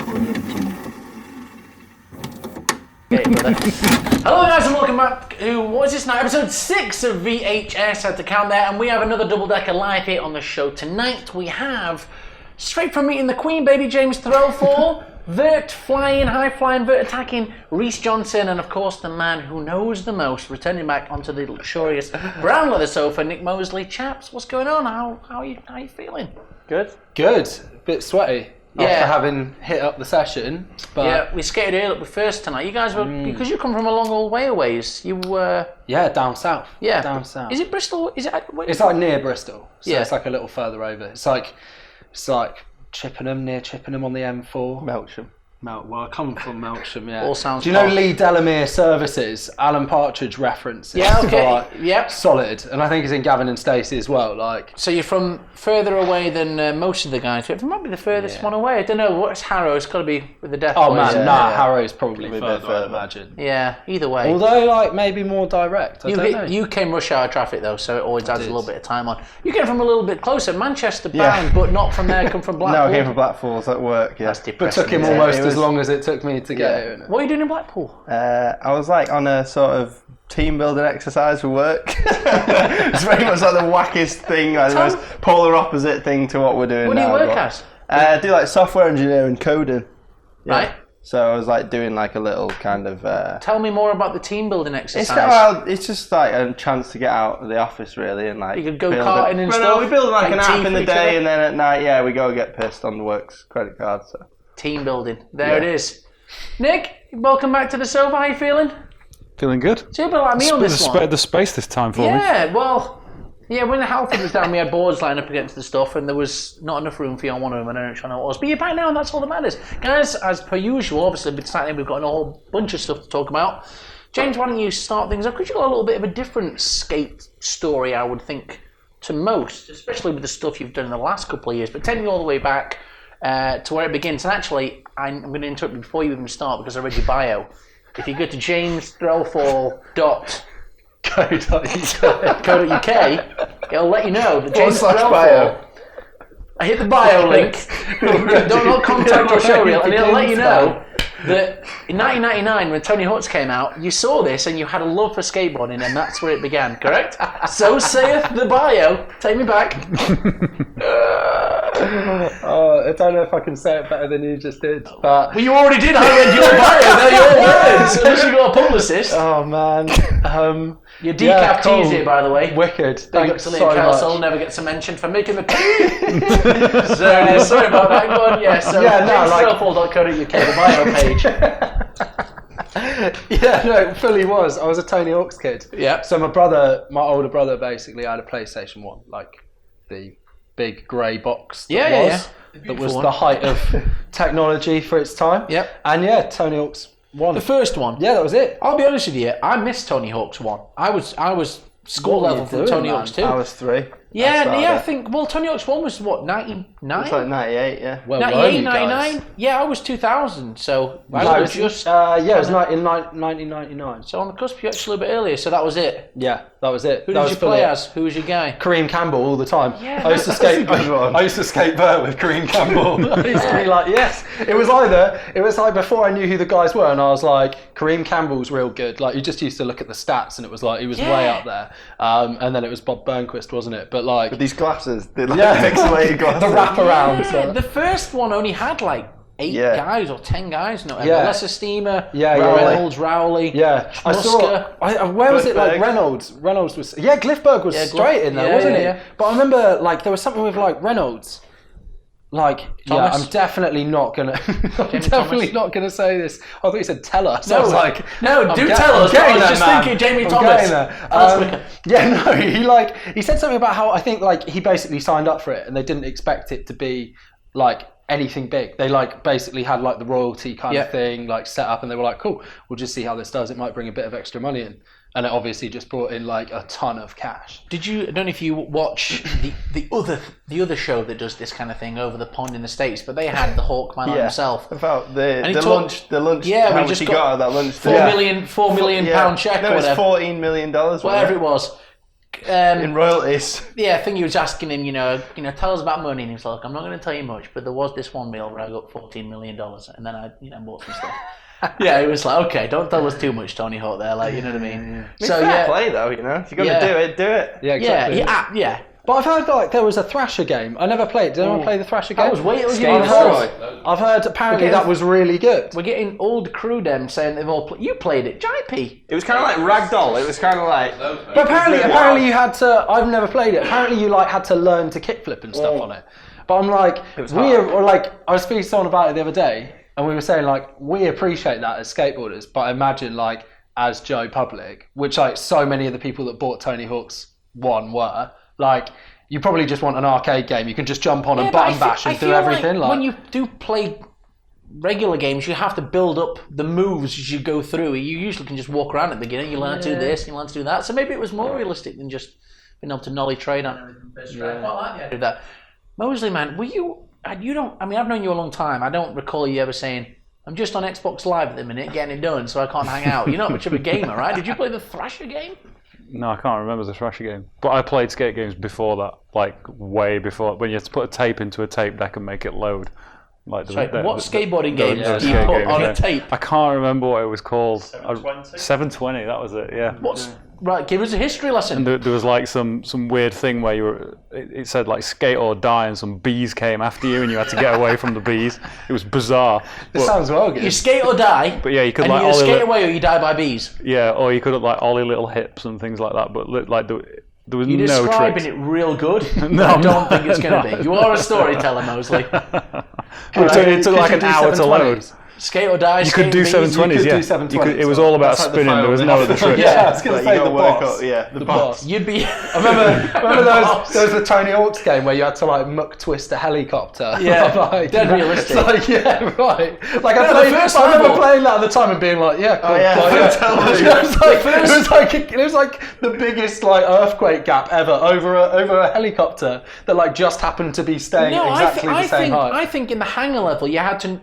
Hello guys and welcome back to, what is this now, episode 6 of VHS, had to count there, and we have another double-decker live here on the show tonight. We have, straight from meeting the Queen, baby James Threlfall, Vert flying, high-flying, Vert attacking, Reiss Johnson, and of course the man who knows the most, returning back onto the luxurious brown leather sofa, Nick Mosley. Chaps, what's going on? How are you feeling? Good. Good. Bit sweaty. After having hit up the session, but yeah, we skated early up first tonight. You guys were because you come from a long old way away. You were down south. Yeah, down south. Is it Bristol? Is it? It's like near Bristol. So it's like a little further over. It's like Chippenham, near Chippenham on the M4. Melksham. Well, I come from Melksham, yeah. All sounds. Do you know Lee Delamere Services? Alan Partridge references. Yeah, okay. Yep. Solid. And I think it's in Gavin and Stacey as well. Like. So you're from further away than most of the guys. It might be the furthest one away. I don't know. What's Harrow? It's got to be with the Death Boys. Oh man, Harrow's probably further, I imagine. Yeah, either way. Although, like, maybe more direct. I don't know. You came rush hour traffic though, so it always adds a little bit of time on. You came from a little bit closer, Manchester bound, but not from there. Come from Blackpool. No, I came from Blackpool. I was at work. Yeah, that's depressing. But took him almost as long as it took me to get here. What are you doing in Blackpool? I was like on a sort of team building exercise for work. It's very much like the wackiest thing, like the most polar opposite thing to what we're doing now. What do you work as? I do like software engineering, coding. Yeah. Right. So I was like doing like a little kind of... Tell me more about the team building exercise. It's just like a chance to get out of the office really and like... You could go karting and stuff? No, we build like an app in the day and then at night, we go get pissed on the works credit card. So. Team building. There it is. Nick, welcome back to the sofa. How are you feeling? Feeling good. So you're a bit like me on this one. The space this time for me. Yeah, well, when the Halford was down, we had boards lined up against the stuff, and there was not enough room for you on one of them, and I don't know what it was. But you're back now, and that's all that matters. Guys, as per usual, obviously, we've got a whole bunch of stuff to talk about. James, why don't you start things off? Because you've got a little bit of a different skate story, I would think, to most, especially with the stuff you've done in the last couple of years. But taking you all the way back to where it begins. And actually, I'm going to interrupt you before you even start because I read your bio. If you go to jamesthrelfall.co.uk, it'll let you know that James Threlfall. I hit the bio link. don't contact or show reel, and it'll let you know that in 1999, when Tony Hawk's came out, you saw this and you had a love for skateboarding, and that's where it began. Correct? So saith the bio. Take me back. I don't know if I can say it better than you just did. But well, you already did. I read your bio. They're your words. Unless you got a publicist. Oh man. Your decaf teas here, by the way. Wicked. Thanks so much. Never gets a mention for making the tea. Sorry about that. Go on. Yeah. So jamesthrelfall.co.uk, the bio page. It fully was. I was a Tony Hawk's kid. Yeah. So my older brother, basically had a PlayStation 1, like the big grey box. That was the height of technology for its time. Yep. And Tony Hawk's 1. The first one. Yeah, that was it. I'll be honest with you. I missed Tony Hawk's 1. I was school level for Tony Hawk's 2. I was 3. I think. Well, Tony Hawk's 1 was what, 99? It was like 98, yeah. Well, 98, 99. Yeah, I was 2000. So it was just. It was in 1999. So on the cusp, you actually a little bit earlier. So that was it. Yeah, that was it. Who did you play as? Who was your guy? Kareem Campbell all the time. Yeah, I used to skate. I used to skate Vert with Kareem Campbell. I used to be like, yes. It was like before I knew who the guys were, and I was like, Kareem Campbell's real good. Like you just used to look at the stats, and it was like he was way up there. And then it was Bob Burnquist, wasn't it? But like with these glasses, the pixelated glasses, the wraparound. Yeah, the first one only had like 8 guys or 10 guys. No, Lesser Steamer, Reynolds, Rowley. Yeah, I saw. Where was it? Like Reynolds was. Yeah, Gliffberg was straight in there, wasn't he? Yeah. But I remember like there was something with like Reynolds. Like, Thomas? I'm definitely not gonna. Not gonna say this. I thought you said tell us. I was like, no, do tell us. I was just thinking Jamie Thomas. He said something about how I think like he basically signed up for it and they didn't expect it to be like anything big. They like basically had like the royalty kind of thing like set up, and they were like, cool, we'll just see how this does. It might bring a bit of extra money in. And it obviously just brought in like a ton of cash. I don't know if you watch the other show that does this kind of thing over the pond in the States, but they had the Hawkman on himself. About the lunch. Yeah, how much he got out of that lunch? £4 million pound check. No, it was $14 million. Whatever it was. in royalties. Yeah, I think he was asking him, tell us about money, and he was like, I'm not going to tell you much, but there was this one meal where I got $14 million, and then I, bought some stuff. Yeah, he was like, okay, don't tell us too much, Tony Hawk. There, like, you know what I mean? Yeah. So fair play though, if you're gonna do it, do it. Yeah, exactly. Yeah. But I've heard like there was a Thrasher game. I never played. Did anyone play the Thrasher game? I was waiting. I've heard apparently that was really good. We're getting old crew them saying they've all you played it, JP. It was kind of like Ragdoll. It was kind of like. But apparently you had to. I've never played it. Apparently you like had to learn to kickflip and stuff on it. But I'm like, I was speaking to someone about it the other day, and we were saying like we appreciate that as skateboarders, but I imagine like as Joe Public, which like so many of the people that bought Tony Hawk's one were. Like, you probably just want an arcade game. You can just jump on and button bash and do everything. Like, when you do play regular games, you have to build up the moves as you go through. You usually can just walk around at the beginning. You learn to do this, you learn to do that. So maybe it was more realistic than just being able to nollie trade on everything. I quite like the idea of that. Mosley, man, I've known you a long time. I don't recall you ever saying, I'm just on Xbox Live at the minute, getting it done, so I can't hang out. You're not much of a gamer, right? Did you play the Thrasher game? No, I can't remember the Thrasher game. But I played skate games before that, like way before, when you had to put a tape into a tape deck and make it load. Like what skateboarding games do you put on a tape? I can't remember what it was called. 720? 720, that was it, yeah. Right, give us a history lesson. And there was like some weird thing where it said like skate or die, and some bees came after you and you had to get away from the bees. It was bizarre. It sounds well good. You skate or die, but yeah, you could and like you skate away or you die by bees. Yeah, or you could like ollie little hips and things like that, but like there was You're no tricks. You're describing it real good. No, I don't think it's going to be. You are a storyteller, Mosley. It took like an hour to load. Skate or die. You could do 720s, yeah. Do 720s, it was all about spinning. There was no other tricks. Yeah, I was going to say the boss. The boss. You'd be. I remember there was the Tony Hawk's game where you had to like muck twist a helicopter. Yeah, like, dead realistic. Like, yeah, right. Like I remember playing that at the time and being like, yeah, cool. Oh yeah, it was like the biggest like earthquake gap ever over a helicopter that like just happened to be staying exactly the same height. I think in the hangar level you had to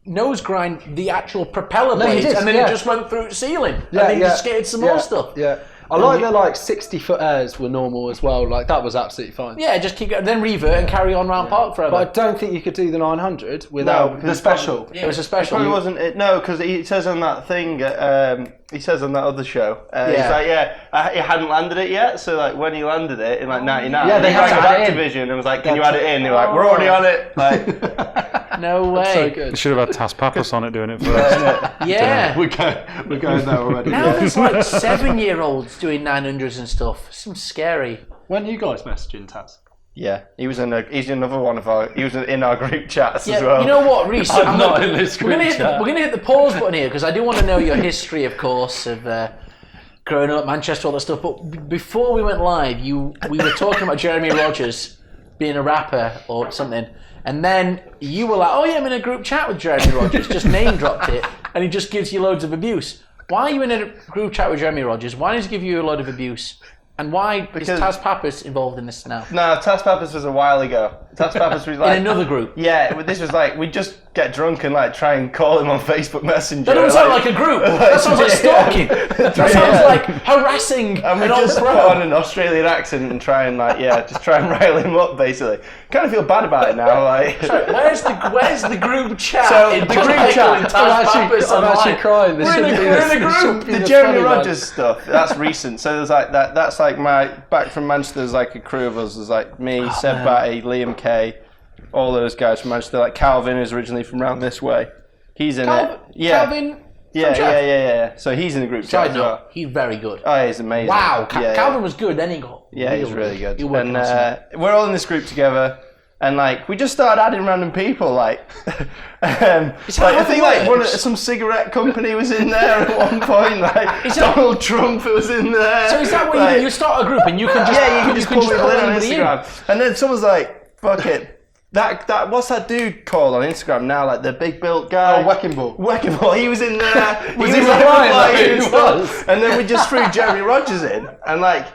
nose grind the actual propeller blades, and then it just went through the ceiling. Yeah, and then you just skated some more stuff. Yeah. I like the like 60-foot airs were normal as well. Like that was absolutely fine. Yeah, just keep going, then revert and carry on round park forever. But I don't think you could do the 900 without the special. It was a special. It probably wasn't it? No, because he says on that thing. He says on that other show. He's like, he hadn't landed it yet. So like when he landed it in like '99, they had to add it in. Activision and was like, "Can you add it in?" They were like, "We're already on it." Like, no way. So good. They should have had Taz Pappas on it doing it first. Yeah. We're going there already. Now there's like 7-year-olds doing 900s and stuff. Seems scary. When are you guys messaging Taz? yeah, he's another one of our. He was in our group chats as well. You know what, Reese? I'm not in this group chat. We're going to hit the pause button here because I do want to know your history, of course, of growing up, Manchester, all that stuff. But before we went live, we were talking about Jeremy Rogers being a rapper or something, and then you were like, "Oh yeah, I'm in a group chat with Jeremy Rogers." Just name dropped it, and he just gives you loads of abuse. Why are you in a group chat with Jeremy Rogers? Why does he give you a load of abuse? And why is Taz Pappas involved in this now? No, Taz Pappas was a while ago. Taz Pappas was like in another group. Yeah, this was like we just get drunk and like try and call him on Facebook Messenger. That doesn't sound like a group. That sounds like stalking. That sounds like harassing. And we just put on an Australian accent and try and just try and rile him up basically. Kind of feel bad about it now. Like, sorry, where's the group chat? So the group chat. I'm actually crying. We're in a group. The Jeremy Rogers stuff. That's recent. So there's like that. That's like my back from Manchester. There's like a crew of us. There's like me, Seb Batty, Liam Kay, all those guys from Manchester. Like Calvin is originally from around this way. He's in it. Yeah. Calvin. Yeah. So he's in the group chat as well. He's very good. Oh, he's amazing. Wow, Calvin was good. Then he got. Yeah, he's really good. And we're all in this group together. And like we just started adding random people, like I think like some cigarette company was in there at one point, like Donald Trump was in there. So is that what you start a group and you can just you can just pull people in on Instagram, and then someone's like, "Fuck it, that what's that dude called on Instagram now? Like the big built guy, Weckenball. He was in there. Was he replying? He was. And then we just threw Jeremy Rogers in, and like.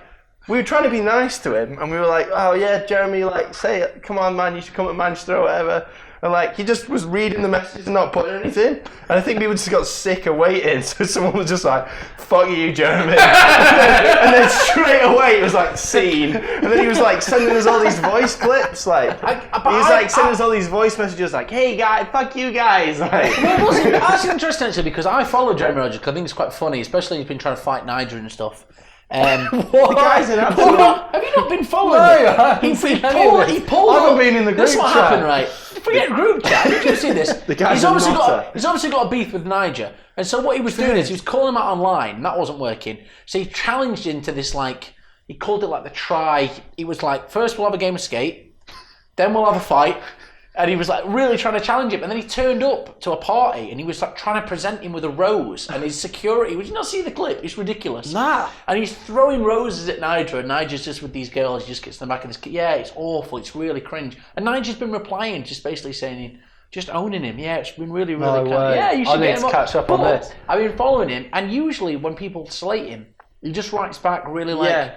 We were trying to be nice to him, and we were like, "Oh yeah, Jeremy, like, say it. Come on, man, you should come to Manchester or whatever." And like he just was reading the messages and not putting anything. And I think people just got sick of waiting, so someone was just like, "Fuck you, Jeremy." And then straight away it was like scene. And then he was like sending us all these voice clips, like he was like sending us all these voice messages, like, "Hey guys, fuck you guys." Like, well, that's interesting actually because I follow Jeremy Rogers because I think it's quite funny, especially when he's been trying to fight Niger and stuff. the guy's an absolute. Have you not been following him? He pulled. I haven't been in the group chat. That's what happened, right? Forget group chat. Did you see this? guy's he's obviously got a beef with Niger, and so what he was doing is he was calling him out online, and that wasn't working. So he challenged him to this like he called it like the try. He was like, first we'll have a game of skate, then we'll have a fight. And he was like really trying to challenge him, and then he turned up to a party, and he was like trying to present him with a rose, and his security. Would you not see the clip? It's ridiculous. Nah. And he's throwing roses at Niger, and Niger's just with these girls. He just gets to the back of this. Yeah, it's awful. It's really cringe. And Niger's been replying, just basically saying, just owning him. Yeah, it's been really, really. Yeah, you should I get need him to catch up on this. I've been following him, and usually when people slate him, he just writes back really like. Yeah.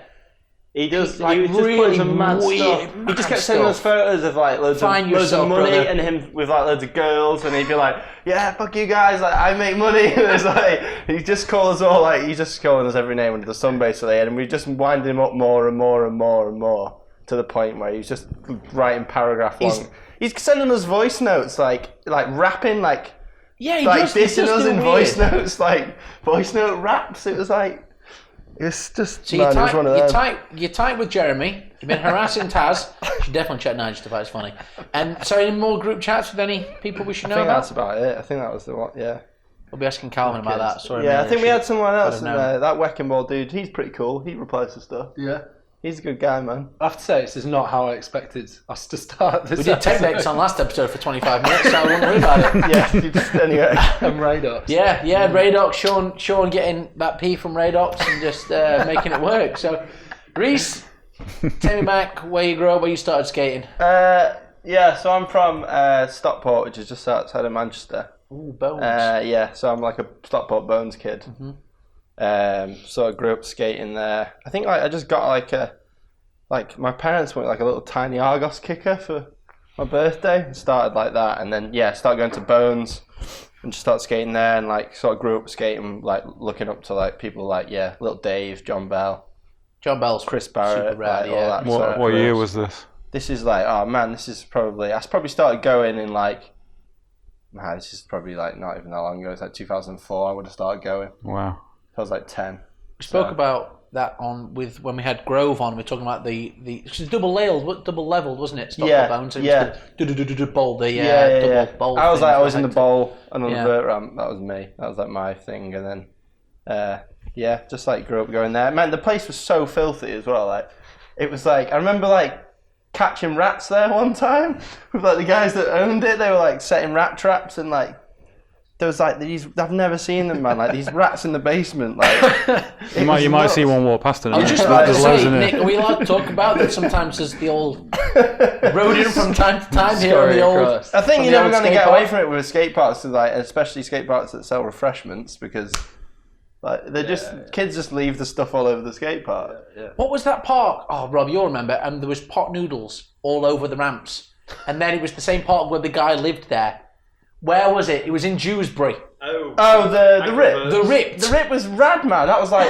He does. Like, he was just really putting some mad weird, stuff. mad He just kept sending us stuff. photos of like loads Find of yourself, money brother. and him with like loads of girls, and he'd be like, "Yeah, fuck you guys, like I make money." And it's like he just calls us all like he's just calling us every name under the sun basically, and we just wind him up more and more and more and more to the point where he's just writing paragraph long. He's sending us voice notes like rapping like Yeah, he like just, he's dissing just us in doing voice weird. notes like voice note raps. It was like. It's just So man, it was one of them. you're tight with Jeremy. You've been harassing Taz. You should definitely check Nigel stuff out. It's funny. And so, any more group chats with any people we should know I think about? that's about it. I think that was the one. Yeah. We'll be asking Calvin about that. Sorry, Yeah, man, I think we had someone else have in known. there. That Wrecking Ball dude, he's pretty cool. He replies to stuff. Yeah. He's a good guy, man. I have to say, this is not how I expected us to start this We did tech decks on last episode for 25 minutes, so I wouldn't worry about it. Yeah, you just, anyway. And Radox. Yeah, Radox, Sean getting that P from Radox and just making it work. So, Reiss, take me back where you grew up, where you started skating. Yeah, so I'm from Stockport, which is just outside of Manchester. Ooh, bones. Yeah, so I'm like a Stockport Bones kid. So I grew up skating there. I think I just got like my parents went like a little tiny Argos kicker for my birthday and started like that, and then started going to Bones and just started skating there, and like sort of grew up skating, like looking up to like people like little Dave, John Bell, Chris Barrett, super rad, all that. What year was this? This is like, oh man, this is probably I probably started going in like. Man, this is probably like not even that long ago. It's like 2004. I would have started going. Wow. I was like 10. We spoke about that with when we had Grove on. We were talking about the it was double leveled, wasn't it? Stockport Bones. It was the bowl, double bowl. I was thing like, I was in the bowl and on Yeah. the vert ramp. That was me. That was like my thing. And then, just like grew up going there. Man, the place was so filthy as well. Like, it was like I remember like catching rats there one time with like the guys that owned it. They were like setting rat traps and like. There was like these. I've never seen them, man. Like these rats in the basement. Like You might see one walk past it. I was just about to There's loads say, in Nick, it. are we allowed to talk about that? Sometimes there's the old rodent from time to time here on the old. I think on you're the never old going to skate get park. away from it with skate parks, like especially skate parks that sell refreshments, because like they're kids just leave the stuff all over the skate park. What was that park? Oh, Rob, you'll remember. And there was pot noodles all over the ramps. And then it was the same park where the guy lived there. Where was it? It was in Dewsbury. Oh, the Rip. The Ripped. The Rip was rad, man. That was like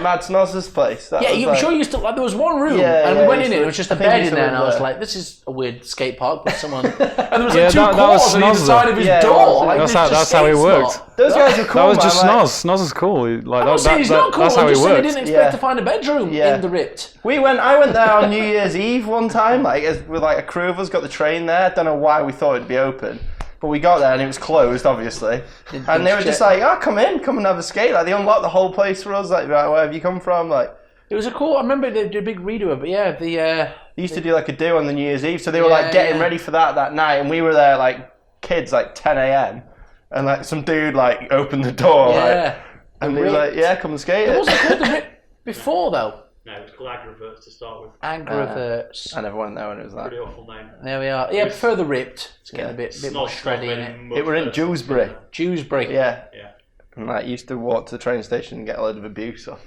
Mad Snoz's place. That Yeah, was I'm like, sure you still. Like, there was one room, Yeah, and yeah, we went I in used it. to- It was just a I think I bed used in to there, and live I was there. like, "This is a weird skate park with someone." And there was Yeah, like two that was claws on either Snoz, side though. of his Yeah, it door. was. Like, That's it was how just he skate worked. spot. Those guys were cool, That was man. just like, Snoz. Snoz is cool. Like, I'm not saying he's not cool. That's I'm how he just saying I worked. didn't expect Yeah. to find a bedroom Yeah. in the Ripped. I went there on New Year's Eve one time, like with like a crew of us, got the train there. Don't know why we thought it'd be open, but we got there and it was closed, obviously. And they were just like, "Oh, come and have a skate." Like they unlocked the whole place for us. Like, right, where have you come from? Like, It was a cool. I remember they did a big redo of it. But yeah, they used to do like a do on the New Year's Eve, so they were Yeah, like getting yeah. ready for that night, and we were there like kids, like 10 a.m. and like some dude like opened the door, like, yeah. and they were like, "Yeah, come and skate." It wasn't called the Ripped before though. No, it was called Agriverts to start with. Agriverts. I never went there when it was that. Pretty awful name. There we are. Yeah, prefer the Ripped. It's getting a bit more shreddy in it. It were in Dewsbury. Dewsbury. Yeah. Yeah. And like used to walk to the train station and get a load of abuse off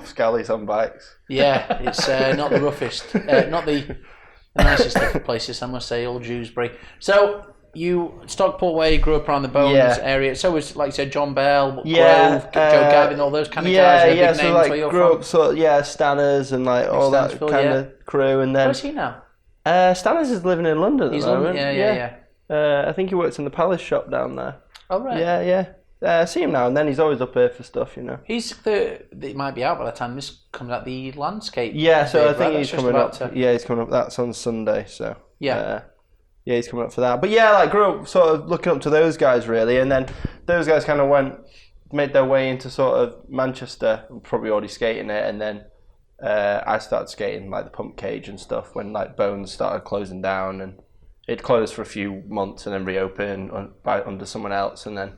scallies on bikes. Yeah, it's not the roughest. Not the the nicest different places, I must say, old Dewsbury. So you Stockport way, grew up around the Bones area. So was like you said, John Bell, Grove, Joe Gavin, all those kind of guys. Big So names like where you're grew from. up sort of Stanners and like all that kind of crew, and then Where's he now? Stanners is living in London at the moment. I think he works in the Palace shop down there. Oh right. Yeah. I see him now and then. He's always up here for stuff, you know. It might be out by the time this comes out. The landscape. Yeah, so I think right? he's coming up. Yeah, he's coming up. That's on Sunday, so yeah, he's coming up for that. But yeah, like grew up sort of looking up to those guys really, and then those guys kind of made their way into sort of Manchester, probably already skating it, and then I started skating like the pump cage and stuff when like Bones started closing down, and it closed for a few months and then reopened under someone else, and then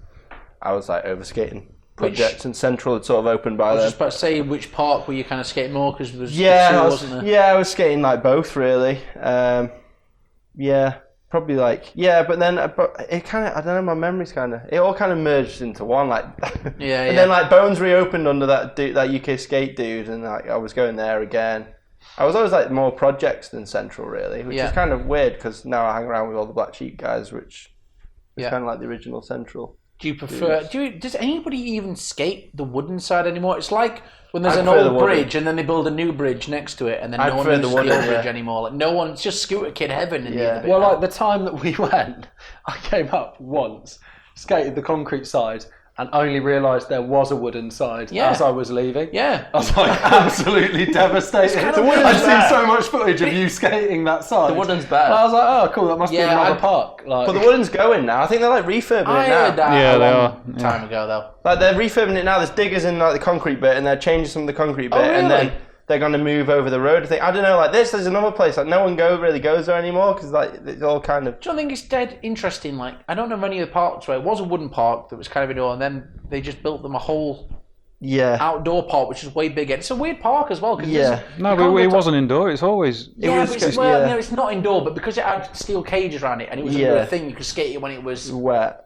I was like over skating projects, and Central had sort of opened by then. I was just about to say, which park were you kind of skating more? Because there was wasn't there? Yeah, I was skating like both really. Probably like but then it kind of, I don't know, my memory's kind of, it all kind of merged into one like. And then like Bones reopened under that UK skate dude, and like I was going there again. I was always like more projects than Central really, which is kind of weird because now I hang around with all the Black Sheep guys, which is kind of like the original Central. Do you prefer? Does anybody even skate the wooden side anymore? It's like when there's an old bridge and then they build a new bridge next to it, and then no one uses the old bridge anymore. Like no one, it's just Scooter Kid heaven. In the other bit well, now. like the time that we went, I came up once, skated the concrete side, and only realised there was a wooden side as I was leaving. Yeah. I was like absolutely devastated. I've seen so much footage of you skating that side. The wooden's bad. And I was like, oh cool, that must be another park. Like, but the wooden's going now. I think they're like refurbing it now. I heard that they are. Time ago though. Like they're refurbing it now. There's diggers in like the concrete bit, and they're changing some of the concrete bit, and then they're going to move over the road. I don't know, like there's another place, like no one really goes there anymore, because like it's all kind of... Do you think it's dead interesting? Like, I don't know of any of the parks where it was a wooden park that was kind of indoor, and then they just built them a whole outdoor park, which is way bigger. It's a weird park as well. No, but it wasn't indoor, it's always... it's not indoor, but because it had steel cages around it, and it was a thing, you could skate it when it was wet.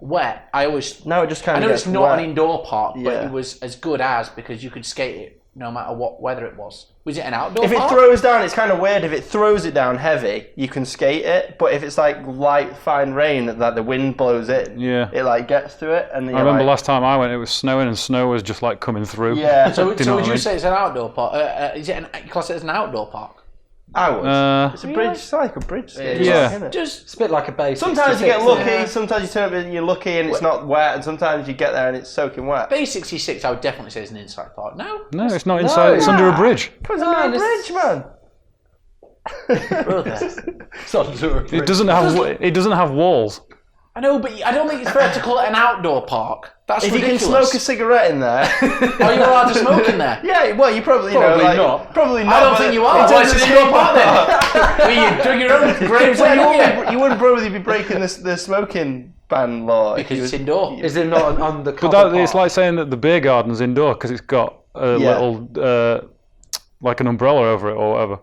I always... No, it just kind of I know it's not wet. an indoor park, but it was as good as, because you could skate it no matter what weather it was. Was it an outdoor park? If it throws down, it's kind of weird. If it throws it down heavy, you can skate it. But if it's like light, fine rain that the wind blows in, it like gets to it. And I remember last time I went, it was snowing, and snow was just like coming through. Yeah. So would you say it's an outdoor park? Is it class it as an outdoor park? I was. It's a bridge. It's like a bridge skate. Yeah. It's a bit like a base. Sometimes you get lucky. Sometimes you turn up and you're lucky and it's not wet. And sometimes you get there and it's soking wet. Base 66, I would definitely say is an inside park. No, it's not inside. It's under a bridge. It's under a bridge, man. It's under a bridge. It doesn't have walls. I know, but I don't think it's fair to call it an outdoor park. That's ridiculous. You can smoke a cigarette in there. Are you allowed to smoke in there? Yeah, well, you probably not. Probably not. I don't think you are. Why is it an indoor park then? Well, you dug your own graves there, you wouldn't probably be breaking the smoking ban law. Because it's indoor. Is it not an undercover But it's park? like saying that the beer garden's indoor because it's got a little, like an umbrella over it or whatever.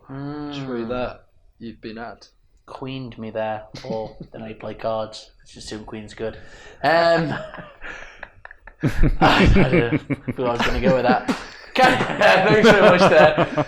True that. You've been at. Queened me there. Or then I play cards. Let's assume Queen's good. I don't know who I was going to go with that. Thanks so much there.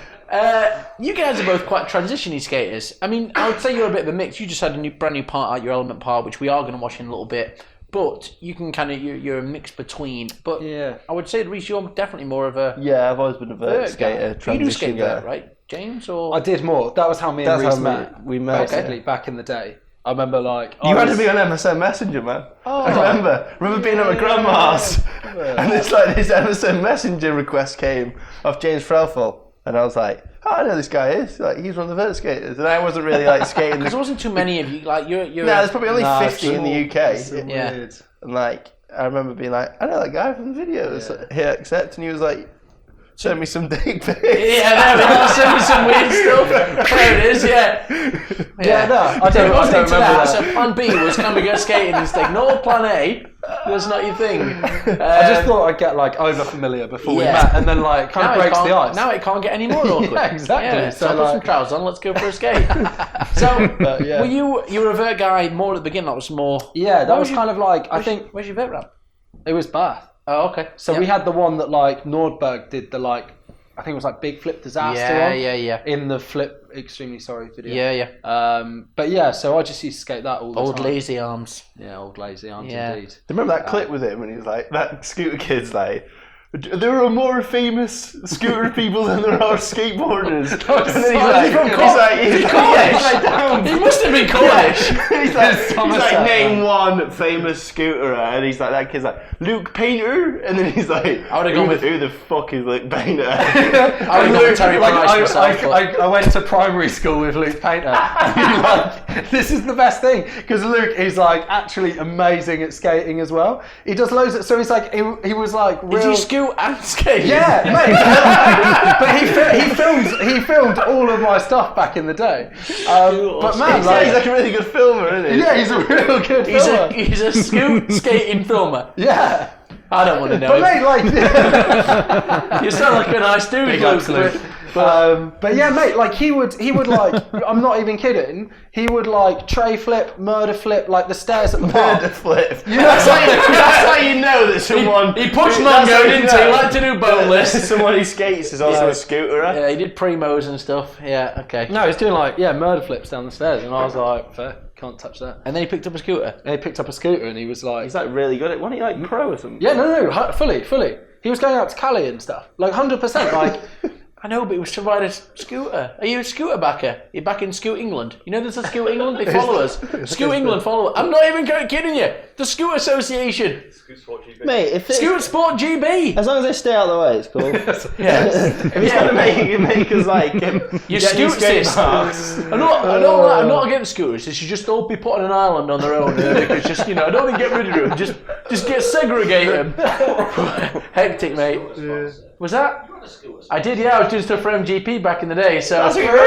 You guys are both quite transition-y skaters. I mean, I would say you're a bit of a mix. You just had a brand new part out, your Element part, which we are going to watch in a little bit. But you can you're a mix between. But I would say, Reiss, you're definitely more of a... Yeah, I've always been a Vert skater. You do skate Vert, right, James? Or I did more. That was how me and Reiss met. We met. Basically, back in the day. I remember you had to be on MSN Messenger, man. I remember being at my grandma's and this MSN Messenger request came off James Threlfall, and I was like, I know this guy is. Like, he's one of the Vert skaters, and I wasn't really like skating. Because there wasn't too many of you. Like you're. No, there's probably only 50 in the UK. So weird. And like, I remember being like, I know that guy from the videos. Hit accept, and he was like, send me some dick pics. Yeah, there we go. Send me some weird stuff. There it is. Yeah. I don't remember that. So plan B was, can we get skating instead? Not plan A. That's not your thing. I just thought I'd get like over familiar before we met, and then like kind of breaks the ice. Now it can't get any more awkward. Yeah, exactly. Yeah, so put some trousers on. Let's go for a skate. So were you were a Vert guy more at the beginning? That was more. Yeah, that was kind of like Where's your Vert ramp? It was Bath. Oh, okay. So we had the one that like Nordberg did the like I think it was like Big Flip Disaster on. Yeah. In the Flip Extremely Sorry video. Yeah. But yeah, so I just used to skate that all the time. Old lazy arms. Yeah, old lazy arms Yeah. indeed. Remember that clip with him when he was like, that scooter kid's like, there are more famous scooter people than there are skateboarders. And then He must have been Cornish. he's like, name one famous scooterer, and he's like, that kid's like, Luke Painter, and then he's like, I would have gone with who the fuck is Luke Painter? I would have gone with Terry Price myself. I went to primary school with Luke Painter. And like, this is the best thing because Luke is like actually amazing at skating as well. He does loads of, so he's like he was like real. Did he scoot and skate? Yeah, mate. But he filmed all of my stuff back in the day. But man, he's like a really good filmer, isn't he? Yeah, he's a real good filmer. He's a scoot skating filmer. Yeah. I don't want to know. But mate, like you sound like a nice dude, Luke. But yeah, mate, like he would like, I'm not even kidding, he would like tray flip, murder flip, like the stairs at the park. Murder flip. Yeah. That's how you know that someone... He pushed Mango, didn't he? He liked to do boneless. Someone who skates is also a scooterer. Yeah, he did primos and stuff. Yeah, okay. No, he was doing like, murder flips down the stairs, and I was like, fair, can't touch that. And then he picked up a scooter. And he picked up a scooter, and he was like... He's like really good at... Wasn't he like pro or something? Yeah, no, fully. He was going out to Cali and stuff. Like 100%, like... I know, but he was to ride a scooter. Are you a scooter backer? You're back in Scoot England. You know there's a Scoot England? They follow us. Scoot England follow us. I'm not even kidding you. The Scoot Association. Scoot Sport GB. Mate, if Scoot Sport GB. as long as they stay out of the way, it's cool. Yeah. If he's going to make us like... Your scoot systems. I'm not against scooters. They should just all be put on an island on their own. Because just, I don't want to get rid of them. Just get segregate them. Hectic, mate. Yeah. Was that? I did, yeah. I was doing stuff for MGP back in the day. So That's a great wasn't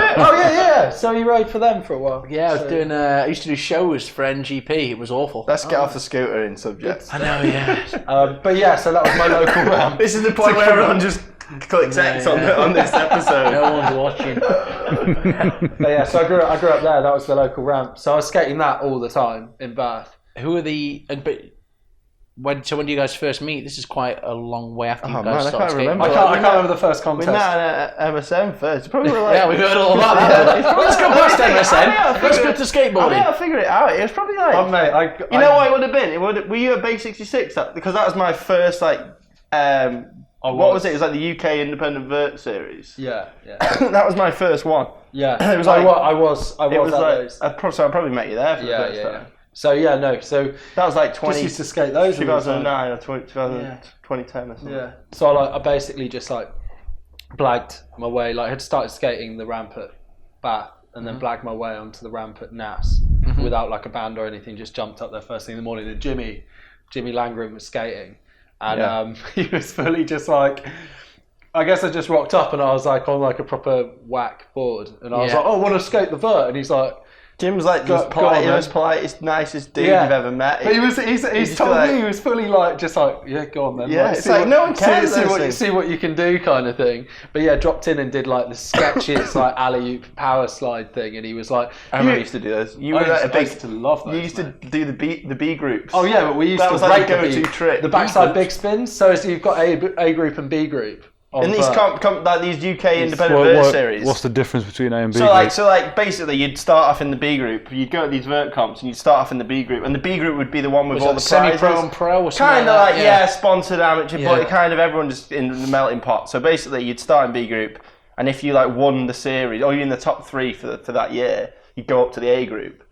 it? Oh yeah. So you rode for them for a while. Yeah, I was doing. I used to do shows for NGP. It was awful. Let's get off the scooter in subject. I know, yeah. But yeah, so that was my local ramp. This is the point where everyone just clicks X on this episode. No one's watching. But yeah, so I grew up there. That was the local ramp. So I was skating that all the time in Bath. Who are the? When do you guys first meet? This is quite a long way after you guys man, started I can't skating. remember. I can't remember the first contest. We're not at MSN first. It's probably like... Yeah, we've heard all about that. Let's go past MSN. Let's go to skateboarding. I'll figure it out. It was probably like... Oh, mate, you know what it would have been? Were you at Base 66? Because that was my first, like... what was it? It was like the UK Independent Vert series. Yeah. That was my first one. Yeah. It was like... I was It was at like... those. I probably met you there for the first time. So yeah, no. So that was like just used to skate those. 2009 or 2010 or something. Yeah. So I basically just like blagged my way. Like I had started skating the ramp at Bath and then blagged my way onto the ramp at Nass without like a band or anything. Just jumped up there first thing in the morning. And Jimmy Langren was skating, and he was fully just like. I guess I just rocked up and I was like on like a proper whack board, and I was like, "Oh, I want to skate the Vert," and he's like. Jim's like the most politest, nicest dude you've ever met. But he's told me he was fully like, just like, yeah, go on then. Yeah, like, it's like no one cares. See what you can do kind of thing. But yeah, dropped in and did like the sketches, like alley-oop power slide thing, and he was like, I remember you used to do those. I used to love those. You used to do the B groups. Oh yeah, but we used to was like the go-to trick. The backside big spins. So you've got A group and B group. In these like these UK independent Vert series. What's the difference between A and B so group? So basically you'd start off in the B group. You'd go to these Vert comps and you'd start off in the B group, and the B group would be the one with all the prizes. Semi-pro and pro or something kind of like that, sponsored amateur, but kind of everyone just in the melting pot. So basically you'd start in B group, and if you like won the series or you're in the top 3 for that year, you'd go up to the A group.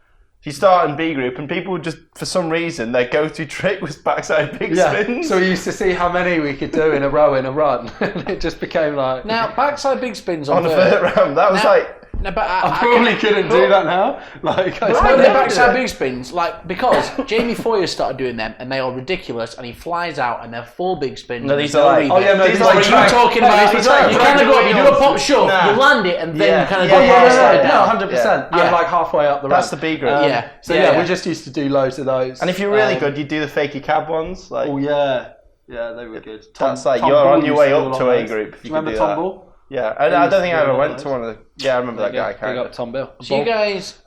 You start in B group, and people would just, for some reason, their go-to trick was backside big spins. So we used to see how many we could do in a row in a run, and it just became like... Now, backside big spins on the Vert ramp, that was like... No, but I probably couldn't do that now. Like, I the backside big spins, like, because Jamie Foyer started doing them, and they are ridiculous, and he flies out, and they're full big spins. No, these are like... Oh, yeah, no, these are like... You're talking about... You kind of go up, you do a pop shove, you land it, and then you kind of go power slide down. No, 100%. Yeah, like halfway up the ramp. That's the B group. So we just used to do loads of those. And if you're really good, you do the fakey cab ones. Like, oh, yeah. Yeah, they were good. That's like, you're on your way up to A group. Do you remember Tom Ball? Yeah, I don't think I ever went to one of the... Yeah, I remember that guy. Big up Tom Bill. So you guys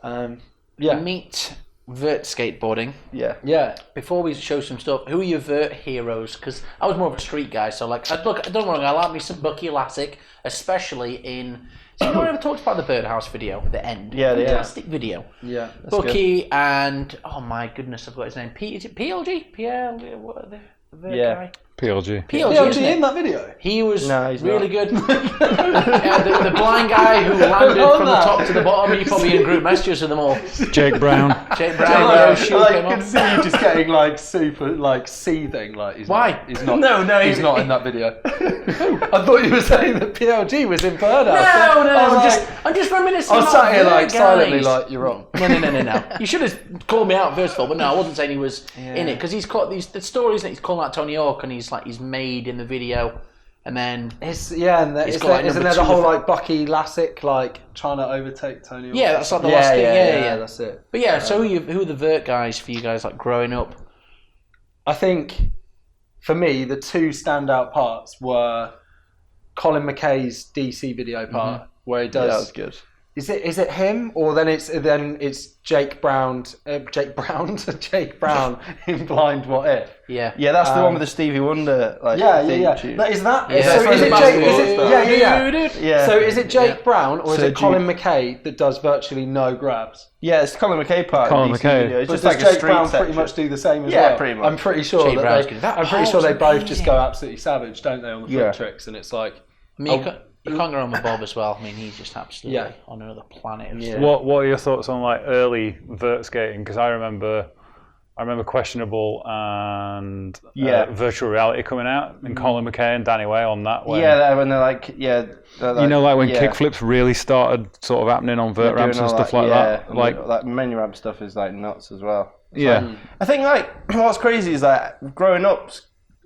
meet Vert skateboarding. Yeah. Before we show some stuff, who are your Vert heroes? Because I was more of a street guy, so like, look, don't get me wrong, I like me some Bucky Lassick, especially in. So no one ever talked about the Birdhouse video at the end. Yeah, fantastic video. Yeah. Bucky and oh my goodness, I've got his name. Is it PLG? What are the Vert guy? PLG. PLG, isn't it? in that video. He was he's really not. good. The blind guy who landed from the top to the bottom. He probably in group messages with them all. Jake Brown. Jake Brown. Shoe came I can off. see you just getting like super like seething. Like he's Why? Not, he's not. No, he's not in that video. I thought you were saying that PLG was in Birdhouse. I'm just reminiscing. I was about sat here Vert like silently guys. like you're wrong. No. You should have called me out first of all, but no, I wasn't saying he was in it because he's got the stories that he's calling out Tony Hawk and he's made in the video, and then Isn't got, like, there number the two whole of- like Bucky Lassick like trying to overtake Tony? yeah, that's like the last thing. Yeah. that's it. But yeah, so who are the Vert guys for you guys like growing up? I think for me the two standout parts were Colin McKay's DC video part where he does. that was good. Is it him or then it's Jake Brown in Blind What If? Yeah. Yeah, that's the one with the Stevie Wonder theme tune. Is that? Yeah. So That's is it the Jake? basketball Yeah. So is it Jake Brown or is So it Colin McKay that does virtually no grabs? Yeah, it's Colin McKay part. Colin of DC McKay. Video. It's But just does like a Jake street Brown section. pretty much do the same as Yeah, well? pretty much. I'm pretty sure Jake Brown's good. I'm pretty sure they both just go absolutely savage, don't they, on the flip tricks? And it's like, I mean, you can't go wrong with Bob as well. I mean, he's just absolutely on another planet of stuff. What are your thoughts on like early vert skating? Because I remember questionable and virtual reality coming out, and Colin McKay and Danny Way on that. When, when they're like, you know, like when kickflips really started sort of happening on vert ramps and stuff like that. Like menu ramp stuff is like nuts as well. Yeah. I think like what's crazy is like growing up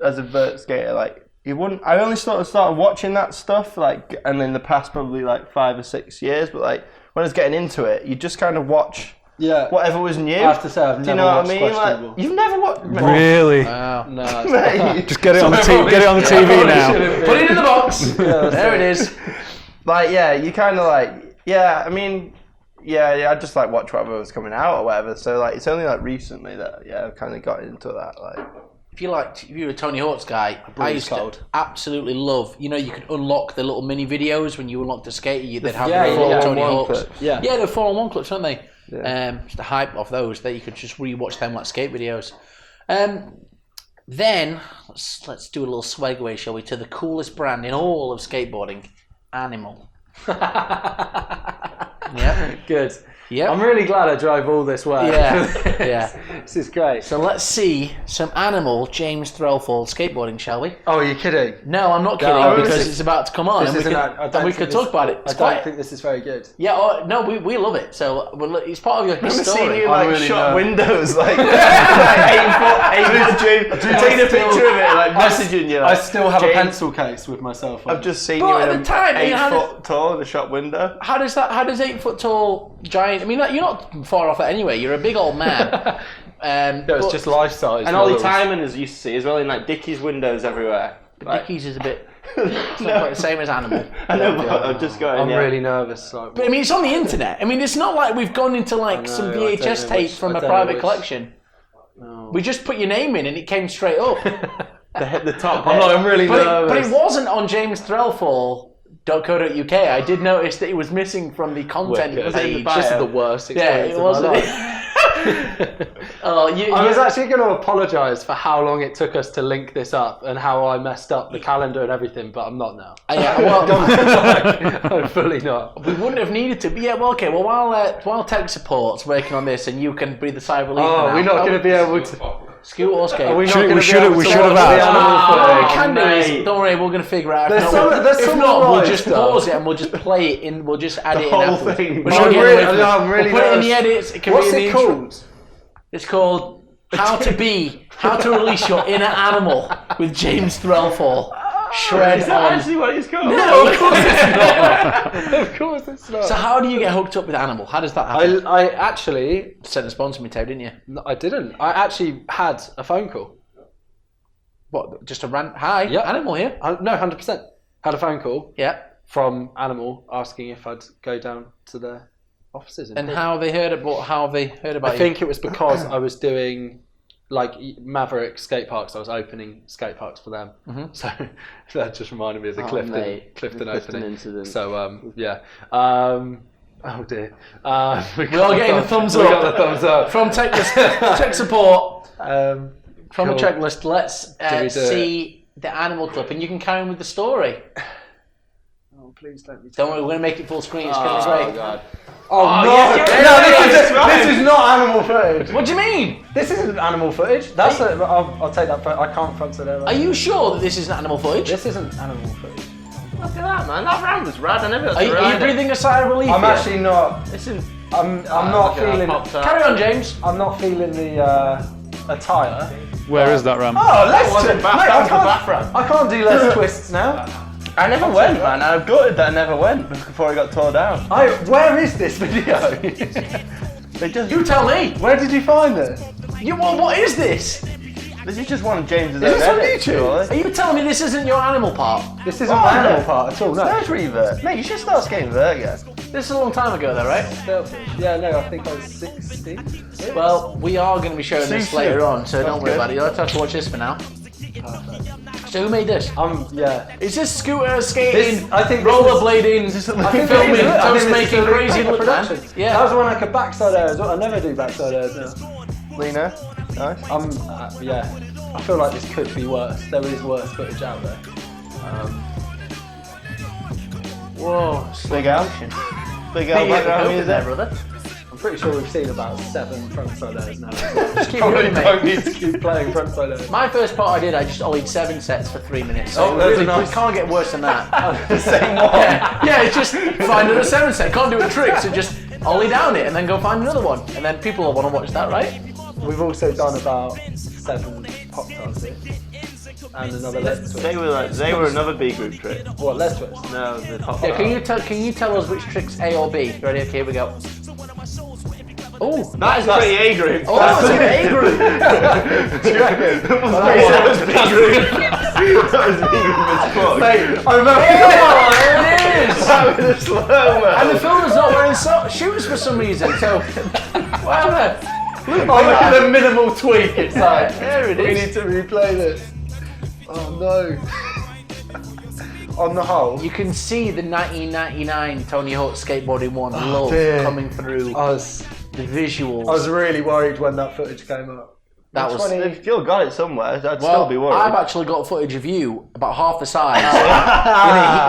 as a vert skater, like you wouldn't. I only sort of started watching that stuff like, and in the past probably like 5 or 6 years. But like when I was getting into it, you just kind of watch whatever was new. I have to say, I've Do you never know watched what I mean? Questionable. Like, you've never watched. Really? Wow. No, Mate, Just get it on the get it on the TV now. Put it in the box. There it is. like you kind of like I mean. I just like watch whatever was coming out or whatever. So like it's only like recently that I kind of got into that. Like If you were a Tony Hawk's guy, I used to absolutely love. You know, you could unlock the little mini videos when you unlocked the skater. They'd have the full Tony Hawks. They're 4-on-1 clips, aren't they? Just the hype of those. That you could just rewatch them like skate videos. Then let's do a little swag away, shall we, to the coolest brand in all of skateboarding, Animal. Yeah, good. Yeah, I'm really glad I drove all this way. Yeah. This is great. So let's see some Animal James Threlfall skateboarding, shall we? Oh, are you kidding? No, I'm not kidding because it's about to come on and we could talk about it. I don't think this is very good. Yeah, no, we love it. So it's part of your I've seen story. you like really shot know. windows, like 8 foot James, taking a picture of it, like messaging you. I Like, still have a James, pencil case with myself on. I've just seen But you at in the time, 8 how foot tall in a shop window. How does 8 foot tall giant? I mean, like, you're not far off that anyway. You're a big old man. No, it's just life size. And Ollie Timon, as you used to see, as well in like Dickies windows everywhere. Like, Dickies is a bit. It's not quite the same as Animal. I know, but I'm just going. I'm really nervous. Like, But I mean, it's on the internet. I mean, it's not like we've gone into like some I don't VHS know tapes which- from I a don't know private which- collection. no. We just put your name in and it came straight up. the top. I'm really nervous. But it wasn't on jamesthrelfall.co.uk. I did notice that it was missing from the content Wicked. page. This is the worst experience it of wasn't. my life. I was actually going to apologise for how long it took us to link this up and how I messed up the calendar and everything, but I'm not now. I'm fully not. We wouldn't have needed to. But yeah, well, okay. Well, while tech support's working on this and you can breathe a sigh of relief. Oh, we're not going to be able to. Scoot or skate. Are we not Should- going we to should have- we should have What we asked. can do is, don't worry, we're going to figure out. There's If some not, we'll alright just stuff. pause it and we'll just play it in. We'll just add it in whole afterwards. thing. We're I'm not getting really- away from it. I'm really We'll put it in the nervous. edits. It can What's be in the it intro. called? It's called How to release your inner animal with James Threlfall. Shred Is that on. actually what it's called? No, of course it's not. Of course it's not. So how do you get hooked up with Animal? How does that happen? I actually, Sent a sponsor me, Ted, didn't you? no, I didn't. I actually had a phone call. What? Just a rant? Hi, Yeah. Animal here. No, 100%. Had a phone call Yeah. from Animal asking if I'd go down to their offices. In And Hull. how they heard about I think it was because I was doing like Maverick skate parks. I was opening skate parks for them. So that just reminded me of the Clifton opening. Incident. So yeah. Oh dear. We're all getting the thumbs up. We got the thumbs up From tech support. From cool. the checklist, let's we do see the animal clip, and you can carry on with the story. Oh, please let me. Don't worry, we're going to make it full screen. It's going to be great. God. Oh no! yes, This is not animal footage. What do you mean? This isn't animal footage. That's I'll take that. I can't front it over. Are you sure that this isn't animal footage? This isn't animal footage. Look at that, man. That round was rad. I never got Are you breathing a sigh of relief? I'm here? actually not. Listen. I'm not feeling. Carry on, James. I'm not feeling the attire. Where is that ram? Oh, let's wasn't back, that was the back ramp. I can't do less twists now. I never went, man. I'm gutted that I never went before I got tore down. Where is this video? You tell me. Where did you find this? What is this? This is just one of James's. Is this on edits, YouTube? Are you telling me this isn't your animal part? This isn't my animal part at all. No. Search Revert. Mate, you should start skating Vert again. This is a long time ago, though, right? Yeah, no, I think I was 16. Well, we are going to be showing this later on, so don't worry good. about it. You'll have to watch this for now. So who made this? Yeah. Is this scooter skating, I think rollerblading, I think filming, it is. I think toast this making is a crazy look, man? production. Yeah. That was when I could backside air as well. I never do backside airs now. Lena, nice. Yeah. I feel like this could be worse. There is worse footage out there. Whoa, Big Al. Big Al background there, music. brother. I'm pretty sure we've seen about 7 frontside airs now. Just keep Probably going, mate. don't need to keep playing frontside airs. My first part I did, I just ollied 7 sets for 3 minutes. So Oh, that's really, enough. it can't get worse than that. The same one. Yeah, it's just find another 7 set. Can't do a trick, so just ollie down it and then go find another one. And then people will want to watch that, right? We've also done about 7 pop tarts here. And another leg twist. They were another B group trick. What, leg twist? No, the pop. Yeah, can you tell us which trick's A or B? Ready? Okay, here we go. Oh, That is pretty A group. oh, that's an A group. That was B group. That was B group as fuck. Mate, I remember. Oh, there it is. That was a slow-mo. And the filmer's not wearing shoes for some reason. So, whatever. Oh, look at the minimal tweak. It's like, There it we is. need to replay this. Oh no. On the whole, You can see the 1999 Tony Hawk Skateboarding 1 love dear. coming through I was the visuals. really worried when that footage came up. That was. If you still got it somewhere, I'd Well, still be worried. I've actually got footage of you about half the size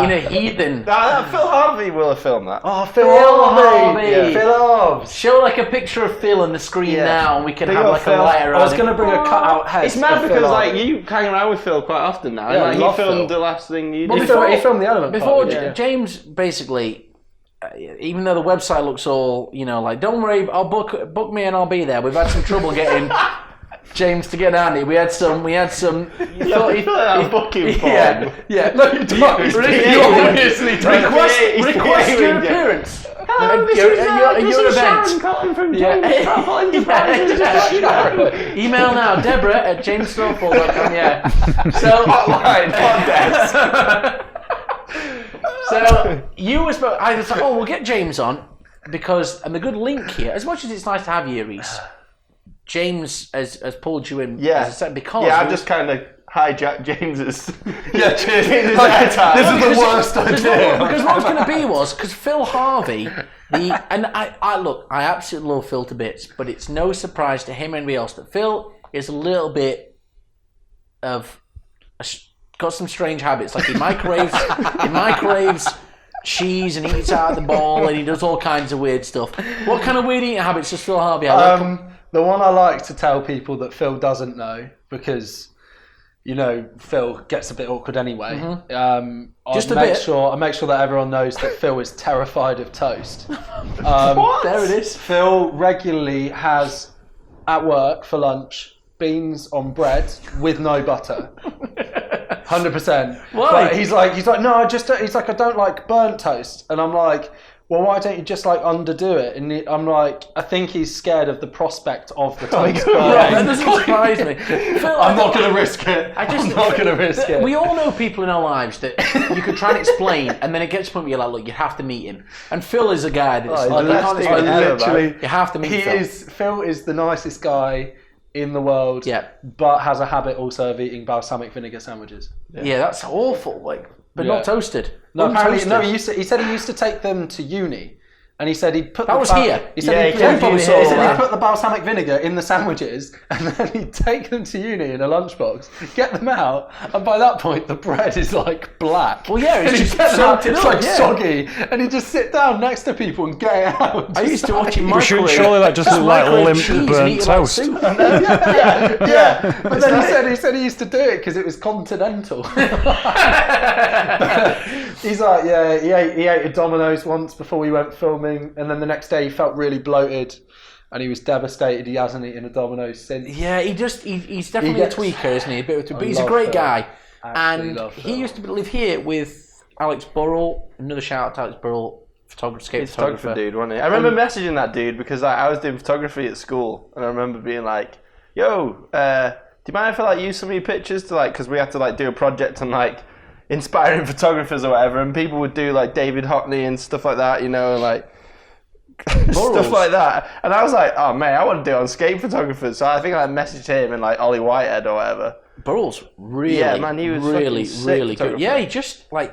in a heathen. Phil Harvey will have filmed that. Oh, Phil Harvey. Yeah. Phil Harvey. Show like a picture of Phil on the screen now, and we can Big have up like a Phil. light around. I was going to bring a cut-out head. It's mad of because Phil like Harvey. you hang around with Phil quite often now. Yeah, and, I love he filmed Phil. the last thing you Well, did. He filmed the element Before part, yeah. James basically, even though the website looks all, like, don't worry, I'll book me and I'll be there. We've had some trouble getting James to get Andy. We had some. You fill out a booking form. Yeah. No, you don't. You obviously don't. Request your appearance. Hello, this is Sharon Cotton from James Threlfall and Reiss. Email now, Deborah at jamesthrelfall.com. Yeah. So Hotline, contest. So you were supposed. I was like, we'll get James on and the good link here. As much as it's nice to have you, Reiss, James has pulled you in. Yeah. As I said, because I've just kind of hijacked James's. Yeah, cheers. James's This airtime. is the worst idea. Because what was going to be was because Phil Harvey, I absolutely love Phil to bits, but it's no surprise to him and everybody else that Phil is a little bit of got some strange habits. Like he microwaves cheese and eats out of the bowl, and he does all kinds of weird stuff. What kind of weird eating habits does Phil Harvey have? The one I like to tell people that Phil doesn't know, because Phil gets a bit awkward anyway. Just a I bit. make sure that everyone knows that Phil is terrified of toast. There it is. Phil regularly has at work for lunch beans on bread with no butter. 100%. Why? But he's like, no, he's like, I don't like burnt toast, and I'm like, well, why don't you just like underdo it? And I'm like, I think he's scared of the prospect of the time. That doesn't surprise me. Phil, I'm not going to risk it. I'm not going to risk it. We all know people in our lives that you could try and explain, and then it gets to the point where you're like, look, you have to meet him. And Phil is a guy that's like, you can't explain literally, you have to meet Phil. Phil is the nicest guy in the world, but has a habit also of eating balsamic vinegar sandwiches. Yeah, that's awful. Like, but not toasted. No, apparently, no. He said he used to take them to uni, and he said he'd put. That was here. He said he'd put the balsamic vinegar in the sandwiches, and then he'd take them to uni in a lunchbox, get them out, and by that point the bread is like black. Well, yeah, it's just it's like soggy, and he'd just sit down next to people and get it out. I used to watch him microwave. Surely that just looked like limp burnt toast. Yeah. But then he said he used to do it because it was continental. He's like, he ate a Domino's once before we went filming, and then the next day he felt really bloated, and he was devastated. He hasn't eaten a Domino's since. Yeah, he's definitely a tweaker, isn't he? But he's a great guy, and he used to live here with Alex Burrell. Another shout out to Alex Burrell, photographer dude, wasn't he? I remember messaging that dude because I was doing photography at school, and I remember being like, "Yo, do you mind if I use some of your pictures to because we had to do a project on inspiring photographers or whatever, and people would do David Hockney and stuff like that, stuff like that." And I was like, "Oh man, I want to do it on skate photographers." So I think I messaged him and Ollie Whitehead or whatever. Burrell's really, he was really good. Yeah, he just I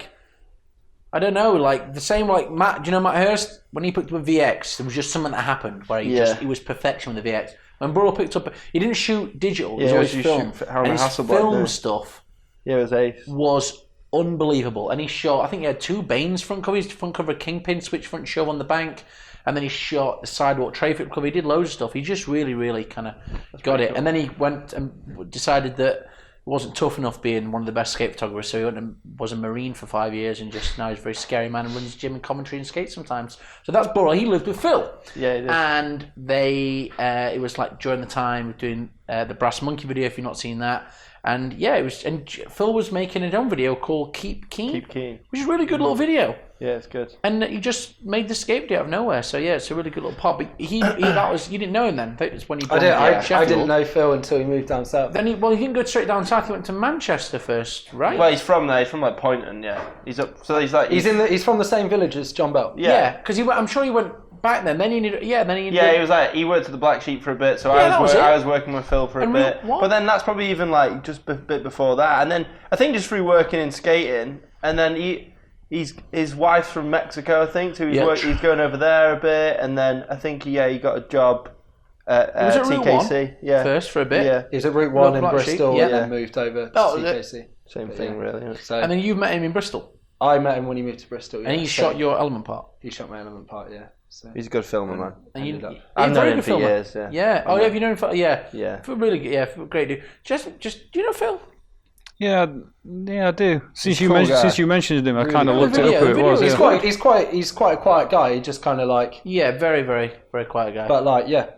don't know, the same Matt. Do you know Matt Hurst? When he picked up a VX, there was just something that happened where he was perfection with the VX. When Burrell picked up, he didn't shoot digital. He was always film. And his film stuff. Yeah, it was ace. Was unbelievable. And he shot, I think he had 2 Baines front covers, front cover Kingpin, switch front shove on the bank, and then he shot the sidewalk tray flip cover. He did loads of stuff. He just really kind of got it. Cool. And then he went and decided that it wasn't tough enough being one of the best skate photographers, so he went and was a Marine for 5 years, and just now he's a very scary man and runs gym and commentary and skates sometimes. So that's Burrell. He lived with Phil. Yeah, he did. And it was during the time of doing the Brass Monkey video, if you've not seen that. And it was. And Phil was making his own video called Keep Keen. Keep Keen. Which is a really good little video. Yeah, it's good. And he just made the skate video out of nowhere. So it's a really good little pop. But you didn't know him then. That was when he. I didn't know Phil until he moved down south. Then he didn't go straight down south. He went to Manchester first, right? Well, he's from there. He's from Poynton. Yeah, he's up. So he's from the same village as John Bell. Yeah, because I'm sure he went back then. He was he worked at the Black Sheep for a bit. So I was working with Phil for a bit. But then that's probably even just a bit before that. And then I think just through working in skating, and then his wife's from Mexico, I think. So he's going over there a bit, and then I think he got a job at TKC. Yeah, first for a bit. Yeah, he's at Route 1 in Bristol, and then moved over to TKC. Same thing, really. So, and then you've met him in Bristol. I met him when he moved to Bristol. And he shot your element part. He shot my element part. Yeah. So. He's a good filmer, man. And I've known him for years. Yeah. Oh, have you known him for? Yeah. Yeah. Really good. Yeah, great dude. Just, do you know Phil? Yeah, I do. Since you mentioned him, I kind of looked it up who it was. He's quite a quiet guy. He just kind of very, very, very quiet guy. But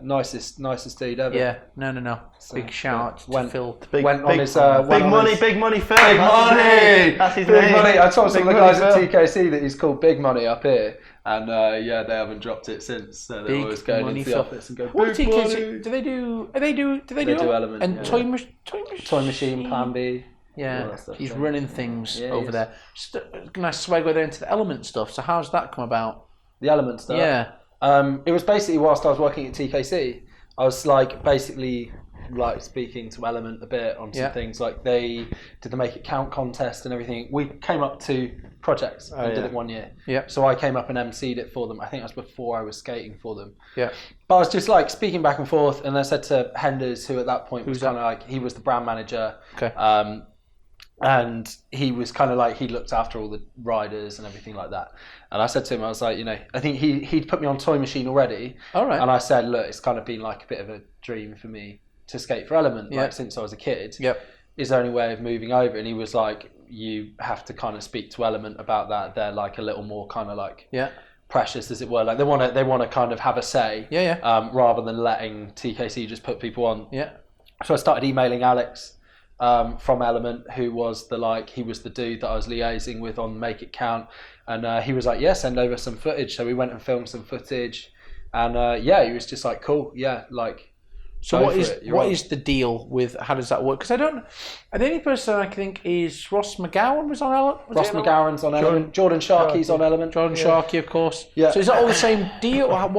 nicest dude ever. Yeah, no. So, big shout out to Phil. Big money, Phil. Big money. Big money. That's his name. Money. I told some of the guys at TKC that he's called Big Money up here, and they haven't dropped it since. So they're always going into the office and go, "What TKC? Do they do? They do Element and Toy Machine, Plan B." Yeah, he's running things over there. Just a nice segue there into the Element stuff. So how's that come about? The Element stuff? Yeah. It was basically whilst I was working at TKC, I was speaking to Element a bit on some things. They did the Make It Count contest and everything. We came up to projects and did it 1 year. Yeah. So I came up and emceed it for them. I think that was before I was skating for them. Yeah. But I was just speaking back and forth, and I said to Henders, who at that point was kind of he was the brand manager. Okay. And he was kind of he looked after all the riders and everything like that. And I said to him, I was like, I think he'd put me on Toy Machine already. All right. And I said, look, it's kind of been a bit of a dream for me to skate for Element, since I was a kid. Yep. Is there any way of moving over? And he was like, you have to kind of speak to Element about that. They're a little more kind of precious, as it were. They want to kind of have a say. Yeah. Rather than letting TKC just put people on. Yeah. So I started emailing Alex. from Element, who was he was the dude that I was liaising with on Make It Count, and he was like, yeah, send over some footage. So we went and filmed some footage, and yeah, he was just like, cool, yeah, like. So what is the deal with, how does that work? Because the only person I think is Ross McGowan was on Element. Ross McGowan's on Element. Jordan Sharkey's on Element. Jordan Sharkey, of course. Yeah. So is that all the same deal? I'm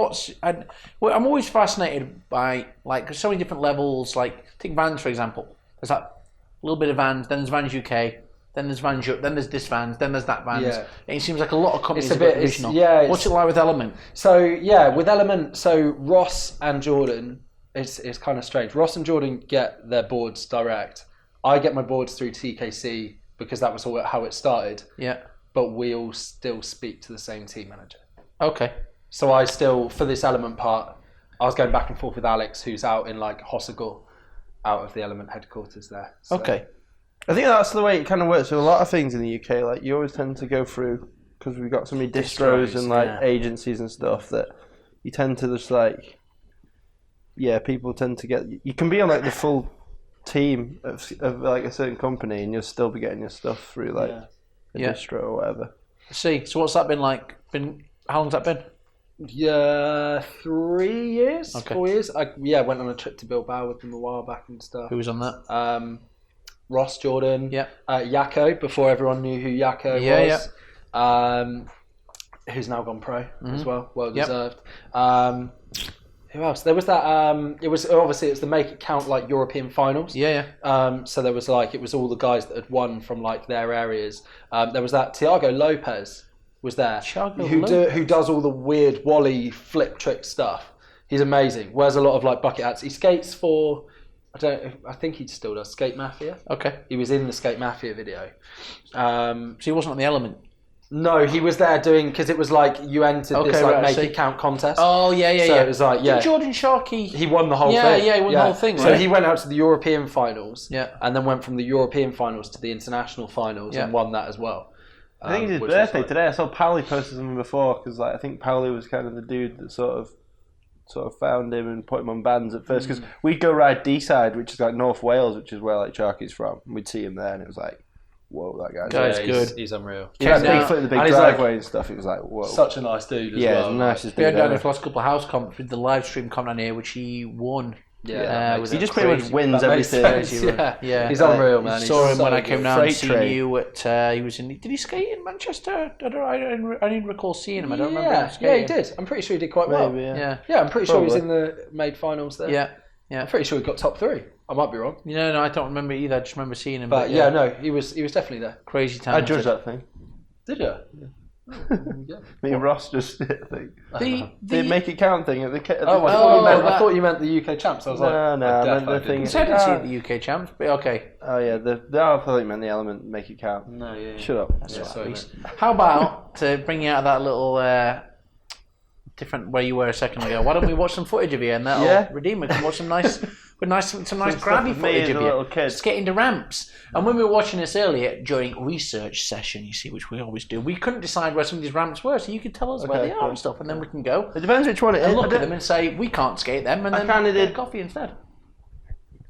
always fascinated by like so many different levels. Like take Vans for example. There's that little bit of Vans, then there's Vans UK, then there's Vans Europe, then there's this Vans, then there's that Vans. Yeah. And it seems like a lot of companies are divisional. What's it like with Element? So yeah, with Element, so Ross and Jordan. It's kind of strange. Ross and Jordan get their boards direct. I get my boards through TKC because that was how it started. Yeah. But we all still speak to the same team manager. Okay. So I still, for this Element part, I was going back and forth with Alex, who's out in like Hossegor, out of the Element headquarters there. So. Okay. I think that's the way it kind of works with a lot of things in the UK. Like you always tend to go through, because we've got so many distros and like agencies and stuff, that you tend to just like... Yeah, people tend to get... You can be on like the full team of like a certain company and you'll still be getting your stuff through like a distro or whatever. See, so what's that been like? How long's that been? Yeah, 3 years, 4 years. I went on a trip to Bilbao with them a while back and stuff. Who was on that? Ross, Jordan, Yako, before everyone knew who Yako was. Who's now gone pro as well, well deserved. Who else? There was that. It was the Make It Count like European finals. So there was like it was all the guys that had won from like their areas. There was that Thiago Lopez was there, who does all the weird Wally flip trick stuff. He's amazing. Wears a lot of like bucket hats. He skates for. I think he still does Skate Mafia. Okay. He was in the Skate Mafia video. So he wasn't on the Element. No, he was there doing because it was like you entered this like Make It Count contest. Oh yeah. So it was like Jordan Sharkey. He won the whole thing. Yeah, he won the whole thing. So he went out to the European finals. Yeah. And then went from the European finals to the international finals and won that as well. I think it's his birthday today. I saw Pauli posted something before because like I think Pauli was kind of the dude that sort of found him and put him on bands at first because we'd go ride D-side, which is like North Wales, which is where like Sharky's from. And we'd see him there, and it was like. Whoa, that guy's good. He's unreal. He had a big foot in the big driveway and stuff. It was like, whoa. Such a nice dude as well. Yeah, nicest dude. We had down the last couple of house comps with the live stream coming on here, which he won. He just pretty much wins everything. Yeah, he's unreal, man. Saw him when I came down to see you at. He was in. Did he skate in Manchester? I didn't recall seeing him. I don't remember him skating. Yeah, he did. I'm pretty sure he did quite well. Yeah, I'm pretty sure he was in the made finals there. Yeah. I'm pretty sure he got top 3. I might be wrong. No, I don't remember either. I just remember seeing him. But no, he was definitely there. Crazy talented. I judged that thing. Did you? Me and Ross just did a thing. The Make It Count thing. I thought you meant the UK champs. I was no, the thing. I didn't see the UK champs, but okay. Oh yeah, I thought you meant the Element Make It Count. No, yeah. Shut up. How about to bring you out of that little different where you were a second ago? Why don't we watch some footage of you and that'll redeem it? And watch some nice grabby footage of you skating to ramps. And when we were watching this earlier during research session, you see, which we always do, we couldn't decide where some of these ramps were, so you could tell us where they are and stuff, and then we can go. It depends which one it is. And look at them and say we can't skate them, and then get coffee instead.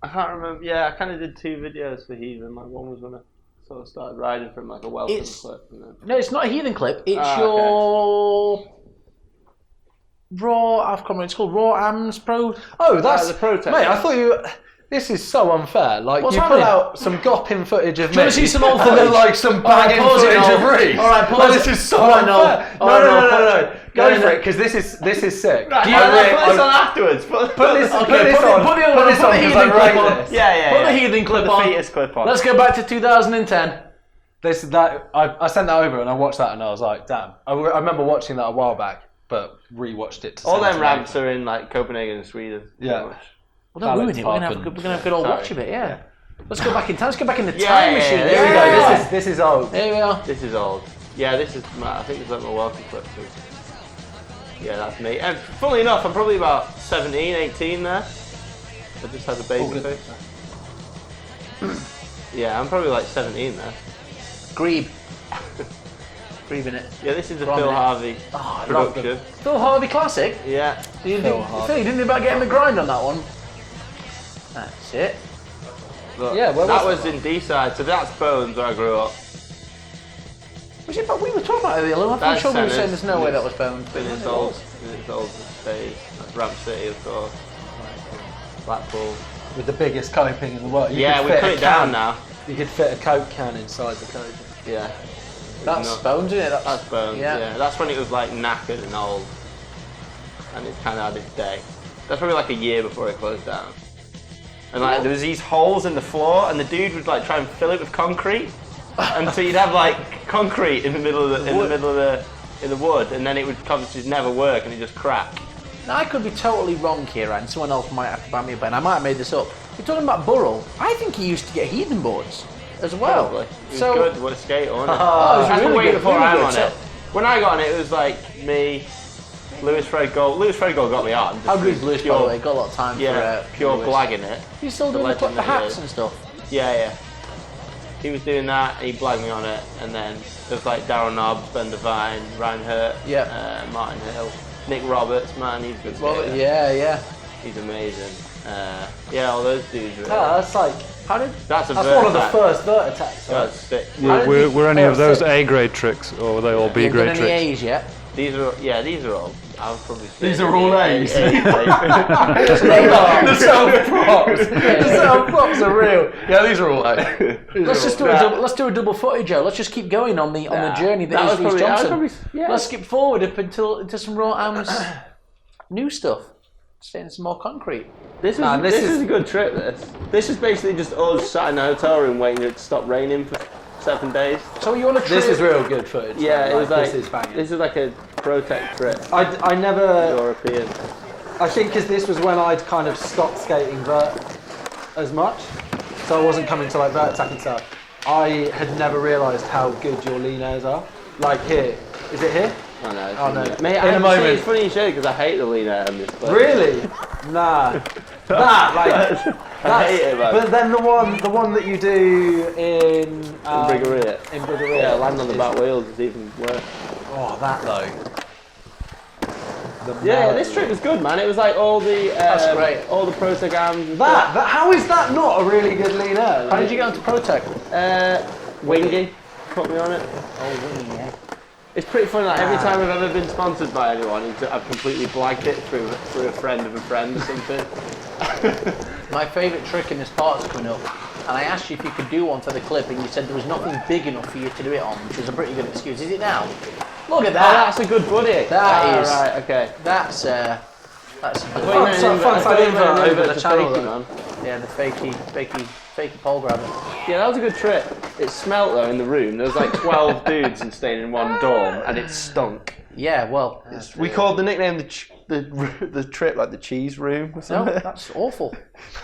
I can't remember. Yeah, I kind of did 2 videos for Heathen. Like one was when I sort of started riding from like a welcome clip. And then... No, it's not a Heathen clip. It's your. Raw, I've come. It's called Raw AMS Pro. Oh, that's the Pro Tech. Mate, I thought you. This is so unfair. Like What's you happening? pull out some gopping footage of me. Do you want to see some old and footage? then like some banging footage of Reiss. All right, pause This is so unfair. No. Go for it, because this is sick. Right, put this on afterwards. Put this on. Put the Heathen clip on. Yeah. Put the Heathen clip on. The fetus clip on. Let's go back to 2010. I sent that over and I watched that and I was like, damn. I remember watching that a while back, but rewatched it. All them ramps are in like Copenhagen and Sweden. Yeah. Well, don't ruin it. We're gonna have a good old watch of it. Yeah. Let's go back in time. Let's go back in the time machine. There we go. This is old. There we are. This is old. Yeah, this is. I think it's like my welcome clip too. Yeah, that's me. And funnily enough, I'm probably about 17, 18 there. I just had a baby face. Yeah, I'm probably like 17 there. Grebe in it. Yeah, this is a Phil Harvey production. Phil Harvey classic. Yeah. Phil, you didn't think about getting the grind on that one. That's it. Look, Yeah, where that was was in D-side, so that's Bones where I grew up. Was it? But we were talking about it the other. I'm That's sure we were Senna's. saying there's no way that was Bones. In its old days. That's Ramp City, of course. Blackpool. with the biggest coping in the world. Yeah, we put it down now. You could fit a Coke can inside the coping. Yeah. That's Bones, isn't it? That's Bones, yeah. That's when it was like knackered and old. And it's kind of had its day. That's probably like a year before it closed down. And like there was these holes in the floor, and the dude would like try and fill it with concrete, and so you'd have like concrete in the middle of the wood, and then it would obviously never work, and it just crack. Now I could be totally wrong here, and someone else might have to back me up, and I might have made this up. You're talking about Burrell. I think he used to get heathen boards as well. Probably. It was So good. What a skate on it. it was That's really way good, before really I'm good. on So- it. When I got on it, it was like me, Lewis Fred Gold. Lewis Fred Gold got me on. How good is Lewis, by the way? Got a lot of time Yeah, for pure Lewis. blagging it. He's still The doing legend the that he hats is. and stuff. Yeah. He was doing that, he blagged me on it, and then there's like Darren Nobbs, Ben Devine, Ryan Hurt, Martin Hill, Nick Roberts, man, he's a good skater. Yeah. He's amazing. Yeah, all those dudes are That's like That's one of the first Vert attacks. Right? That's sick. Were any of those A grade tricks, or were they all B You done grade any tricks? A's yet? These are all. I'll probably say These are all A's. A's. The self-props. The self-props are real. Yeah, these are all like. Let's just do let's do a double footage, Joe. Let's just keep going on the journey that is V.H.S. Johnson. Let's skip forward up into some raw Am's new stuff. Staying some more concrete. This is a good trip. This is basically just us sat in a hotel room waiting for it to stop raining for 7 days. So you want to This is real good footage. Yeah, it was like this is banging. this is like a Protect trip. I never. European. I think because this was when I'd kind of stopped skating Vert as much, so I wasn't coming to like Vert attack and stuff. I had never realised how good your lean airs are. Like here, is it here? Oh no. Oh no. Mate, In a moment. It's funny you say because I hate the lean air on this place. Really? Nah. I hate it, man. But then the one that you do in Briggeria. In Briggeria. Yeah, land on the back wheels is even worse. Oh, that though. Yeah, this trip was good, man. It was like all the That's great. all the Protect arms. And That how is that not a really good lean air? How did you get onto Protect? Wingy put me on it. Oh, Wingy, yeah. It's pretty funny. Like every time I've ever been sponsored by anyone, I've completely blagged it through a friend of a friend or something. My favourite trick in this part's coming up, and I asked you if you could do one for the clip, and you said there was nothing big enough for you to do it on, which is a pretty good excuse. Is it now? Look at Oh, that. that's a good buddy. That is. Right. Okay. That's Over the the channel, fakey, though. man. Yeah, the fakey pole grabber. Yeah, that was a good trip. It smelt though in the room. There was like 12 dudes and staying in one dorm, and it stunk. Yeah, well, We called the nickname the trip like the cheese room or no, something. that's awful.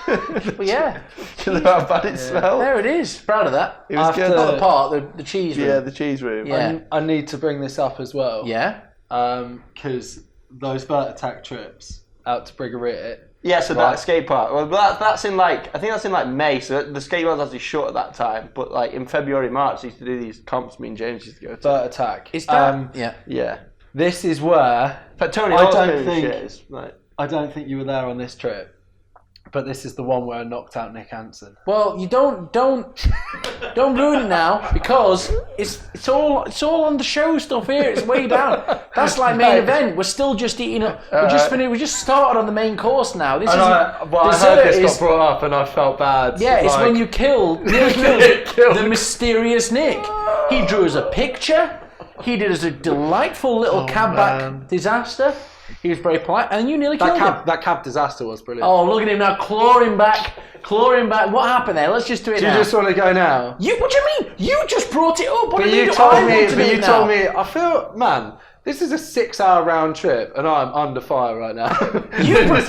But yeah, Do you know how bad it smelled? there it is. Proud of that. It was good. Not the part, the cheese room. Yeah, the cheese room. Yeah. I need to bring this up as well. Yeah. Because those Vert attack trips out to Briggeria. Yeah, so Right. that skate park. Well, that's in like I think that's in like May. So the skate park was actually shut at that time. But like in February, March, they used to do these comps. Me and James used to go to. Vert attack. Is that? Yeah. Yeah. This is where But Tony, I Hawk's don't doing think- shit is, like, I don't think you were there on this trip, but this is the one where I knocked out Nick Hansen. Well, you don't ruin it now because it's all on the show stuff here. It's way down. That's like main event. We're still just eating up. We just finished. We just started on the main course now. This is I heard this got brought up and I felt bad. Yeah, it's Like- when you nearly killed the mysterious Nick. He drew us a picture. He did us a delightful little cab back disaster. He was very polite, and you nearly killed him. That cab disaster was brilliant. Oh, look at him now, clawing back. What happened there? Let's just do it Do now. you just want to go now? What do you mean? You just brought it up. What But do you you mean? told I me. want to do But it you now? told me. I feel, man. This is a 6-hour round trip, and I'm under fire right now.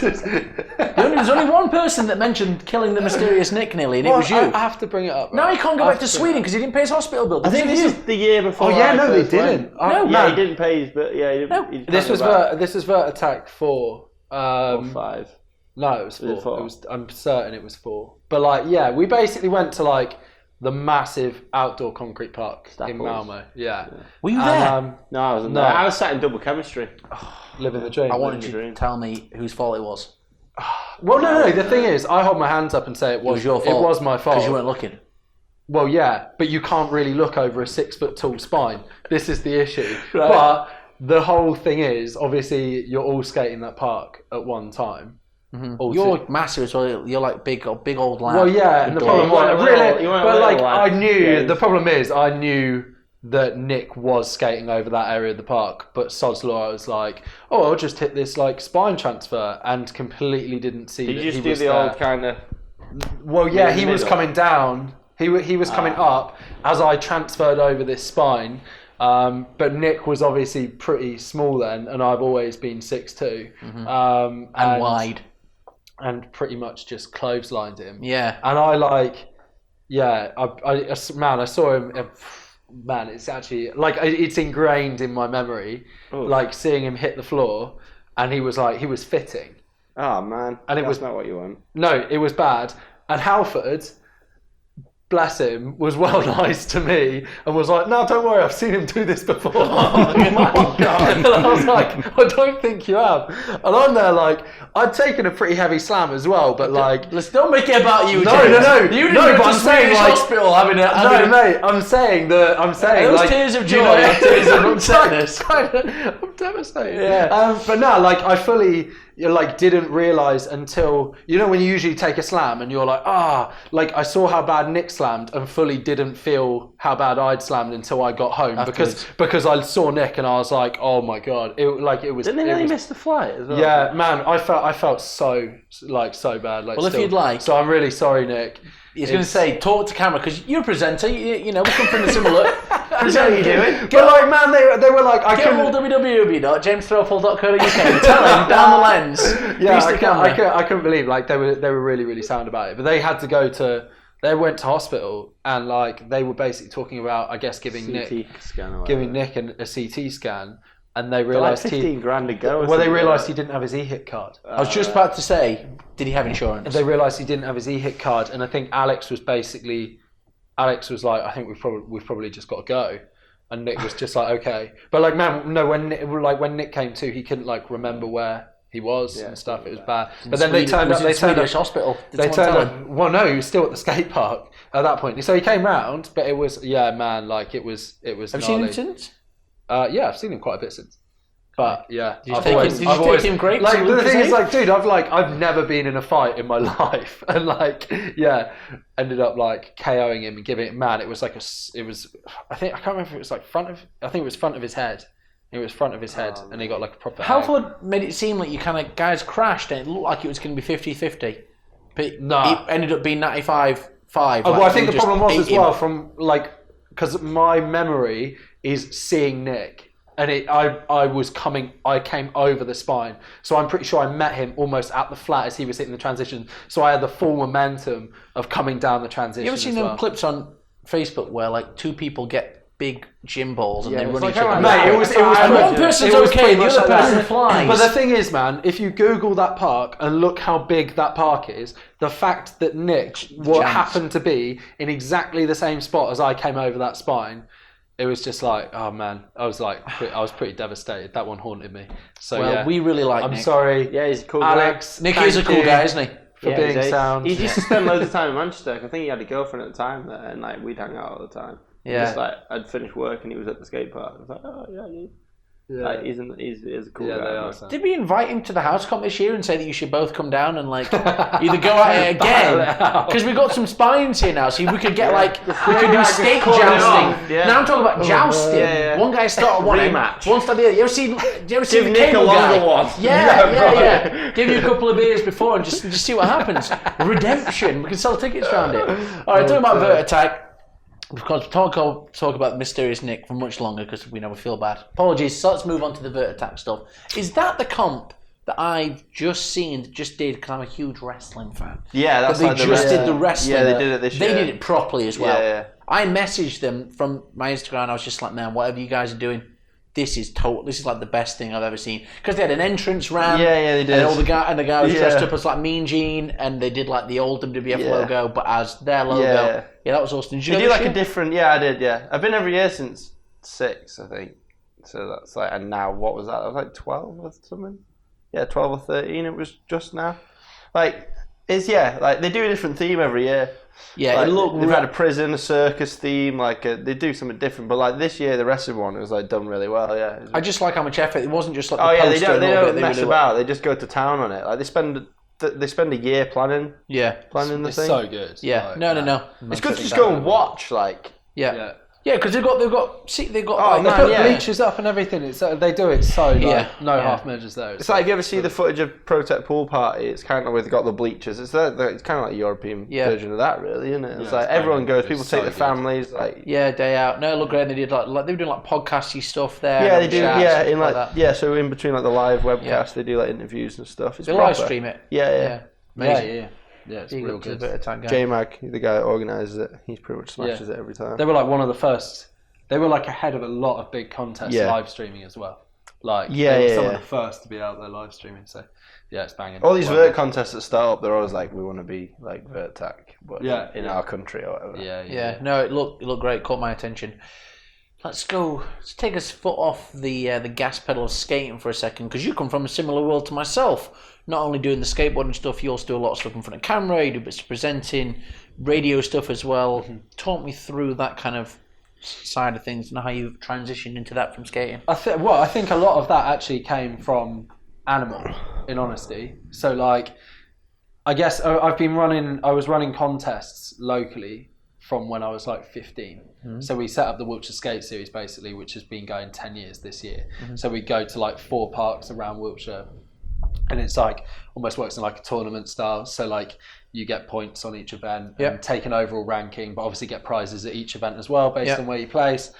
There's only one person that mentioned killing the mysterious Nick nearly, and it was you. I have to bring it up. Now right? he can't go I back have to to Sweden because he didn't pay his hospital bill. I think this is the year before. Oh yeah, I no, they first went. didn't. No. Yeah, he didn't pay his, but yeah, he didn't. No. This was Vert. This was Vert Attack 4. Or 5. No, it was 4. Was it 4? It was. I'm certain it was 4. But like, yeah, we basically went to like the massive outdoor concrete park in Staples. Malmo. Yeah. Were you there? And, No, I wasn't No. there. I was sat in double chemistry. living the dream. I wanted the you dream. to tell me whose fault it was. Well, no. The thing is, I hold my hands up and say it was your fault. It was my fault because you weren't looking. Well, yeah, but you can't really look over a 6 foot tall spine. This is the issue. Right. But the whole thing is, obviously, you're all skating that park at one time. Mm-hmm. You're massive as well. You're like big old lad. Well, yeah, and the problem the problem is, I knew that Nick was skating over that area of the park, but sod's law, I was like, oh, I'll just hit this like spine transfer, and completely didn't see that he was there. Did you just do the old kind of... Well, yeah, he was coming down. He was coming up as I transferred over this spine. But Nick was obviously pretty small then, and I've always been 6'2", and wide, and pretty much just clotheslined him. Yeah, and I saw him. Man, it's actually like it's ingrained in my memory. Ooh. Like seeing him hit the floor, and he was fitting. Oh man, and it was not what you want. No, it was bad. And Halford, bless him, was well nice to me and was like, no, don't worry, I've seen him do this before. Oh my God. And I was like, I don't think you have. And I'm there like, I'd taken a pretty heavy slam as well, but like... Let's don't make it about you, No. You didn't go to Swedish hospital having a... mate, I'm saying those like, tears of joy, tears of upsetness. I'm devastated. Yeah. But no, like, I fully... didn't realise until, when you usually take a slam and you're like, like I saw how bad Nick slammed and fully didn't feel how bad I'd slammed until I got home because I saw Nick and I was like, oh my God, it was. Didn't he miss the flight as well? Yeah, man, I felt so bad. Like, well, if you'd like, so I'm really sorry, Nick. He's going to say, talk to camera, because you're a presenter, we come from the similar... That's how you do it. But like, man, they were like... Get all www.jamesthrelfall.co.uk and tell him down the lens. Yeah, I couldn't believe, like, they were really, really sound about it. But they had to go to... They went to hospital and, like, they were basically talking about, I guess, giving Nick a CT scan. And they realised like 15 grand to go. Well, they realised he didn't have his e-hit card. I was just about to say, did he have insurance? They realised he didn't have his e-hit card, and I think Alex was like, I think we've probably just got to go, and Nick was just like, okay. But like, man, no, when Nick came to, he couldn't like remember where he was and stuff. It was bad. But then they turned up. They turned up hospital. Well, no, he was still at the skate park at that point. So he came round, but it was man, like it was. Have you seen him since? Yeah, I've seen him quite a bit since. But yeah, did you take him great? Like the thing is, like, dude, I've never been in a fight in my life, and like, ended up like KOing him and giving it. Man, it was like I can't remember if it was like front of his head. It was front of his head, and he got like a proper. Halford made it seem like you kind of guys crashed, and it looked like it was going to be 50-50, but it ended up being 95-5. Well, I think the problem was as well from like because my memory is seeing Nick. And I came over the spine. So I'm pretty sure I met him almost at the flat as he was hitting the transition. So I had the full momentum of coming down the transition. You ever seen them clips on Facebook where like two people get big gym balls and they run each other? Mate, it was one person's okay, the other person flies. But the thing is, man, if you Google that park and look how big that park is, the fact that Nick happened to be in exactly the same spot as I came over that spine, it was just like, oh man, I was pretty devastated. That one haunted me. So we really like Nick. I'm sorry. Yeah, he's a cool Alex, guy. Nick is a cool guy, isn't he? For being sound. He used to spend loads of time in Manchester. I think he had a girlfriend at the time there, and like we'd hang out all the time. Yeah. Just like I'd finished work and he was at the skate park. I was like, oh yeah. Like, he's a cool guy. Did we invite him to the house comp this year and say that you should both come down and like either go at it again? Because we've got some spines here now, so we could get we could do skate jousting. Yeah. Now I'm talking about jousting. Yeah. One guy started one rematch. One started the other. You ever seen the Nick a longer one? Yeah. Give you a couple of beers before and just see what happens. Redemption. We can sell tickets around it. All right, talking about Vert Attack. Because we talk about Mysterious Nick for much longer because we never feel bad. Apologies. So let's move on to the Vert Attack stuff. Is that the comp that I've just did because I'm a huge wrestling fan? Yeah, that's that they did the wrestling. Yeah, they did it this year. They did it properly as well. Yeah. I messaged them from my Instagram. I was just like, man, whatever you guys are doing, this is like the best thing I've ever seen. Because they had an entrance ramp. Yeah, they did. And the guy was dressed up as like Mean Gene, and they did like the old WWF logo, but as their logo. Yeah, that was awesome. Did you do like a different? Yeah, I did. Yeah, I've been every year since 6, I think. So that's like, and now what was that? I was like 12 or something. Yeah, 12 or 13. It was just now. like they do a different theme every year. Yeah, they've had a prison, a circus theme, they do something different. But like this year, the rest of one was like done really well. Yeah, I just like how much effort. It wasn't just like they don't mess about. They just go to town on it. Like they spend a year planning. Yeah, planning the thing. So good. Yeah, like, no. It's good to just go and watch. Yeah, because they've got they put bleachers up and everything. It's they do it so half measures there. It's like if you ever see the footage of Pro Tech Pool Party, it's kind of got the bleachers. It's kind of like a European version of that, really, isn't it? It's like everyone goes. People take their families, day out. No, look great. They did like they were doing like podcasty stuff there. Yeah, they do. Yeah, in that. So in between the live webcasts, they do like interviews and stuff. They live stream it. Yeah. Amazing. Yeah, it's real good. J-Mag, the guy that organises it, he pretty much smashes it every time. They were like one of the first. They were like ahead of a lot of big contests live streaming as well. Like they were some of the first to be out there live streaming. So yeah, it's banging. All these Vert contests that start up, they're always like, we want to be like Vert Tech, but in our country or whatever. Yeah. No, it looked great. Caught my attention. Let's take us foot off the gas pedal of skating for a second, because you come from a similar world to myself. Not only doing the skateboarding stuff, you also do a lot of stuff in front of camera, you do bits of presenting, radio stuff as well. Mm-hmm. Talk me through that kind of side of things and how you've transitioned into that from skating. I think a lot of that actually came from Animal, in honesty. So like, I guess I was running contests locally from when I was like 15. Mm-hmm. So we set up the Wiltshire Skate Series basically, which has been going 10 years this year. Mm-hmm. So we go to like 4 parks around Wiltshire, and it's like almost works in like a tournament style. So like you get points on each event and take an overall ranking, but obviously get prizes at each event as well based on where you place.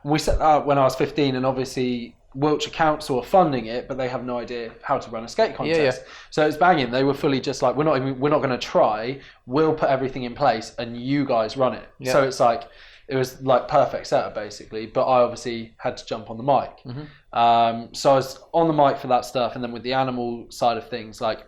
We set that up when I was 15, and obviously Wiltshire Council are funding it, but they have no idea how to run a skate contest. So it's banging. They were fully just like, we're not going to try. We'll put everything in place, and you guys run it. So it's like, it was like perfect setup basically. But I obviously had to jump on the mic. Mm-hmm. So I was on the mic for that stuff, and then with the Animal side of things, like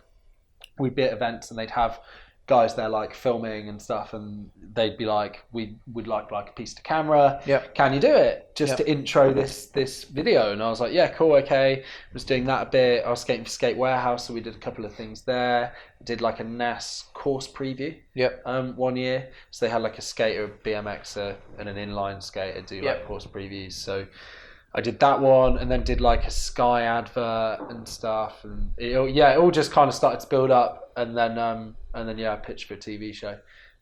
we'd be at events and they'd have guys there like filming and stuff, and they'd be like, we'd like a piece to camera. Can you do it just to intro this video? And I was like, yeah, cool, okay. I was doing that a bit. I was skating for Skate Warehouse, so we did a couple of things there. I did like a NAS course preview 1 year, so they had like a skater, a BMXer and an inline skater do like course previews. So I did that one, and then did like a Sky advert and stuff, and it all just kind of started to build up, and then I pitched for a TV show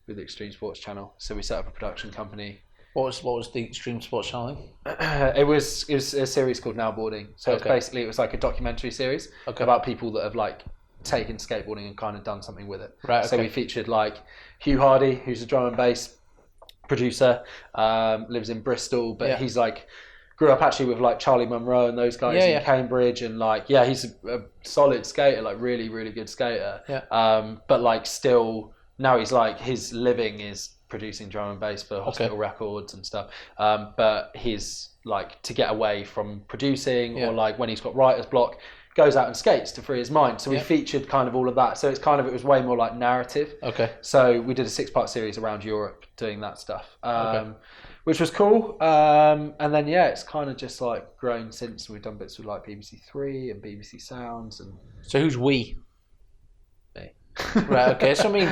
with the Extreme Sports Channel. So we set up a production company. What was the Extreme Sports Channel? It was a series called Now Boarding. So it was like a documentary series about people that have like taken skateboarding and kind of done something with it. Right. So we featured like Hugh Hardy, who's a drum and bass producer, lives in Bristol, but he's like grew up actually with like Charlie Munro and those guys in Cambridge, and like he's a solid skater, like really really good skater. But like still now he's like, his living is producing drum and bass for Hospital Records and stuff. But he's like, to get away from producing or like when he's got writer's block, goes out and skates to free his mind. So we featured kind of all of that. So it was way more like narrative. So we did a 6-part series around Europe doing that stuff. Which was cool, and then it's kind of just like grown since. We've done bits with like BBC Three and BBC Sounds, and so who's we? Me. Right. Okay. So I mean,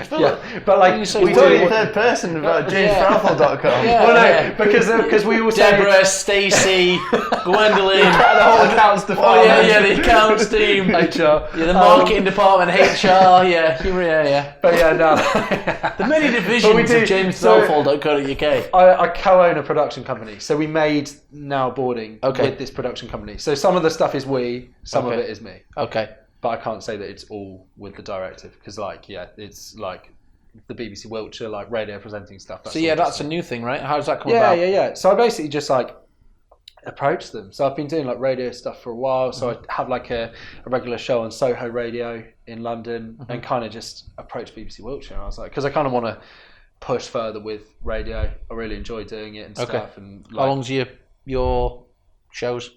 but like we do it in third person about JamesThrelfall.com. Because we all say Deborah, Stacey, Gwendolyn, the whole accounts department. The accounts team, HR, the marketing department, HR, But no. The many divisions of JamesThrelfall.co.uk. I co-own a production company, so we made Now Boarding with this production company. So some of the stuff is some of it is me. But I can't say that it's all with the directive, because it's like the BBC Wiltshire, like radio presenting stuff. That's a new thing, right? How does that come about? Yeah. So I basically just like approached them. So I've been doing like radio stuff for a while. So I have like a regular show on Soho Radio in London, and kind of just approached BBC Wiltshire. And I was like, because I kind of want to push further with radio. I really enjoy doing it and stuff. And how long's your shows?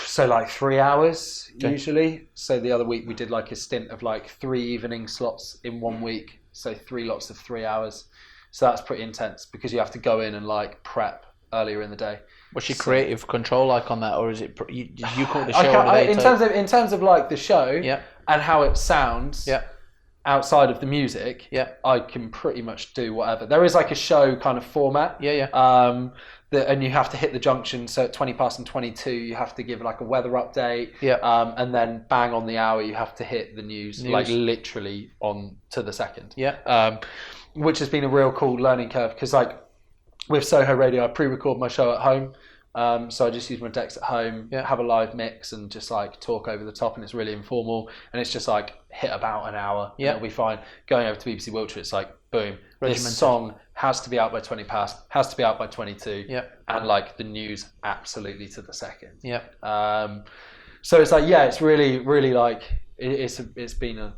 So like 3 hours usually. So the other week we did like a stint of like 3 evening slots in 1 week. So 3 lots of 3 hours. So that's pretty intense, because you have to go in and like prep earlier in the day. What's your creative control like on that, or is it you call the show? in terms of like the show, and how it sounds outside of the music, I can pretty much do whatever. There is like a show kind of format. And you have to hit the junction. So at 20 past and 22, you have to give like a weather update. And then bang on the hour, you have to hit the news. Like literally on to the second. Which has been a real cool learning curve because like with Soho Radio, I pre-record my show at home. So I just use my decks at home, have a live mix and just like talk over the top, and it's really informal, and it's just like hit about an hour. It'll be fine. Going over to BBC Wiltshire, it's like boom, this song has to be out by 20 past, has to be out by 22, and like the news absolutely to the second. So it's like it's really like it's been a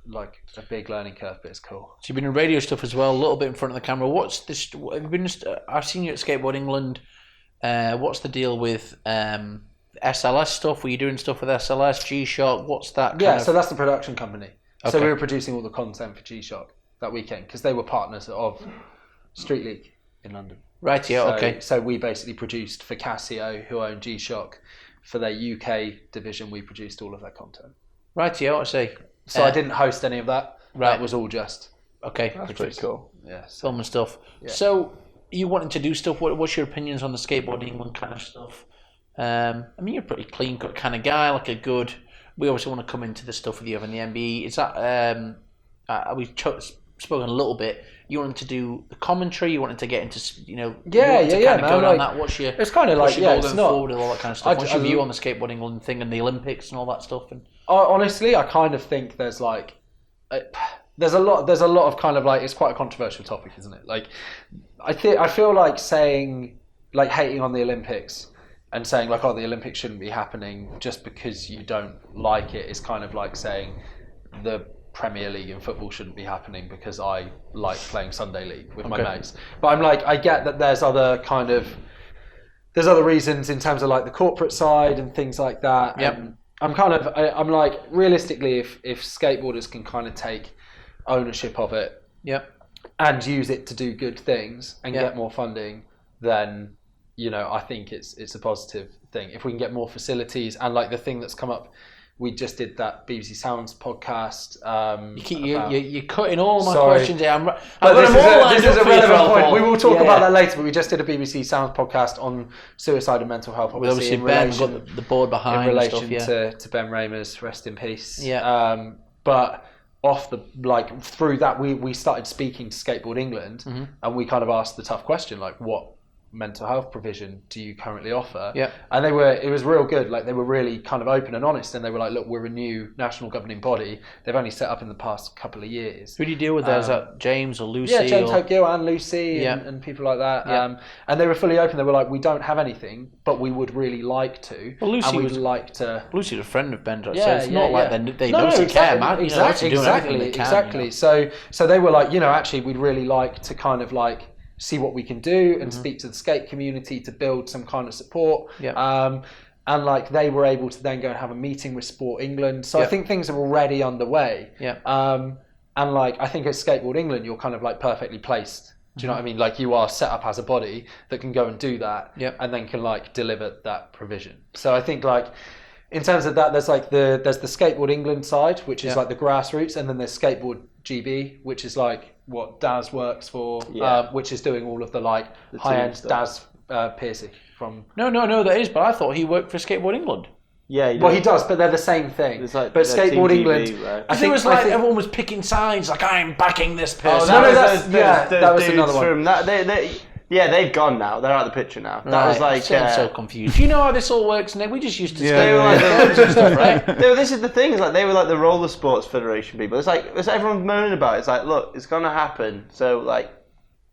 big learning curve, but it's cool. So you've been in radio stuff as well, a little bit in front of the camera. What's this? Have you been? I've seen you at Skateboard England. What's the deal with SLS stuff? Were you doing stuff with SLS, G-Shock? What's that? So that's the production company. Okay. So we were producing all the content for G-Shock that weekend because they were partners of Street League in London. Right, So we basically produced for Casio, who own G-Shock, for their UK division. We produced all of their content. Right, I see. So I didn't host any of that. Right. That was all just... Okay. That's pretty cool. Film and stuff. Yeah. So... you wanting to do stuff? What's your opinions on the skateboarding England kind of stuff? I mean, you're a pretty clean cut kind of guy, like a good. We obviously want to come into the stuff with you in the MBE. Is that we've spoken a little bit? You wanted to do the commentary. You wanted to get into that. What's your? It's kind of like going it's not forward and all that kind of stuff. What's your view on the skateboarding England thing and the Olympics and all that stuff? And honestly, I kind of think there's like. There's a lot of kind of like, it's quite a controversial topic, isn't it? Like, I feel like saying, like hating on the Olympics and saying like, oh, the Olympics shouldn't be happening just because you don't like it is kind of like saying the Premier League in football shouldn't be happening because I like playing Sunday League with my mates. But I'm like, I get that there's other reasons in terms of like the corporate side and things like that. And I'm like, realistically, if skateboarders can kind of take ownership of it and use it to do good things and get more funding, then I think it's a positive thing. If we can get more facilities and like the thing that's come up, we just did that BBC Sounds podcast. You're cutting all my questions here. This is a relevant point. We will talk about that later, but we just did a BBC Sounds podcast on suicide and mental health. Obviously Ben got the board behind in relation stuff, to Ben Ramers, rest in peace. But through that we started speaking to Skateboard England, and we kind of asked the tough question, like, what mental health provision do you currently offer? And it was real good. Like, they were really kind of open and honest, and they were like, look, we're a new national governing body. They've only set up in the past couple of years. Who do you deal with there? Is that James or Lucy? James Hope-Gill and Lucy and people like that. And they were fully open. They were like, we don't have anything, but we would really like to. Well, Lucy's a friend of Ben, so it's not like they know to care, man. Exactly. So they were like, actually, we'd really like to kind of like see what we can do and speak to the skate community to build some kind of support. And like they were able to then go and have a meeting with Sport England. So I think things are already underway. And like I think at Skateboard England, you're kind of like perfectly placed. Do you know what I mean? Like you are set up as a body that can go and do that and then can like deliver that provision. So I think like in terms of that, there's the Skateboard England side, which is like the grassroots, and then there's Skateboard GB, which is like what Daz works for, which is doing all of the like the high-end Daz piercing from. No, that is. But I thought he worked for Skateboard England. Yeah, he does, but they're the same thing. Like, but Skateboard England, I think it was like everyone was picking sides, like I'm backing this person. That was another one. They've gone now. They're out of the picture now. That was like I'm so confused. Do you know how this all works, Nick? We just used to skate and stuff, right? This is the thing. Is like they were like the Roller Sports Federation people. It's like everyone's moaning about it. It's like, look, it's gonna happen. So like,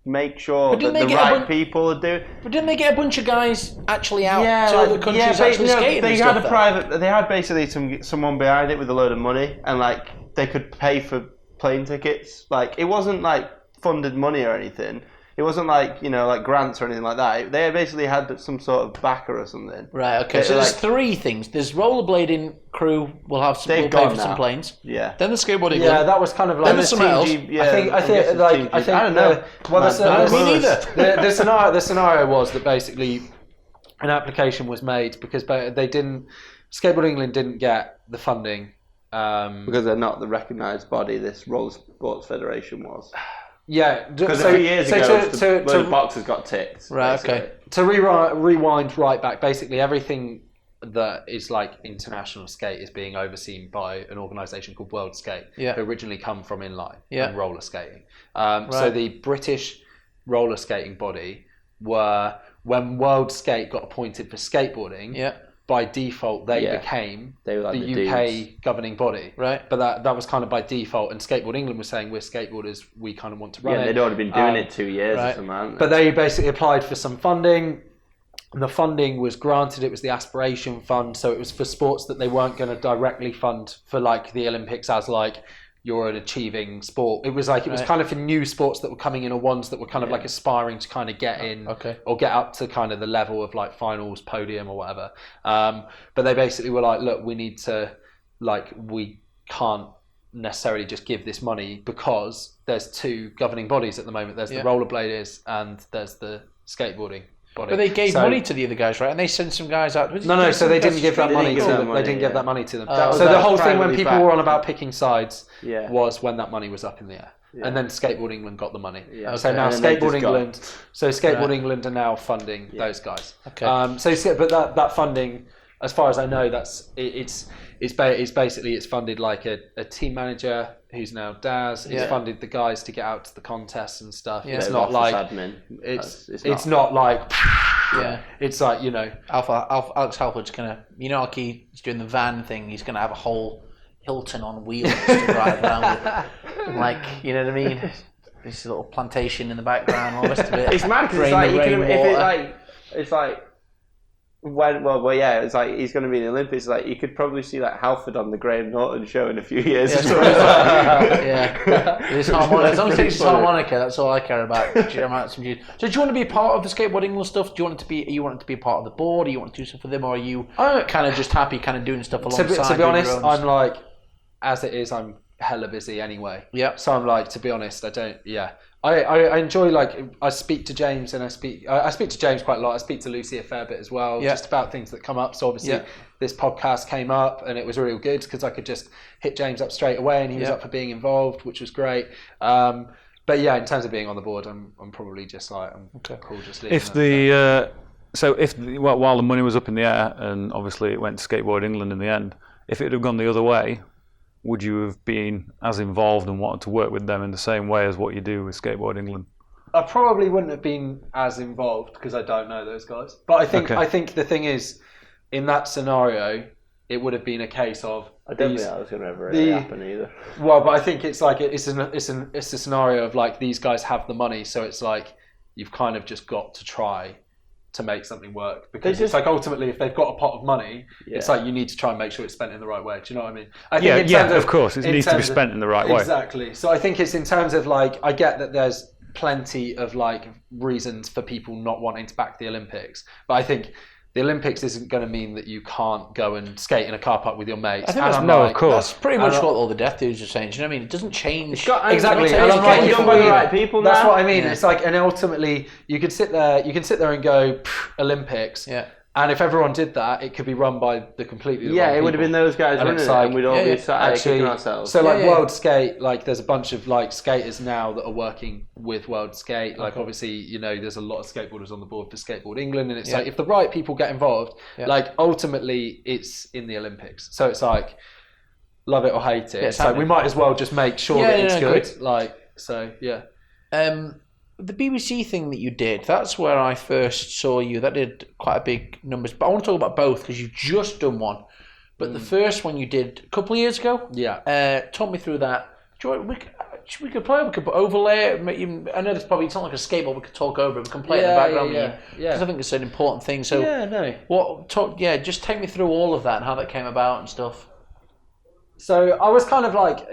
make sure that the right people are doing. But didn't they get a bunch of guys actually out to other countries actually skating? They had a private. They had basically someone behind it with a load of money, and like they could pay for plane tickets. Like it wasn't like funded money or anything. It wasn't like, like grants or anything like that. They basically had some sort of backer or something. Right, okay. So there's three things. There's rollerblading crew will pay for some planes. Yeah. Then the skateboarding. Yeah, that was kind of like... Then there's something else. I don't know. Me neither. The scenario was that basically an application was made because Skateboard England didn't get the funding Because they're not the recognised body this Roller Sports Federation was. Yeah, because a few years ago, the boxes got ticked. Right, basically. okay. To rewind right back, basically everything that is like international skate is being overseen by an organisation called World Skate, who originally come from inline and roller skating. So the British roller skating body were, when World Skate got appointed for skateboarding, by default they became they were like the UK dudes. governing body. Right. But that was kind of by default, and Skateboard England was saying, we're skateboarders, we kind of want to run it. Yeah, they'd already been doing it 2 years or something. But they basically applied for some funding. The funding was granted. It was the Aspiration Fund, so it was for sports that they weren't going to directly fund for, like the Olympics, as like you're an achieving sport. It was like, it was kind of for new sports that were coming in, or ones that were kind of like aspiring to kind of get in or get up to kind of the level of like finals, podium or whatever. But they basically were like, look, we need to, like, we can't necessarily just give this money, because there's two governing bodies at the moment. There's the rollerbladers and there's the skateboarding body. But they gave money to the other guys, right? And they sent some guys out. No, so they didn't give that money to them. They didn't give that money to them. So the whole thing when people were on about picking sides was when that money was up in the air. And then Skateboard England got the money. So now Skateboard England are now funding those guys. But that funding, as far as I know, it's basically funded like a team manager who's now Daz. It's funded the guys to get out to the contests and stuff. It's not like admin. It's not like it's like, you know, Alex Halford's gonna, you know, like he's doing the van thing. He's gonna have a whole Hilton on wheels to drive around with, like, you know what I mean? This little plantation in the background, all the rest of it. It's mad because it's like, it's like. It's like he's going to be in the Olympics. Like you could probably see like Halford on the Graham Norton show in a few years. It's harmonica. As long as it's harmonica, that's all I care about. So do you want to be a part of the Skateboard England stuff? Do you want it to be? You want it to be a part of the board? Or you want to do something for them, or are you kind of just happy, kind of doing stuff alongside? To be honest, I'm like, as it is, I'm hella busy anyway. Yeah. So I'm like, to be honest, I don't. Yeah. I enjoy, like, I speak to James, and I speak to James quite a lot. I speak to Lucy a fair bit as well, just about things that come up. So obviously this podcast came up, and it was real good because I could just hit James up straight away, and he was up for being involved, which was great. But yeah, in terms of being on the board, I'm probably just like, I'm cool just leaving. While the money was up in the air, and obviously it went to Skateboard England in the end, if it had gone the other way, would you have been as involved and wanted to work with them in the same way as what you do with Skateboard England? I probably wouldn't have been as involved because I don't know those guys. But I think the thing is, in that scenario, it would have been a case of. I don't think that was going to ever really happen either. Well, but I think it's like it's a scenario of like these guys have the money, so it's like you've kind of just got to try to make something work, because it's like ultimately if they've got a pot of money, it's like you need to try and make sure it's spent in the right way. Do you know what I mean? I think of course, it needs to be spent in the right way. Exactly. So I think it's in terms of like, I get that there's plenty of like reasons for people not wanting to back the Olympics, but I think the Olympics isn't going to mean that you can't go and skate in a car park with your mates. I think of course. That's pretty much what all the death dudes are saying. Do you know what I mean? It doesn't change. Exactly. And I'm like, you're the right people now. That's what I mean. It's like, and ultimately, you could sit there and go Olympics. Yeah. And if everyone did that, it could be run by the completely wrong people. It would have been those guys running it, and we'd all be sat kicking ourselves. So like World Skate, like there's a bunch of like skaters now that are working with World Skate. Like obviously, you know, there's a lot of skateboarders on the board for Skateboard England, and it's like if the right people get involved, like ultimately it's in the Olympics. So it's like love it or hate it. It's like we might as well just make sure that it's good. Great. Like so, the BBC thing that you did, that's where I first saw you. That did quite a big numbers. But I want to talk about both because you've just done one. But the first one you did a couple of years ago. Yeah. Talk me through that. We could overlay it. I know it's not like a skateboard. We could talk over it. We can play it in the background. Because I think it's an important thing. So just take me through all of that and how that came about and stuff. So I was kind of like,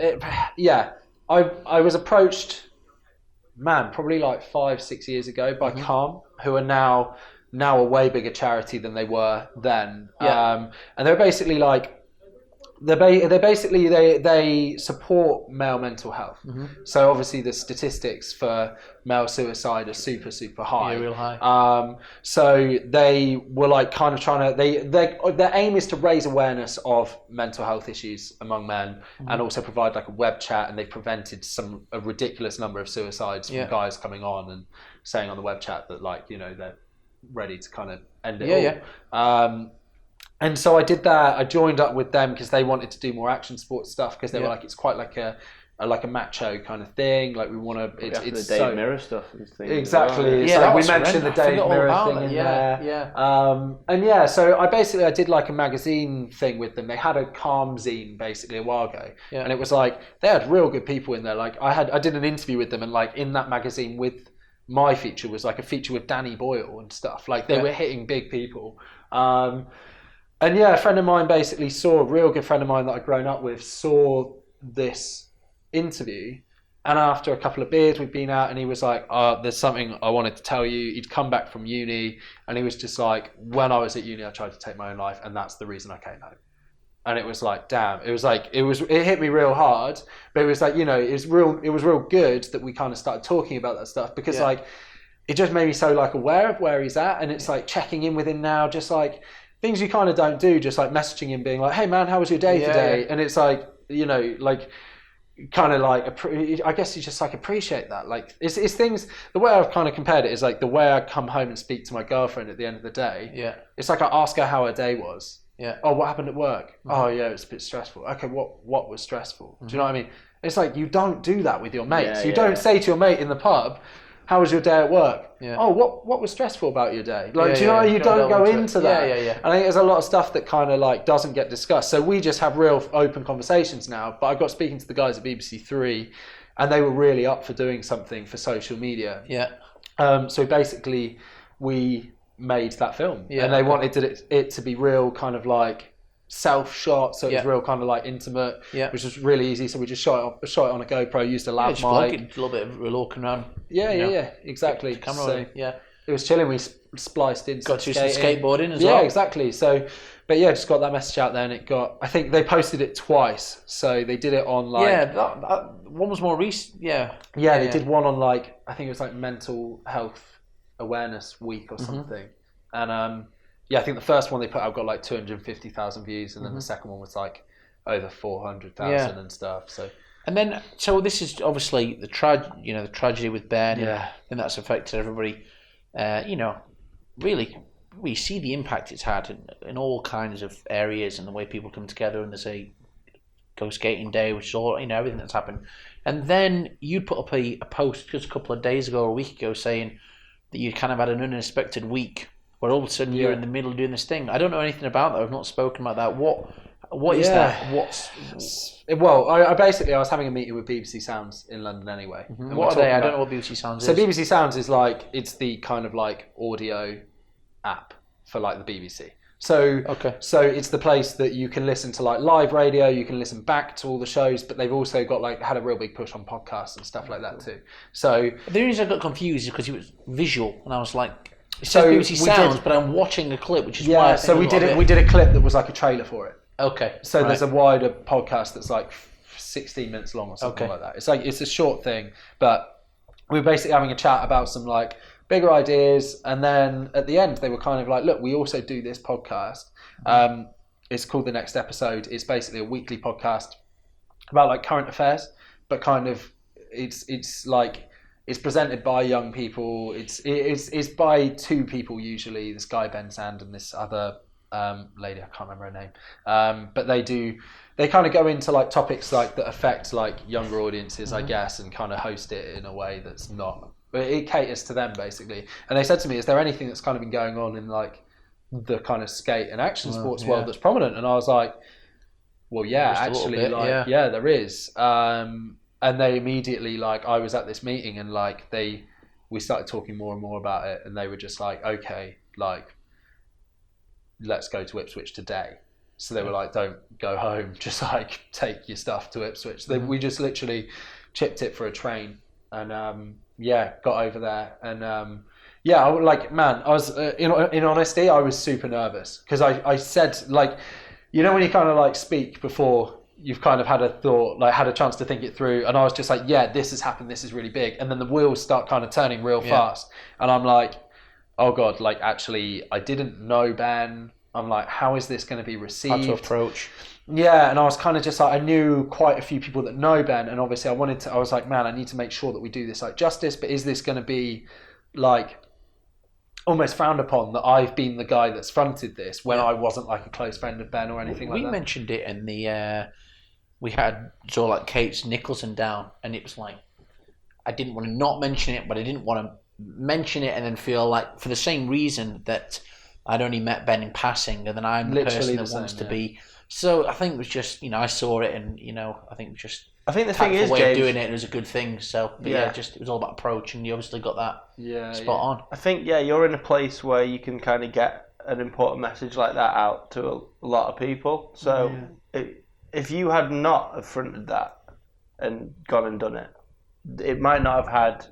I was approached. Probably like 5-6 years ago by Calm, who are now a way bigger charity than they were then. And they're basically like, they support male mental health. So obviously the statistics for male suicide are super high. Yeah, real high. So they were like kind of trying to their aim is to raise awareness of mental health issues among men, and also provide like a web chat, and they've prevented a ridiculous number of suicides from guys coming on and saying on the web chat that like, you know, they're ready to kind of end it all. And so I did that. I joined up with them because they wanted to do more action sports stuff, because they were like, it's quite like a macho kind of thing. Like we want to. It's the Dave Mirror stuff. Exactly. Well. We mentioned the Dave Mirror thing in there. And so I did like a magazine thing with them. They had a calm zine basically a while ago, and it was like they had real good people in there. Like I did an interview with them, and like in that magazine with my feature was like a feature with Danny Boyle and stuff. Like they were hitting big people. And a friend of mine basically a real good friend of mine that I'd grown up with saw this interview, and after a couple of beers we'd been out, and he was like, there's something I wanted to tell you. He'd come back from uni, and he was just like, when I was at uni I tried to take my own life, and that's the reason I came home. And it was like, damn, it hit me real hard, but it was like, you know, it was real good that we kind of started talking about that stuff, because like it just made me so like aware of where he's at, and it's like checking in with him now, just like things you kind of don't do, just like messaging him being like, hey man, how was your day today? And it's like, you know, like kind of like, I guess you just like appreciate that. Like it's things, the way I've kind of compared it is like the way I come home and speak to my girlfriend at the end of the day. Yeah. It's like I ask her how her day was. Yeah. Oh, what happened at work? Oh yeah, it's a bit stressful. Okay, what was stressful? Do you know what I mean? It's like you don't do that with your mates. You don't say to your mate in the pub, how was your day at work? Yeah. Oh, what was stressful about your day? Like, do you know, you don't go into that. I think there's a lot of stuff that kind of like doesn't get discussed. So we just have real open conversations now. But I got speaking to the guys at BBC Three, and they were really up for doing something for social media. Yeah. So basically, we made that film, and they wanted it to be real kind of like self-shot, so it was real kind of like intimate, which was really easy. So we just shot it on a GoPro, used a lav mic, a little bit of walking around. Exactly. Camera so it was chilling. We spliced in. Got to some skateboarding as well. Yeah, exactly. So, but just got that message out there, and it got. I think they posted it twice, so they did it on like. That one was more recent. They did one on like, I think it was like Mental Health Awareness Week or something, and I think the first one they put out got like 250,000 views, and then the second one was like over 400,000 and stuff. So this is obviously the tragedy with Ben, and that's affected everybody. Really, we see the impact it's had in all kinds of areas, and the way people come together, and they say go skating day, which is all, everything that's happened. And then you put up a post just a couple of days ago, or a week ago, saying that you kind of had an unexpected week, where all of a sudden you're in the middle of doing this thing. I don't know anything about that. I've not spoken about that. What is that? Well, I was having a meeting with BBC Sounds in London anyway. What are they? I don't know what BBC Sounds is. So BBC Sounds is like, it's the kind of like audio app for like the BBC. So it's the place that you can listen to like live radio, you can listen back to all the shows, but they've also got like had a real big push on podcasts and stuff like that too. So the reason I got confused is because it was visual, and I was like, it says BBC Sounds, but I'm watching a clip, which is why I think we did a clip that was like a trailer for it. Okay. So there's a wider podcast that's like 16 minutes long or something like that. It's a short thing, but we were basically having a chat about some like bigger ideas, and then at the end they were kind of like, look, we also do this podcast. It's called The Next Episode. It's basically a weekly podcast about like current affairs, but kind of it's like, it's presented by young people. It's by two people usually. This guy Ben Sand and this other lady, I can't remember her name. But they kind of go into like topics like that affect like younger audiences, I guess, and kind of host it in a way that's not. But it caters to them basically. And they said to me, "Is there anything that's kind of been going on in like the kind of skate and action sports world that's prominent?" And I was like, "Well, yeah, actually, there is." And they immediately, like, I was at this meeting and like we started talking more and more about it, and they were just like, okay, like, let's go to Ipswich today. So they were like, don't go home, just like take your stuff to Ipswich. We just literally chipped it for a train, and got over there, and I was like, man, I was in honesty, I was super nervous because I said like, you know when you kind of like speak before you've kind of had a thought, like had a chance to think it through, and I was just like, yeah, this has happened, this is really big, and then the wheels start kind of turning real fast, and I'm like, oh god, like actually I didn't know Ben. I'm like, how is this going to be received? How to approach. Yeah, and I was kind of just like, I knew quite a few people that know Ben, and obviously I was like, man, I need to make sure that we do this like justice, but is this going to be like almost frowned upon that I've been the guy that's fronted this when I wasn't like a close friend of Ben or anything like that? We mentioned it in the, we had sort of like Kate's Nicholson down, and it was like, I didn't want to not mention it, but I didn't want to mention it and then feel like, for the same reason that I'd only met Ben in passing, and then I'm the person that wants to be. So I think it was just, I saw it, and, I think it was just... I think the thing is, way James, of doing it was a good thing. So, but it was all about approach, and you obviously got that spot on. I think, you're in a place where you can kind of get an important message like that out to a lot of people. So if you had not affronted that and gone and done it, it might not have had...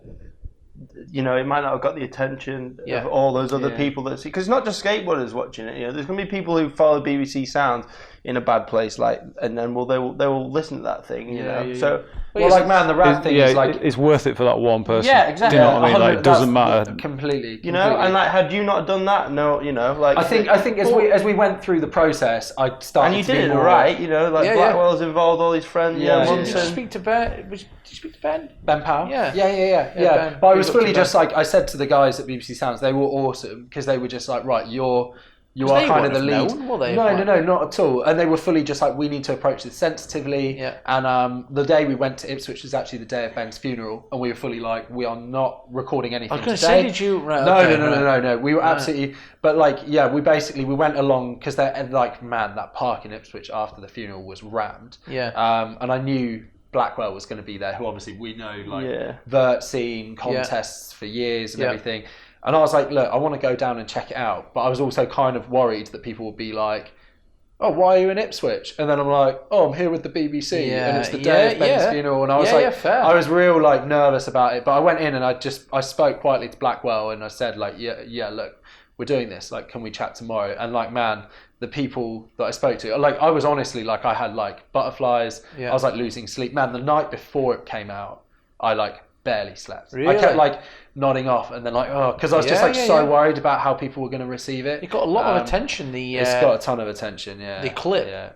it might not have got the attention of all those other people that see, because it's not just skateboarders watching it. There's going to be people who follow BBC Sounds in a bad place, and then they will listen to that thing. So, man, the rad thing is like, it's worth it for that one person. Yeah, exactly. Do you know what I mean? Like, it doesn't matter. Completely. And like, had you not done that, I think as we went through the process, I started. And you did it right. Blackwell's involved, all his friends. Did you speak to Ben? Did you speak to Ben? Ben Powell? Yeah. Ben. But I was fully just like, I said to the guys at BBC Sounds, they were awesome, because they were just like, right, you are kind of the lead. No, not at all. And they were fully just like, we need to approach this sensitively. Yeah. And the day we went to Ipswich was actually the day of Ben's funeral, and we were fully like, we are not recording anything today. I was going to say, did you? No. We were absolutely. But we went along, because that park in Ipswich after the funeral was rammed. Yeah. And I knew Blackwell was going to be there, who obviously we know Vert scene contests for years and everything. And I was like, look, I want to go down and check it out. But I was also kind of worried that people would be like, oh, why are you in Ipswich? And then I'm like, oh, I'm here with the BBC. And it's the day of Ben's funeral. And I was I was real nervous about it. But I went in and I spoke quietly to Blackwell, and I said look, we're doing this. Like, can we chat tomorrow? And man, the people that I spoke to, I was honestly I had butterflies. I was losing sleep. Man, the night before it came out, I barely slept. Really? I kept nodding off, and then because I was just so worried about how people were going to receive it. It got a lot of attention. It's got a ton of attention. Yeah. The clip. Yeah.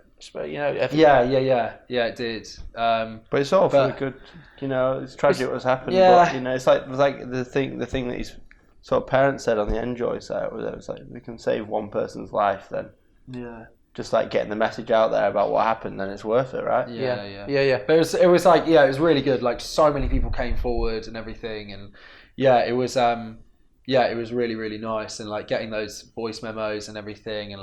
Yeah, it did. But it's all for the good. It's tragic what's happened. Yeah. But it's like the thing that his sort of parents said on the Enjoy site was, it was like, we can save one person's life, then just getting the message out there about what happened, then it's worth it, right? Yeah. But it was it was really good. So many people came forward and everything, and it was it was really, really nice, and getting those voice memos and everything, and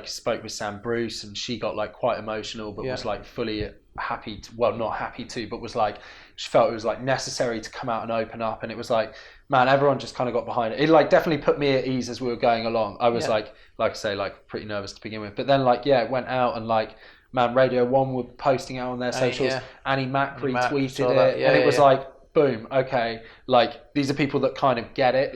spoke with Sam Bruce, and she got quite emotional, but was fully happy to, not happy to, but was she felt it was necessary to come out and open up, and it was everyone just kind of got behind it. It definitely put me at ease as we were going along. I was like I say, pretty nervous to begin with, but then it went out, and Radio 1 were posting out on their socials. Annie Mac retweeted it, and it was boom, okay, these are people that kind of get it,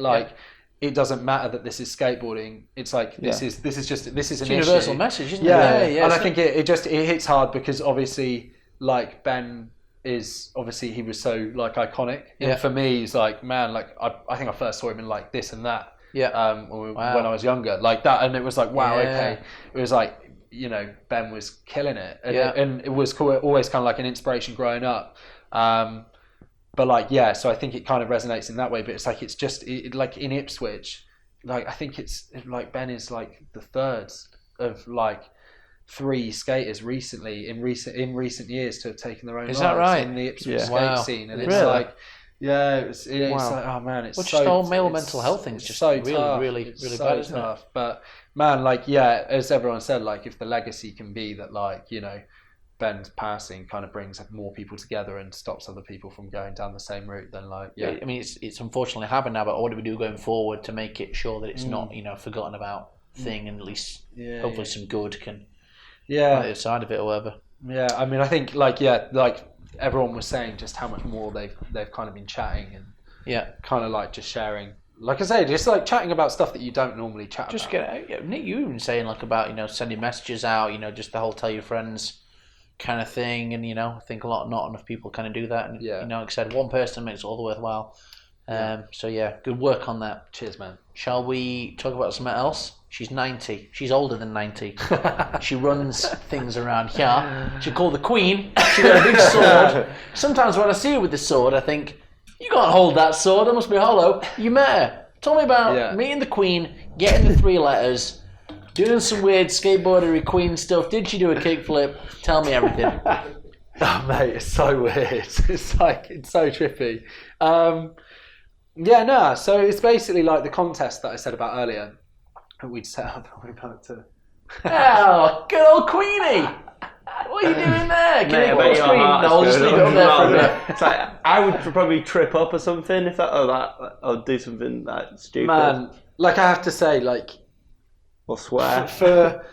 it doesn't matter that this is skateboarding. It's this is an universal issue. message, isn't it? Yeah. And I think it hits hard, because obviously Ben is he was so iconic. And for me, he's I think I first saw him in This and That. Yeah. When I was younger, that, and it was wow, okay. It was Ben was killing it, and it was always kind of an inspiration growing up. But so I think it kind of resonates in that way. But it's it's just in Ipswich, I think it's Ben is the third of 3 skaters in recent years to have taken their own lives in the Ipswich skate scene, and it's really? It's oh man, it's just all male mental health things, just so really, tough. really It's bad, so tough. It? But man, as everyone said, if the legacy can be that Ben's passing kind of brings more people together and stops other people from going down the same route, then I mean, it's unfortunately happened now, but what do we do going forward to make it sure that it's not forgotten about thing, and at least hopefully some good can on the other side of it or whatever. I mean, I think everyone was saying just how much more they've kind of been chatting, and kind of just sharing like I say, just like chatting about stuff that you don't normally chat Just about. Nick, you even saying like about sending messages out, just the whole tell your friends kind of thing, and I think not enough people kind of do that, and like I said, one person makes it all the worthwhile. So yeah, good work on that. Cheers, man. Shall we talk about something else? She's 90. She's older than 90. She runs things around here. She's called the Queen. She's got a big sword. Sometimes when I see her with the sword, I think, you can't hold that sword. It must be hollow. You met her. Tell me about meeting the Queen, getting the 3 letters, doing some weird skateboardery Queen stuff. Did she do a kickflip? Tell me everything. Oh, mate, it's so weird. It's so trippy. So it's basically like the contest that I said about earlier that we'd set up. We're about to... Oh, good old Queenie! What are you doing there? Mate, I bet your heart I'll is just leave going it up there for a on. bit. It's like, I would probably trip up or something if I'll do something that stupid. Man, like I have to say, like... Or swear. For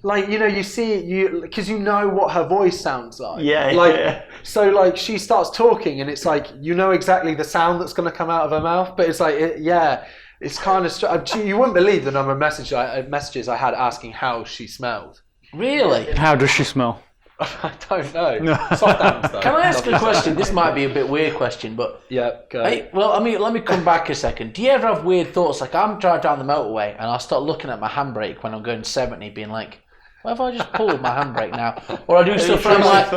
like, you see, because you know what her voice sounds like. Yeah. So like she starts talking and it's like, exactly the sound that's going to come out of her mouth, but it's like, it's kind of, you wouldn't believe the number of messages I had asking how she smelled. Really? How does she smell? I don't know. Soft hands, though. Can I ask a question? This might be a bit weird question, but... Yeah, go. Let me come back a second. Do you ever have weird thoughts? Like, I'm driving down the motorway and I'll start looking at my handbrake when I'm going 70, being like, what if I just pulled my handbrake now? Or I do stuff from like...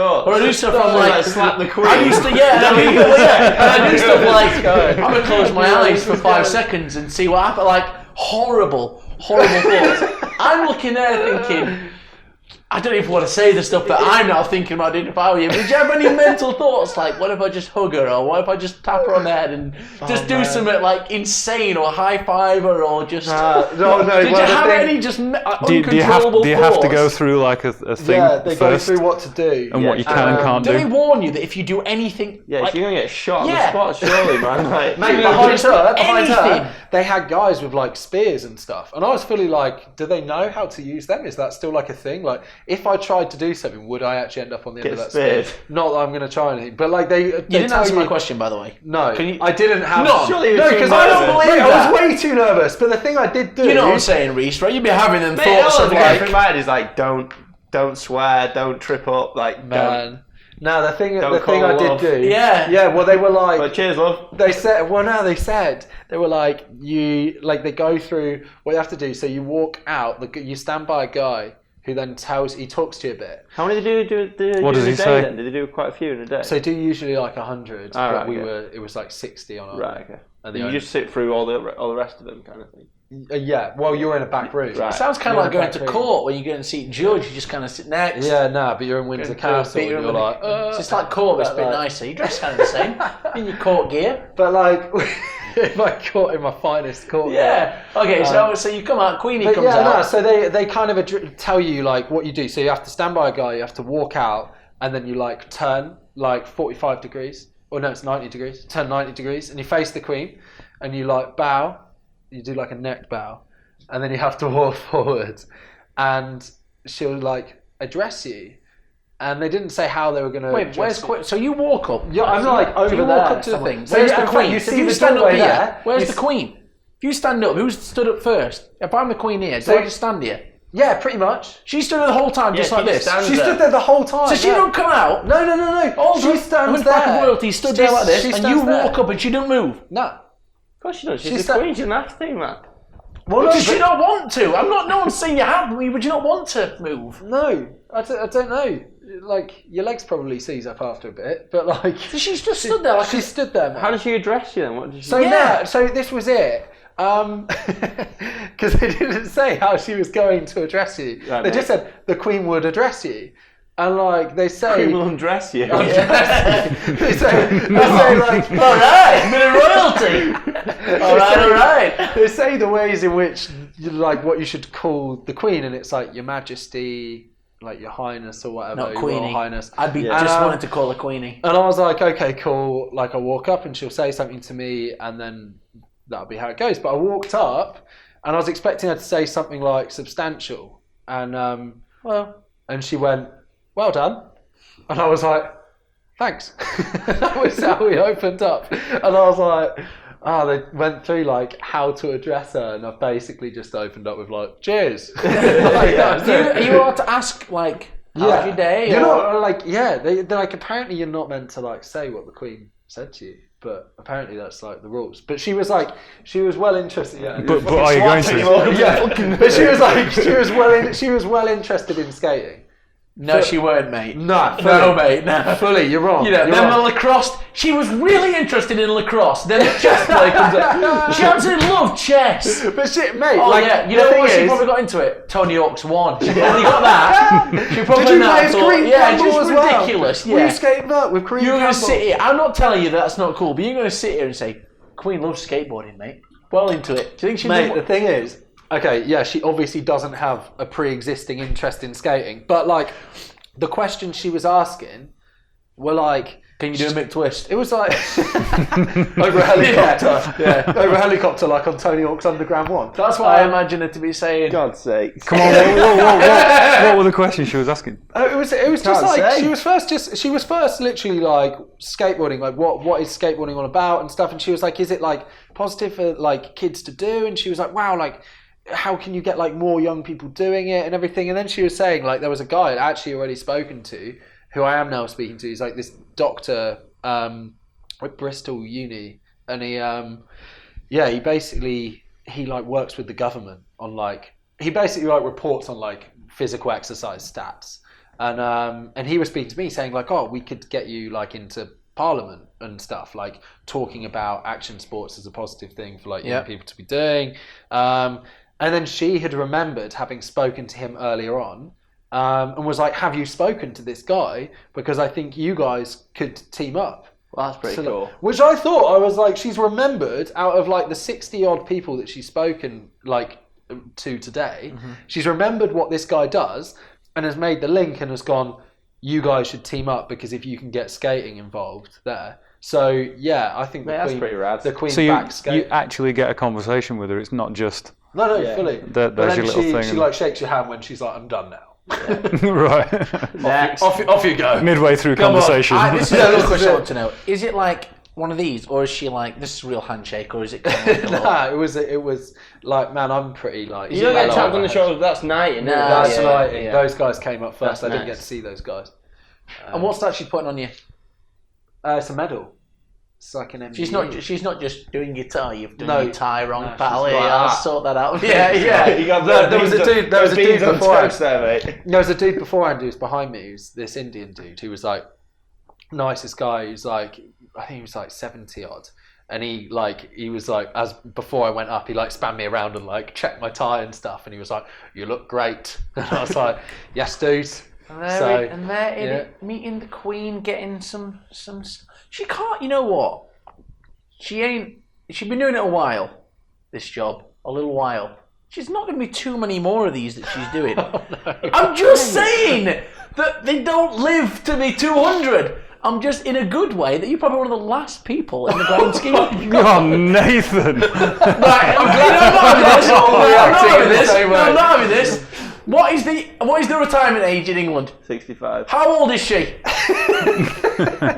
slap the Queen. I used to, I do stuff like, I'm going to close my eyes for 5 seconds and see what happens. Like, horrible thoughts. I'm looking there thinking... I don't even want to say the stuff that I'm now thinking about doing if I were you. But do you have any mental thoughts like, what if I just hug her, or what if I just tap her on the head and do something like insane, or high five her, or just... No. Did you have any just uncontrollable do you have to go through like a thing they first go through what to do. and what you can and can't do do? they warn you that if you do anything... Yeah, like, you're going to get shot on the spot, surely, man. Like, Mate, behind her, anything. they had guys with like spears and stuff, and I was fully like, do they know how to use them? Is that still like a thing? Like, if I tried to do something, would I actually end up on the end of that spear? Not that I'm going to try anything, but like they didn't answer my question, by the way. No, I didn't have. No, because I don't believe that. I was way too nervous. But the thing I did do, you know what I'm saying, Reese, right? You'd be having them Mate, thoughts of like, in my head is like, don't swear, don't trip up, like, man. No, the thing I love. did do. Yeah. Well, they were like. But cheers, love. They said. Well, no, they said they were like they go through what you have to do. So you walk out. You stand by a guy who then he talks to you a bit. How many do What does in he a day say? then? Did they do quite a few in a day? So do usually like 100, but right, it was like 60 on our. Right, okay. And you just sit through all the rest of them, kind of thing. Yeah, well, you're in a back room. Right. it sounds kind of like going to court when you go and see a judge. You just kind of sit next. Yeah, but you're in Windsor Castle. And you're like, it's just like court, but it's a bit nicer. You dress kind of the same in your court gear. But like, in my finest court. Yeah. Okay, so you come out, Queenie comes out. No, so they kind of tell you like what you do. So you have to stand by a guy, you have to walk out, and then you like turn like 45 degrees. Or no, it's 90 degrees. Turn 90 degrees, and you face the Queen, and you like bow. You do like a neck bow, and then you have to walk forward, and she'll like address you. And they didn't say how they were going to. Wait, where's Queen? So you walk up. Yeah, I'm like over there. You walk up to the thing. So Where's the Queen? You If see you the stand up doorway here, there. where's the Queen? If you stand up, who's stood up first? If I'm the Queen here, do I just stand here? Yeah, pretty much. She stood there the whole time, just like this. She stood there the whole time. So she don't come out. No. All she stands there. Hunchback of royalty stood there like this, and you walk up and she don't move. No. Of course she does. She's the Queen. She doesn't have to, man. Well, no, does she not want to? No one's saying you have. Would you not want to move? No, I don't know. Like, your legs probably seize up after a bit, but like... So she's just stood there. Like she stood there, man. How did she address you then? What did she So this was it. Because they didn't say how she was going to address you. Right, they just said the Queen would address you. And like, they say... Queen will undress you. they say like... Alright, bit of royalty. Alright. They say the ways in which, like, what you should call the Queen, and it's like, Your Majesty... like Your Highness or whatever, not Your Queenie. Royal Highness. I'd be just wanted to call her Queenie. And I was like, okay, cool. Like, I walk up and she'll say something to me, and then that'll be how it goes. But I walked up, and I was expecting her to say something like substantial, and and she went, "Well done," and I was like, "Thanks." That was how we opened up, and I was like, they went through like how to address her, and I've basically just opened up with like, cheers. Are you allowed to ask like, how's your day? You're not like, they're like, apparently you're not meant to like say what the Queen said to you. But apparently that's like the rules. But she was well interested. Yeah, but are you going to? But she was well interested in skating. No, she weren't, mate. No, mate. No, fully. You're wrong. You know, then the lacrosse. She was really interested in lacrosse. Then the chess play comes up. She absolutely loved chess. But shit, mate. Oh like, yeah, you know what? She probably got into it. Tony Hawk's won. She probably got that. She probably did you play as Green yeah, Campbell just as well? ridiculous. Were Yeah. you skating up with Green You're Campbell? going to sit here. I'm not telling you that's not cool, but you're going to sit here and say, Queen loves skateboarding, mate. Well into it. Do you think she? Mate, the thing is, okay, yeah, she obviously doesn't have a pre-existing interest in skating, but like the questions she was asking were like, can you do a McTwist? it was like over a helicopter, over a helicopter, like on Tony Hawk's Underground 1. That's what I imagine her to be saying. God's sake. Come on, what were the questions she was asking? It was just like she was first literally like skateboarding, like what is skateboarding all about and stuff, and she was like, is it like positive for like kids to do? And she was like, wow, like how can you get like more young people doing it and everything? And then she was saying like there was a guy I'd actually already spoken to, who I am now speaking to. He's like this doctor at Bristol Uni, and he basically like works with the government on like, he basically like reports on like physical exercise stats, and he was speaking to me saying like, oh, we could get you like into Parliament and stuff, like talking about action sports as a positive thing for like young people to be doing. And then she had remembered having spoken to him earlier on, and was like, have you spoken to this guy? Because I think you guys could team up. Well, that's pretty cool. Which I thought, I was like, she's remembered out of like the 60 odd people that she's spoken like to today, she's remembered what this guy does and has made the link and has gone, you guys should team up because if you can get skating involved there. So yeah, I think that's pretty rad. The Queen So backs skating. you actually get a conversation with her. It's not just No, fully. there's But your then little thing. she like shakes your hand when she's like, I'm done now. Right. Next. Off you go. Midway through conversation. This is another question I want to know. Is it like one of these, or is she like, this is a real handshake, or is it kind of like a little... Nah, it was like, man, I'm pretty like... You don't get tapped on the shoulder, that's knighting. That's right. yeah. Those guys came up first. That's I didn't nice. get to see those guys. And what's that she's putting on you? It's a medal. It's like an MBE. She's not just doing your tie. You've done No. your tie wrong, No, pal. she's Yeah, got I'll that. sort that out. Yeah. You got There was a dude. There was a dude beforehand. there, mate. There was a dude beforehand who was behind me. Who's this Indian dude who was like nicest guy. Who's like, I think he was like 70 odd, and he was like, as before I went up, he like spanned me around and like checked my tie and stuff, and he was like, "You look great," and I was like, "Yes, dude." And they're in it, meeting the Queen, getting some. She can't. You know what? She's been doing it a while. This job, a little while. She's not going to be too many more of these that she's doing. I'm just saying that they don't live to be 200. I'm just in a good way that you're probably one of the last people in the grand scheme. Oh, Nathan! Right, I'm not having this. I'm not having this. What is the retirement age in England? 65. How old is she?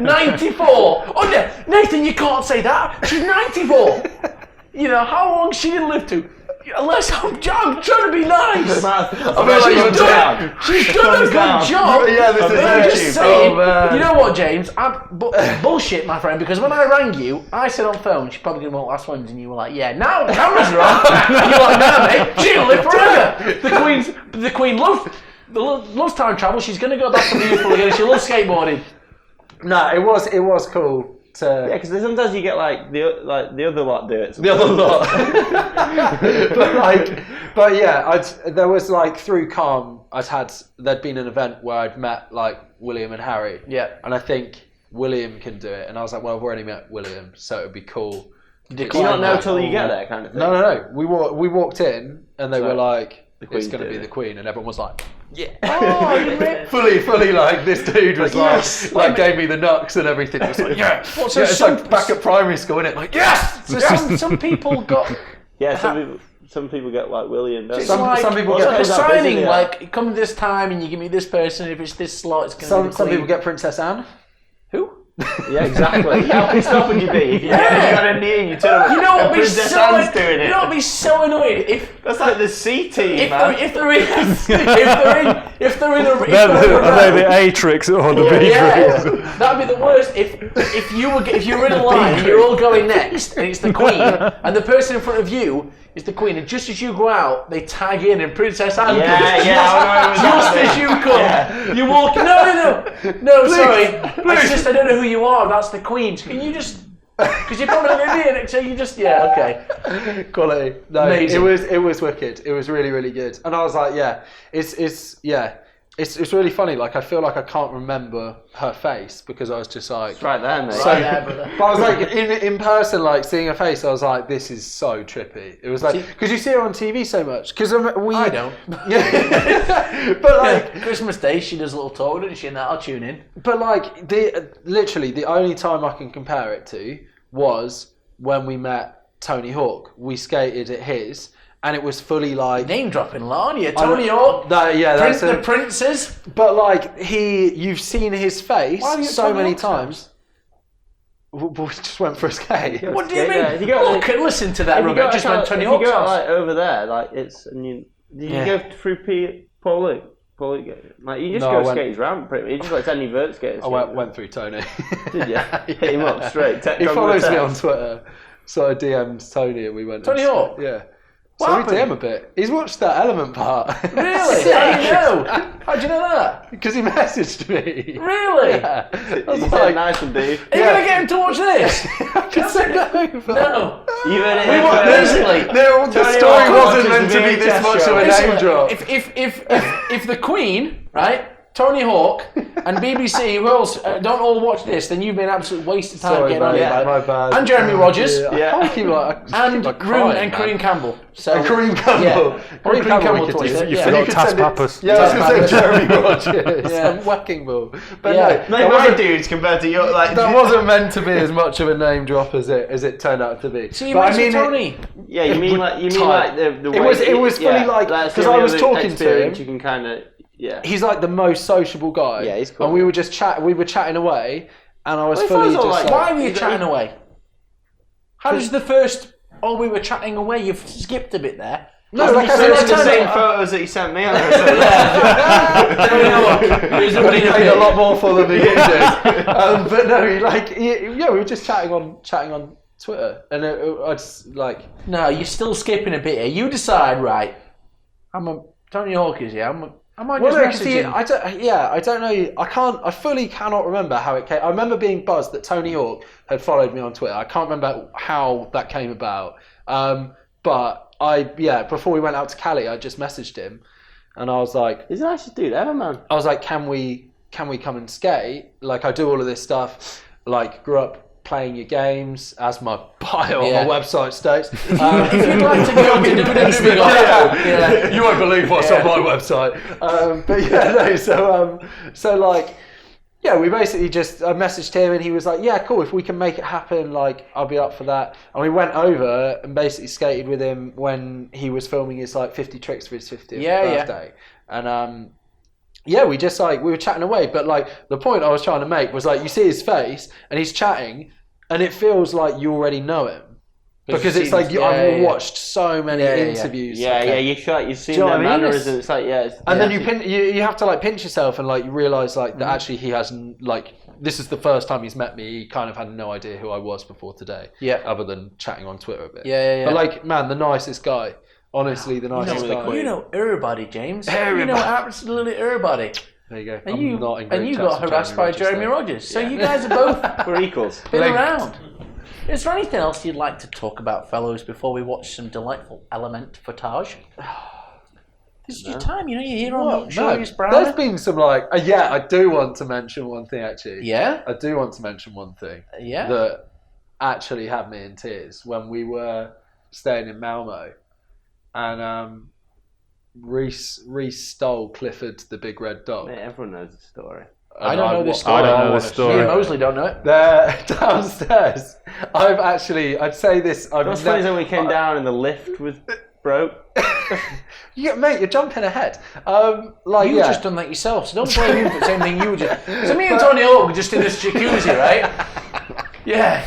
94. Oh, no, Nathan, you can't say that. She's 94. You know, how long she going to live to? Unless I'm trying to be nice. She's done a good job. Yeah, this is I'm just saying. man. You know what, James? Bullshit, my friend. Because when I rang you, I said on phone, she's probably going to want last ones, and you were like, "Yeah, now the cameras are on." You're like, "No, mate, she'll live forever." The Queen loves time travel. She's going to go back to the youthful again. She loves skateboarding. No, it was cool. Yeah, because sometimes you get like the other lot do it. The other lot. but yeah, there was like through Calm, there'd been an event where I'd met like William and Harry. Yeah. And I think William can do it. And I was like, well, I've already met William, so it would be cool. Do you not know till you get there, kind of thing? No. We walked in and they were like, Queen's it's going to be doing the it. Queen, and everyone was like, yeah. Oh, you fully like this dude was yes. like gave me the knucks and everything. It was like, yeah. What, so Yeah, it's like back at primary school, isn't it? Like, yes. So some people got. Yeah, some people get like William. Don't they? Some people it's get like a that busy, signing. yeah. Like, come this time and you give me this person. If it's this slot, it's going to be Some the people Queen. get Princess Anne. Who? Yeah, exactly. How pissed off would you be if you got a knee and you turn up? You know what? Princess Anne's doing it. You know what'd be so annoying if That's like the C team, man. if they're in a Are they the A tricks or the B tricks? That'd be the worst. If you were in a line and you're all going next, and it's the Queen, and the person in front of you is the Queen, and just as you go out, they tag in and Princess Anne comes. Just as you come, you walk. No, sorry. It's just I don't know who you are. That's the Queen. Can you just? Because you're probably an idiot, so you just okay. Quality. No, amazing. It was wicked. It was really, really good. And I was like, it's really funny. Like I feel like I can't remember her face because I was just like, It's right there, mate. Right there, brother. But I was like in person, like seeing her face, I was like, this is so trippy. It was like because you see her on TV so much. Because I don't. But like Christmas Day, she does a little talk, doesn't she? And I'll tune in. But like literally the only time I can compare it to was when we met Tony Hawk. We skated at his, and it was fully like name dropping, aren't you? Tony Hawk. That's the princes. But like you've seen his face so many times. We just went for a skate. What do you mean? If you go, listen to that. Robert just went Tony Hawk's house. Like over there, like it's and you go through Paul Luke. Like you just go skate his ramp, pretty much. You just like any vert skaters. I went through Tony. Did you? Hit him up straight. He follows me on Twitter, so I DM'd Tony and we went. Tony Hawk? Yeah. What So we DM a bit. He's watched that Element part. Really? How do you know? How'd you know that? Because he messaged me. Really? Yeah. I was He's like, nice one, Dave. Are you going to get him to watch this? just send it over. No. You heard it. Basically, The story wasn't meant to be this much of a name drop. If the Queen, right, Tony Hawk, and BBC, who else, don't all watch this, then you've been an absolute waste of time Sorry, getting on mate, it. my bad. And Jeremy Rogers. Yeah. I keep And Kareem Campbell. So, Kareem Campbell. Yeah. Kareem Campbell we could tweeted. do. You Yeah. forgot could Taz send it- Pappas. Yeah, I was going to say Jeremy Rogers. Yeah. Whacking ball. But Yeah. no, Like it my wasn't, dudes compared to your like. that wasn't meant to be as much of a name drop as it turned out to be. So you But mentioned Tony. Yeah, you mean like the It way was fully like that's because the I only was other talking to him. experience You can kind of He's like the most sociable guy. Yeah, he's cool. And we were just we were chatting away, and I was Well, fully it feels just like- Why were you chatting away? How does the first, we were chatting away, you've skipped a bit there. No, like like I the said, same photos that you sent me. he paid a lot more for than he did. But no, we were just chatting on Twitter, and I just like. No, you're still skipping a bit here. You decide, right, Tony Hawk is here, I might just message him. I don't know. I fully cannot remember how it came. I remember being buzzed that Tony Hawk had followed me on Twitter. I can't remember how that came about. But before we went out to Cali, I just messaged him, and I was like, He's the nicest dude ever, man. I was like, can we come and skate? Like, I do all of this stuff. Like, grew up playing your games, as my bio on my website states. If you'd like to go to WWE, you won't believe what's on my website. We basically I messaged him, and he was like, yeah, cool, if we can make it happen, like, I'll be up for that. And we went over and basically skated with him when he was filming his, 50 tricks for his 50th birthday. And, we just, we were chatting away, but, the point I was trying to make was, you see his face, and he's chatting, and it feels like you already know him. Because it's I've watched so many interviews. You've seen their mannerisms. It's and then you have to pinch yourself and you realise that actually he hasn't this is the first time he's met me. He kind of had no idea who I was before today. Yeah. Other than chatting on Twitter a bit. Yeah. But man, the nicest guy. Honestly, the nicest guy. You know everybody, James. Everybody. You know absolutely everybody. There you go. And I'm not in great you chats got with harassed by Jeremy Rogers. So you guys are both We're equals. been around. Is there anything else you'd like to talk about, fellows, before we watch some delightful Element footage? This is your time, you're here on Showbiz Brown. There's been some I do want to mention one thing actually. Yeah? I do want to mention one thing. Yeah? That actually had me in tears when we were staying in Malmo, and Reese stole Clifford the big red dog. Mate, everyone knows the story. I don't know this story. I don't know this story. Me and Mosley don't know it. They're downstairs. I'd say this. What's funny is when we came down in the lift with broke. Mate, you're jumping ahead. You've just done that yourself, so don't blame him for the same thing you did. So me and Tony Hawk were just in this jacuzzi, right? Yeah.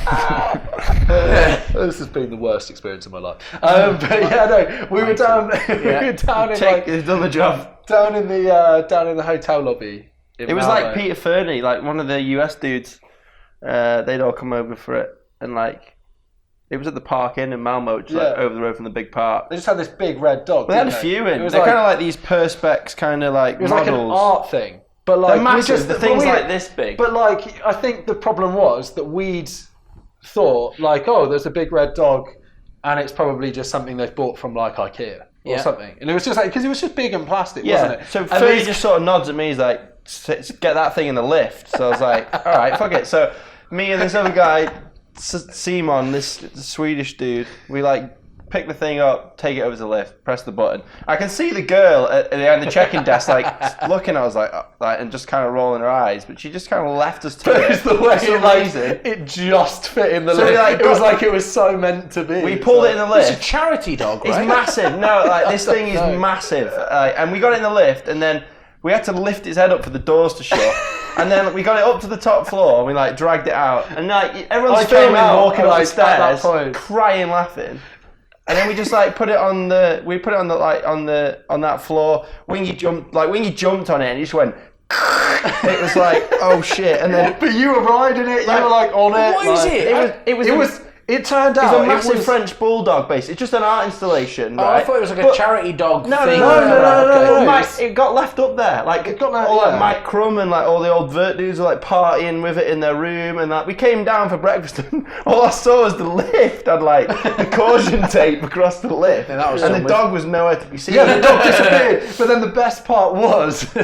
This has been the worst experience of my life. But yeah, no, we were down. We were down in He's done the job. down in the hotel lobby. It was like Peter Fernie, like one of the US dudes. They'd all come over for it, and like it was at the Park Inn in Malmo, which is like over the road from the big park. They just had this big red dog. They had a few in. They're kind of like these perspex kind of like it was models. like an art thing, but like they're massive. The things like this big. But like, I think the problem was that we'd thought like, oh, there's a big red dog, and it's probably just something they've bought from like IKEA or something. And it was just like because it was just big and plastic, wasn't it? So Fernie just sort of nods at me. He's like, "Get that thing in the lift." So I was like, "All right, fuck it." So me and this other guy, Simon, this Swedish dude, we like pick the thing up, take it over to the lift, press the button. I can see the girl at the check-in desk, like looking at us, like, and just kind of rolling her eyes, but she just kind of left us to it. It's the way amazing. It just fit in the lift. It was like it was so meant to be. We pulled it in the lift. It's a charity dog, right? It's massive. No, like this thing is massive, and we got it in the lift, and then we had to lift its head up for the doors to shut. And then we got it up to the top floor, and we like dragged it out, and like everyone's filming walking up the stairs, crying, laughing. And then we just like put it on that floor. Wingy jumped on it, and he just went. It was like, oh shit! And then, but you were riding it. You were like on it. What is it? It turned out it was a massive French bulldog, basically. It's just an art installation, right? I thought it was like a charity dog thing. No. It got left up there. Like it got like Mike Crum and like all the old Vert dudes were like partying with it in their room, and like we came down for breakfast, and all I saw was the lift had like the caution tape across the lift, and the dog was nowhere to be seen. Yeah, the dog disappeared. But then the best part was I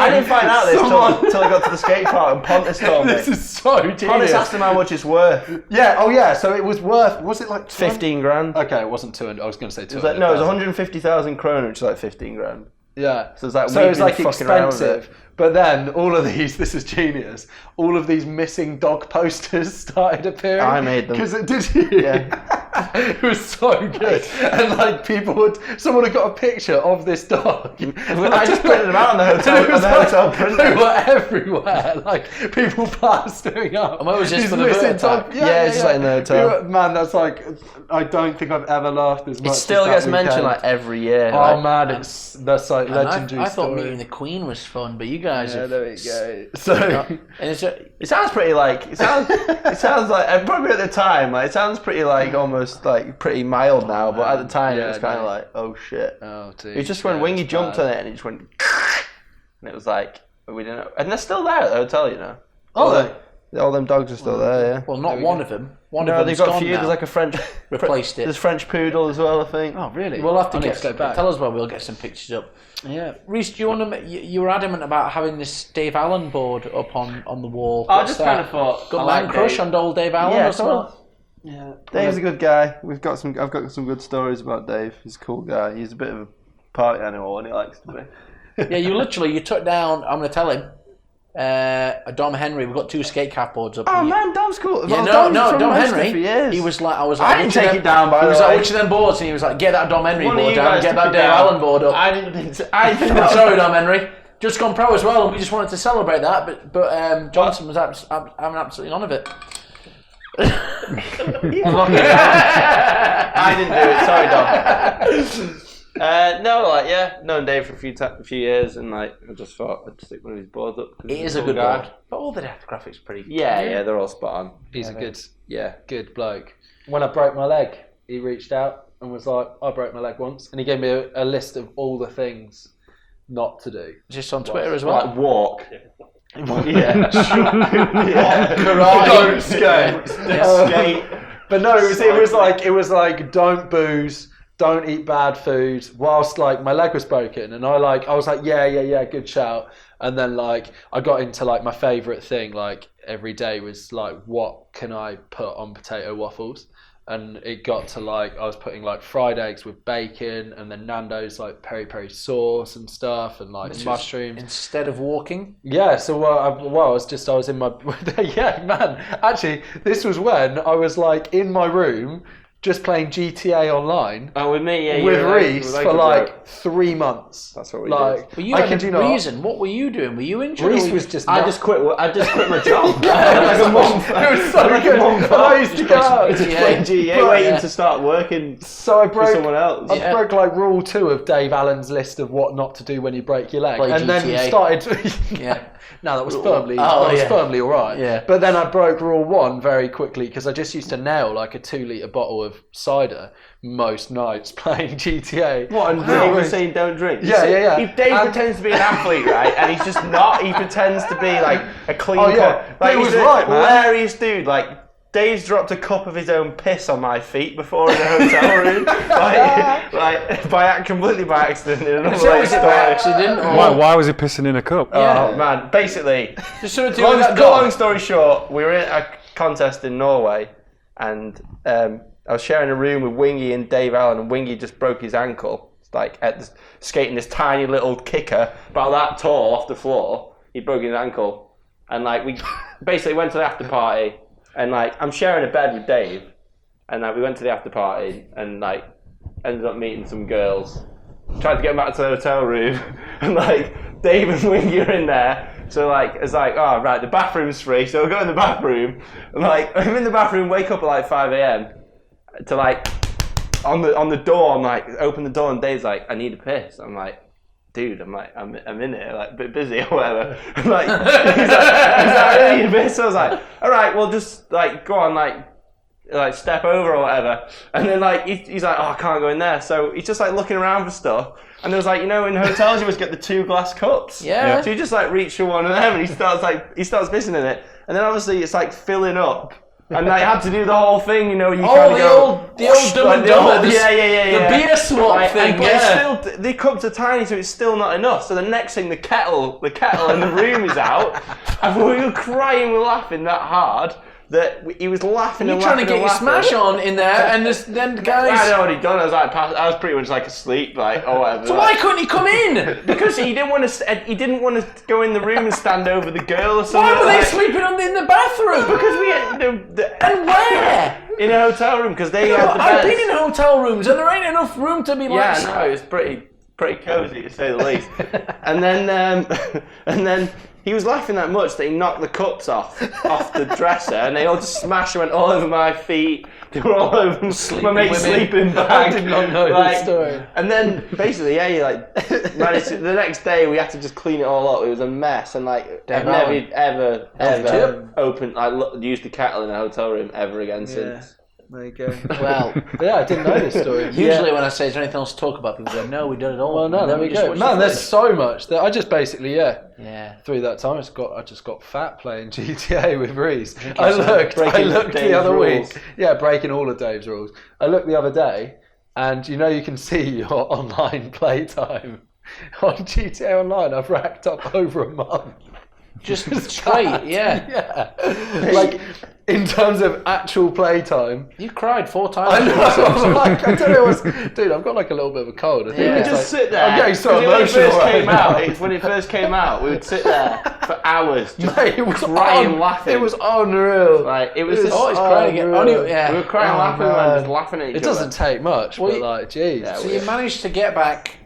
didn't find out this until I got to the skate park, and Pontus told me. This is so genius. Pontus asked him how much it's worth. Yeah. Oh yeah. So it was worth. Was it like 15 grand? Okay, it wasn't 200. I was going to say 200. It was 150,000 kroner, which is like 15 grand. Yeah. So it was like expensive. But then all of these, this is genius. All of these missing dog posters started appearing. I made them. Because did you? Yeah. It was so good. And like someone had got a picture of this dog. I just printed them out on the hotel printer. They were everywhere. Like people plastering up. And what was this for the missing dog? Yeah, it's just like in the hotel. Man, that's like, I don't think I've ever laughed as much. It still gets mentioned like every year. Oh man, that's like legendary. I thought meeting the Queen was fun, but you guys there we go. So it sounds pretty like it sounds like probably at the time like it sounds pretty like almost like pretty mild now, but at the time it was kind of like, oh shit. Oh dude. It just when Wingy jumped on it and it just went and it was like we didn't know. And they're still there at the hotel, you know. Oh, all them dogs are still there, yeah. Well, not one of them. They've got a few. There's like a French replaced it. There's French poodle as well, I think. Oh, really? We'll have to go back. Tell us where we'll get some pictures up. Yeah. Reiss, do you want to? You were adamant about having this Dave Allen board up on the wall. I just kind of thought. Got man crush on old Dave Allen as well. Yeah, Dave's a good guy. I've got some good stories about Dave. He's a cool guy. He's a bit of a party animal, and he likes to be. Yeah, you took down. I'm going to tell him. A Dom Henry. We've got 2 skate cap boards up. Oh man, Dom's cool. Yeah, well, Dom Henry. For years. He was like, I didn't take it down. By the way, he was like, which of them boards? And he was like, get that Dom Henry board down, get that Dave Allen board up. I didn't think so. Sorry, Dom Henry. Just gone pro as well, and we just wanted to celebrate that. But Johnson was having absolutely none of it. I didn't do it. Sorry, Dom. Known Dave for a few years, and like I just thought I'd stick one of his boards up. It is a good board, but all the graphics pretty. Yeah, they're all spot on. He's a good bloke. When I broke my leg, he reached out and was like, "I broke my leg once," and he gave me a list of all the things not to do. Just on Twitter as well. Like walk. Karate. Don't skate. Skate. But no, it was like don't booze. Don't eat bad food. Whilst like my leg was broken, and I was like, yeah, good shout. And then like I got into like my favourite thing like every day was like, what can I put on potato waffles? And it got to like I was putting like fried eggs with bacon, and then Nando's like peri peri sauce and stuff, and like mushrooms instead of walking. Yeah, so I was in my yeah man. Actually, this was when I was like in my room. just playing GTA Online. Oh, with me, yeah. With Reiss for like 3 months. That's what we did. But you had a reason. What were you doing? Were you injured? Reiss was just. I just quit my job. Like a month. It was so good. And I used to go out playing GTA, waiting to start working. So I broke for someone else. I broke like rule 2 of Dave Allen's list of what not to do when you break your leg, Play and GTA. then started. No, that was firmly. Firmly all right. Yeah. But then I broke rule 1 very quickly because I just used to nail like a 2-litre bottle of cider most nights playing GTA. What? And Dave was saying don't drink. Yeah. If Dave pretends to be an athlete, right, and he's just not. He pretends to be like a clean cut. Like, he was he's right, man. Hilarious dude. Like. Dave's dropped a cup of his own piss on my feet before in a hotel room, completely by accident. In another So was it by accident? Or? Why was he pissing in a cup? Oh man! Basically, just sort of doing that. Long story short, we were in a contest in Norway, and I was sharing a room with Wingy and Dave Allen, and Wingy just broke his ankle, like skating this tiny little kicker about that tall off the floor. He broke his ankle, and like we basically went to the after party. And like I'm sharing a bed with Dave, and like we went to the after party and like ended up meeting some girls. Tried to get back to the hotel room, and like Dave and Wingy are in there. So like it's like, oh right, the bathroom's free, so we'll go in the bathroom. And like I'm in the bathroom, wake up at like 5 a.m. to like on the door. I'm like open the door, and Dave's like, I need a piss. I'm like, dude, I'm in it, like a bit busy or whatever. I'm like, he's like, I need a piss. So I was like, all right, well just like go on, like step over or whatever. And then like he's like, oh, I can't go in there. So he's just like looking around for stuff. And there was like, in hotels you always get the 2 glass cups. Yeah. So you just like reach for one of them, and he starts pissing in it. And then obviously it's like filling up. And I had to do the whole thing, you old Dumb and Dumber. The beer swap thing. But it's still, the cups are tiny, so it's still not enough. So the next thing, the kettle in the room is out, and we were crying, with laughing that hard that he was laughing. You're trying to get your smash on in there, and then the guys. I had already done. I was pretty much like asleep, like or whatever. So why couldn't he come in? Because he didn't want to. He didn't want to go in the room and stand over the girl or something. Why were they sleeping in the bathroom? Because we had and where? In a hotel room, because they had the beds. I've been in hotel rooms, and there ain't enough room to be like. Yeah, no, it was pretty cozy to say the least. And then he was laughing that much that he knocked the cups off the dresser, and they all just smashed and went all over my feet. They were all over my mate's sleeping bag. I did not know the story. And then basically, he like managed to, the next day we had to just clean it all up. It was a mess, and like I've never ever opened used the kettle in a hotel room ever again since. There you go. Well, yeah, I didn't know this story. Usually when I say, is there anything else to talk about, people go, no, we done it all. Well, no, there we go. Man, there's so much that I just basically, through that time, I just got fat playing GTA with Reiss. I looked the other week. Yeah, breaking all of Dave's rules. I looked the other day, and you can see your online playtime on GTA Online. I've racked up over a month. Just straight, yeah. Like, in terms of actual playtime. You cried 4 times. I know. I don't know dude, I've got like a little bit of a cold. I think you could just sit there. I'm getting so emotional. When it first came out, we would sit there for hours, just mate, it was crying, laughing. It was unreal. Like it was just crying again. We were crying, laughing, man, just laughing at each other. It doesn't take much, but like, geez. So you managed to get back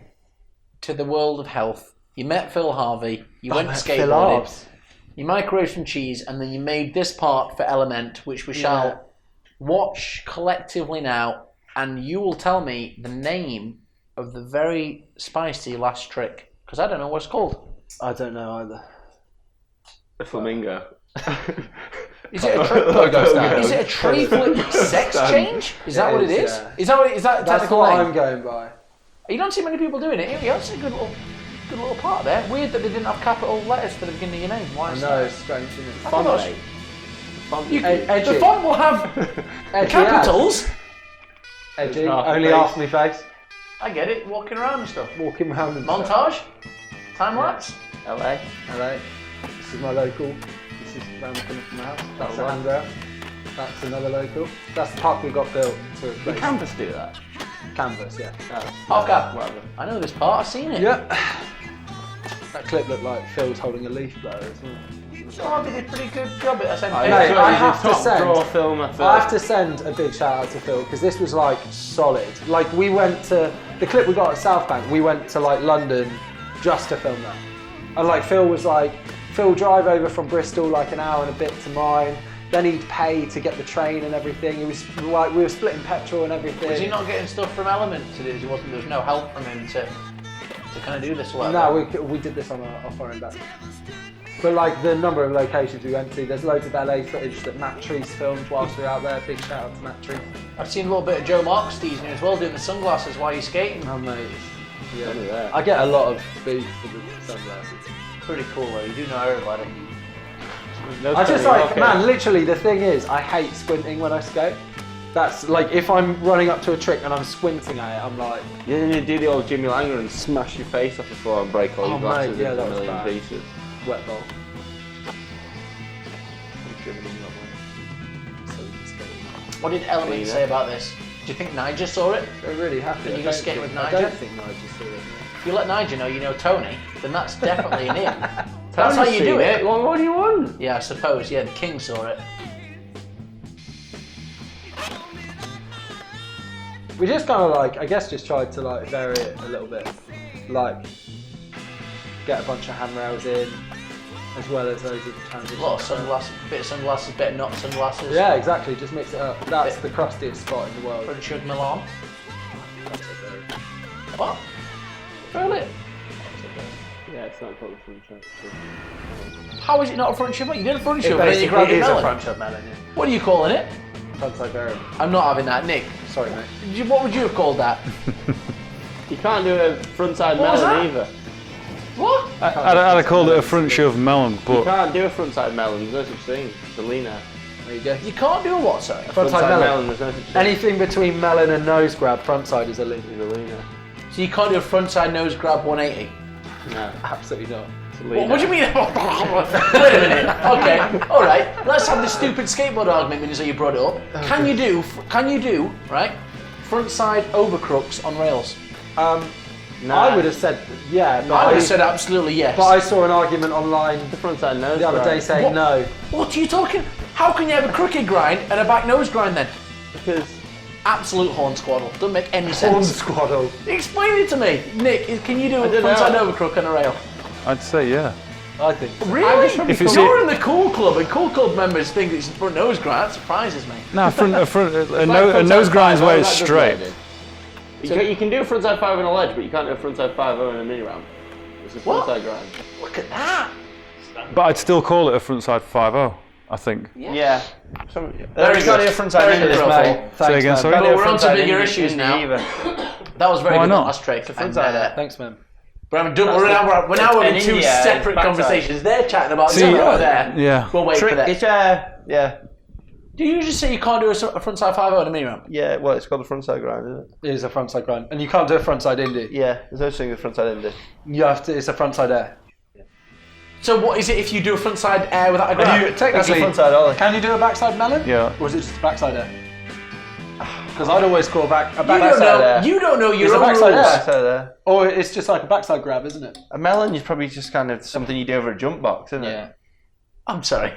to the world of health. You met Phil Harvey. You went skateboarding. You microwaved some cheese, and then you made this part for Element, which we shall watch collectively now, and you will tell me the name of the very spicy last trick, because I don't know what it's called. I don't know either. A flamingo. Is it a tree flip sex change? Is that what it is? Yeah. Is that That's what I'm going by. You don't see many people doing it. That's a good little part there. Weird that they didn't have capital letters for the beginning of your name. Why? I know, it's strange, isn't it? The font will have capitals. Edgy. Only half my face. I get it. Walking around and stuff. Walking around and montage. Time lapse. LA. This is my local. This is round the corner from my house. That's a handrail. That's another local. That's the park we got built to replace. Did Canvas do that? Canvas, yeah. Whatever. I know this part. I've seen it. Yeah. That clip looked like Phil's holding a leaf blower as well. So I did a pretty good job at SMP. Mate, I have to draw film. I have to send a big shout out to Phil because this was like solid. Like we went to the clip we got at South Bank. We went to like London just to film that, and like Phil was like, Phil drive over from Bristol like an hour and a bit to mine. Then he'd pay to get the train and everything. It was like we were splitting petrol and everything. Was he not getting stuff from Element to do? There was no help from him to kind of do this or whatever? No, we did this on off our own back. But like the number of locations we went to, there's loads of LA footage that Matt Treese filmed whilst we were out there. Big shout out to Matt Treese. I've seen a little bit of Joe Marks teasing as well, doing the sunglasses while you're skating. Oh mate, yeah. I get a lot of beef for the sunglasses. Pretty cool though, you do know everybody. I just like, man, literally the thing is, I hate squinting when I skate. That's like, if I'm running up to a trick and I'm squinting at it, I'm like... Yeah, then you do the old Jimmy Langer and smash your face off the floor and break all your glasses mate, into a million bad. pieces. Wet ball. What did Element say about this? Do you think Nigel saw it? They're really happy. Can you go skate with I Nigel? don't think Nigel saw it. If you let Nigel know you know Tony, then that's definitely an in. That's how you do it. What do you want? Yeah, I suppose. Yeah, the King saw it. We just kind of like, I guess, just tried to like vary it a little bit, like get a bunch of handrails in, as well as loads of transitions. A lot of sunglasses, bit of sunglasses, bit of not sunglasses. Yeah, exactly. Just mix it up. That's the crustiest spot in the world. Front of Milan. What? Really? Yeah, it's not called a front shot. How is it not a front shove? You did a front shove. Basically, it is a melon. front shove melon. Yeah. What are you calling it? Frontside variant. I'm not having that, Nick. Sorry, mate. What would you have called that? You can't do a frontside What was melon that? either. What? I'd have called it a front shove melon, You but can't do a frontside melon, there's no such thing. It's a leaner. There you go. You can't do a what, sorry? Frontside melon. There's no such thing. Anything between melon and nose grab, frontside is a lean. It's a leaner. So you can't do a frontside nose grab 180? No, Absolutely not. it's a leaner. What do you mean? Wait a minute. Okay, alright. Let's have the stupid skateboard argument when you brought it up. Can you do, right, frontside overcrooks on rails? Nah. I would have said yeah, but I would have said absolutely yes. But I saw an argument online the frontside nose the other day grind. saying What? no. What are you talking? How can you have a crooked grind and a back nose grind then? Because Absolute horn squaddle. Doesn't make any sense. Squaddle. Explain it to me. Nick, can you do a don't frontside know. overcrook on a rail? I'd say yeah. I think. Really? If it's You're in the cool club and cool club members think it's front nose grind. That surprises me. No, a nose grind's where it's straight. You can do a frontside 5 on a ledge, but you can't do a frontside 5 on a mini ramp. It's a What? frontside grind. Look at that. But I'd still call it a frontside 5-0, I think. Yeah. Very There's got good. a frontside Very in good, this, mate. mate. Say again, sorry? Well, we're on to bigger issues now. That was very Why good. not? Last trick. Thanks, man. We're now having two India, separate backside. conversations. They're chatting about See, something over there. Yeah. We'll wait for that. It's yeah. Do you just say you can't do a frontside 5-0 on a mini ramp? Yeah, well, it's called a frontside grind, isn't it? It is a frontside grind, and you can't do a frontside indie. Yeah, there's no thing with frontside indie. You have to. It's a frontside air. So what is it if you do a frontside air without a grab? That's a Technically, frontside ollie. can you do a backside melon? Yeah. Or is it just a backside air? Because I'd always call back a You don't backside know. air. You don't know your It's a own rules. backside air. Backside there. Or it's just like a backside grab, isn't it? A melon is probably just kind of something you do over a jump box, isn't it? I'm sorry.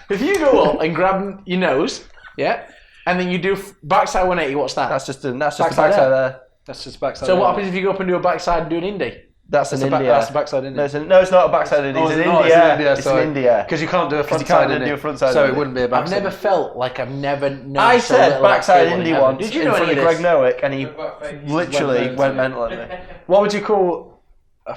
If you go up and grab your nose, yeah, and then you do backside 180, what's that? That's just a Backside backside air. there. That's just backside. So air. what happens if you go up and do a backside and do an indie? That's an India. That's a backside indie. No, it's not a backside indie. Oh, It's is an it not? India. It's an India. Because you can't do a you frontside can't indie. do a frontside so indie. it wouldn't be a I've backside. never felt like I've never known I so said little about backside skateboarding indie ever. once Did you in know front any of of Greg this? Nowick, and he literally went mental at me. What would you call?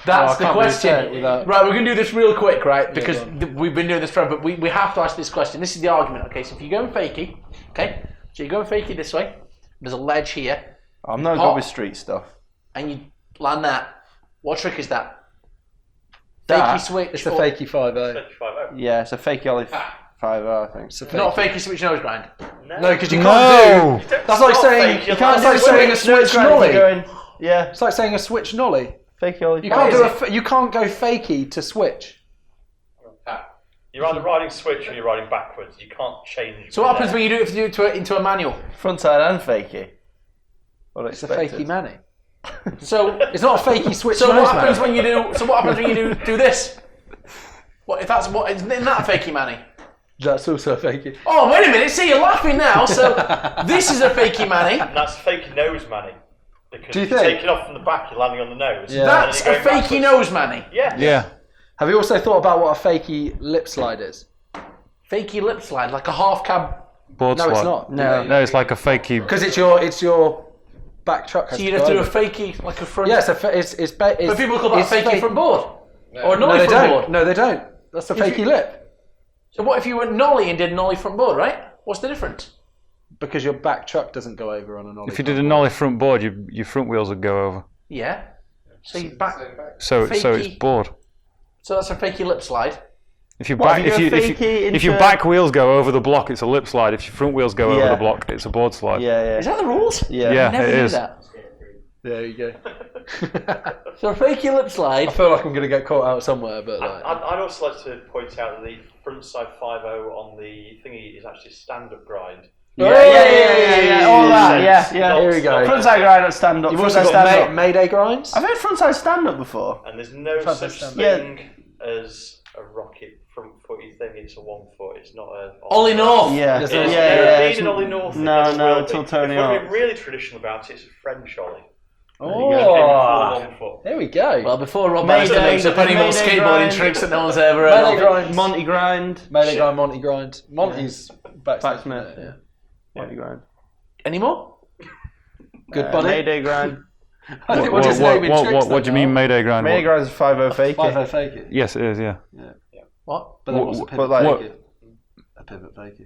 That's the I can't really say question. it without- Right, we're going to do this real quick, right? Because go we've been doing this forever, but we have to ask this question. This is the argument, okay? So if you're going fakie, okay? So you're going fakie this way. There's a ledge here, I'm not good with street stuff. and you land that. What trick is that? That- Fakie switch. It's a or- fakey 5-0. Yeah, it's a fake ollie 5-0, I think. It's a fake. Not fakie switch nose grind. No, because you No! can't do. That's like saying fake, that's you're like saying a switch nollie. Going, yeah, It's like saying a switch nollie. fake ollie. You can't do you can't go fakey to switch. You're either riding switch or you're riding backwards. You can't change. So what happens when you do it into a manual? Frontside and fakey. It's a fakey manny. So It's not a fakey switch so nose what happens man. when you do? So what happens when you do this? What if that's what? Isn't that a fakey manny? That's also a fakey. Oh, wait a minute. See, you're laughing now. So this is a fakey manny. And that's a fakey nose manny. Because Do you if you think? take it off from the back, you're landing on the nose. Yeah. That's a fakey nose manny. Yeah. Yeah. Have you also thought about what a fakey lip slide is? Fakey lip slide, like a half cab. Board No, slide. it's not. No, it's like a fakey. Because it's your back truck. So you'd have to do a fakey, like a front. Yes, it's But people call that a fakey front board. Or a No, nollie they front don't. board. No, they don't. That's a fakey lip. So what if you went nollie and did a nollie front board, right? What's the difference? Because your back truck doesn't go over on a nollie. If you did a nollie front board, your front wheels would go over. Yeah. So you back. So it's Fakey. board. So that's a fakey lip slide. If your What, back if you if go you, fakey if your into- back wheels go over the block, it's a lip slide. If your front wheels go over Yeah. the block, it's a board slide. Yeah, Is that the rules? yeah. Yeah. I never it knew is. that. There you go. So a fakey lip I slide. feel like I'm going to get caught out somewhere, but like, I'd also like to point out that the front side 5.0 on the thingy is actually stand-up grind. Yeah, all that, yeah. Here we go. Frontside grind and stand up. You've also frontside got stand up. Mayday grinds. I've heard frontside stand up before. And there's no Front such stand-up. thing as a rocket front footy thing. It's a 1 foot. It's not a Ollie North. Yeah, Yes, yeah, it's yeah. Been an Ollie North thing, No, it's no, will until be. Tony If we're Hawk. being really traditional about it, it's a French Ollie. Oh, Full 1 foot. there we go. Well, before Rob Mayday, Bannister makes up any more Mayday skateboarding grind. tricks that no one's ever heard Mayday of. grind. Monty grind. Mayday grind, Monty grind. Monty's Backsmith. Yeah. Monty grind. Any more? Good buddy. Mayday grind. I think we'll just name it tricks What do you now. mean Mayday grind? Mayday grind is 5.0 fake. 5.0 fake it. Yes, it is. Yeah. What? But then what's a But pivot like- fake it? A pivot fake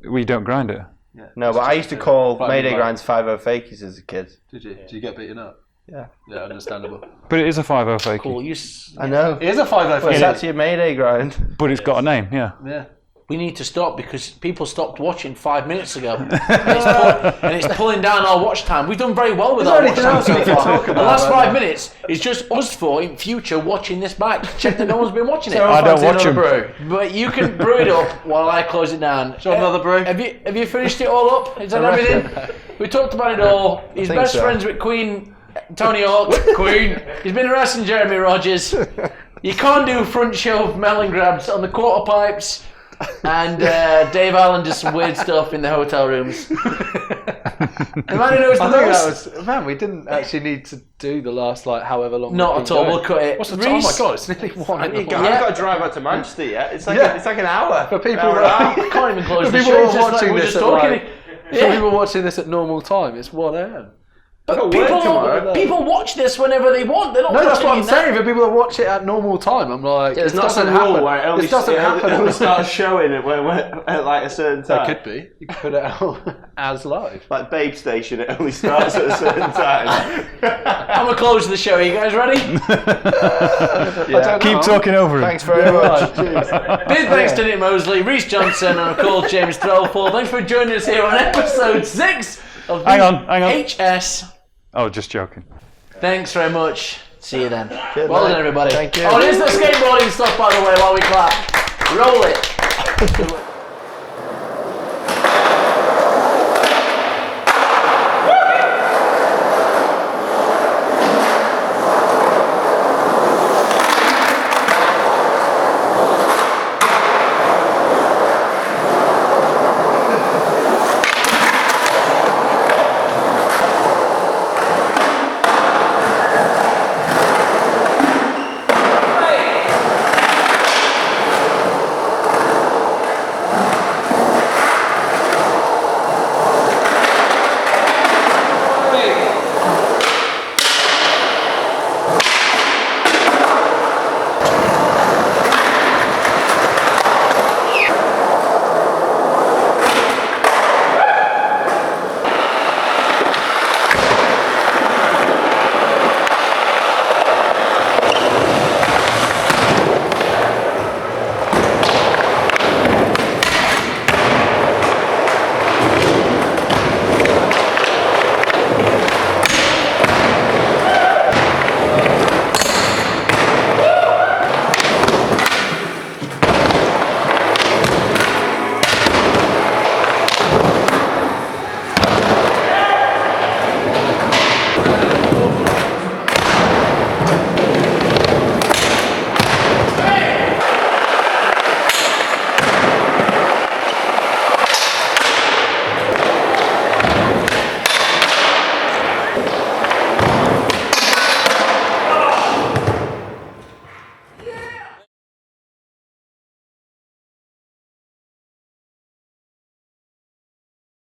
it. We don't grind it. Yeah. No, but I used to call Five Mayday and grinds 5.0 fakies as a kid. Did you? Did you get beaten up? Yeah. Yeah, understandable. But it is a 5.0 fakey. Cool. I know. It is a 5.0 But it's fake. actually a Mayday grind. But it's got a name. Yeah. Yeah. We need to stop because people stopped watching 5 minutes ago. and it's pulling down our watch time. We've done very well with Is our there watch anything time else we so can far. talk The about last right 5 minutes is just us four in future watching this back. Check that no one's been watching it. I don't watch them. But you can brew it up while I close it down. Do you want another brew? Have you finished it all up? Is that everything? We talked about it all. He's think best so. friends with Queen Tony Hawk. Queen. He's been harassing Jeremy Rogers. You can't do front shelf melon grabs on the quarter pipes. And Dave Allen does some weird stuff in the hotel rooms. The man who knows the I think most. that was man. We didn't actually need to do the last like however long. Not we've at been all. going. We'll cut it. What's the time? Oh Reese- my god, it's nearly 1 I've o'clock. got to drive out to Manchester yet. It's like Yeah. an hour. For people Hour and a half. I can't even close For the people show. who It's are just like watching we're this just at talking. like, for people watching this at normal time, it's 1 a.m. But work tomorrow. people watch this whenever they want. They're not No, that's watching what I'm it now. saying. For people that watch it at normal time, I'm like, There's this not some doesn't rule happen. where it only, This doesn't happen. it only starts showing it at like a certain There time. could be. You could put it out as live. Like Babe Station, it only starts at a certain time. I'm going to close the show. Are you guys ready? Keep talking over him. Thanks very much. Big thanks to Nick Mosley, Reiss Johnson, and of course James Threlfall. Thanks for joining us here on episode 6 of Hang on. V.H.S. Oh, just joking. Thanks very much. See you then. Good Well night. done, everybody. Thank you. Oh, here's the skateboarding stuff, by the way, while we clap. Roll it.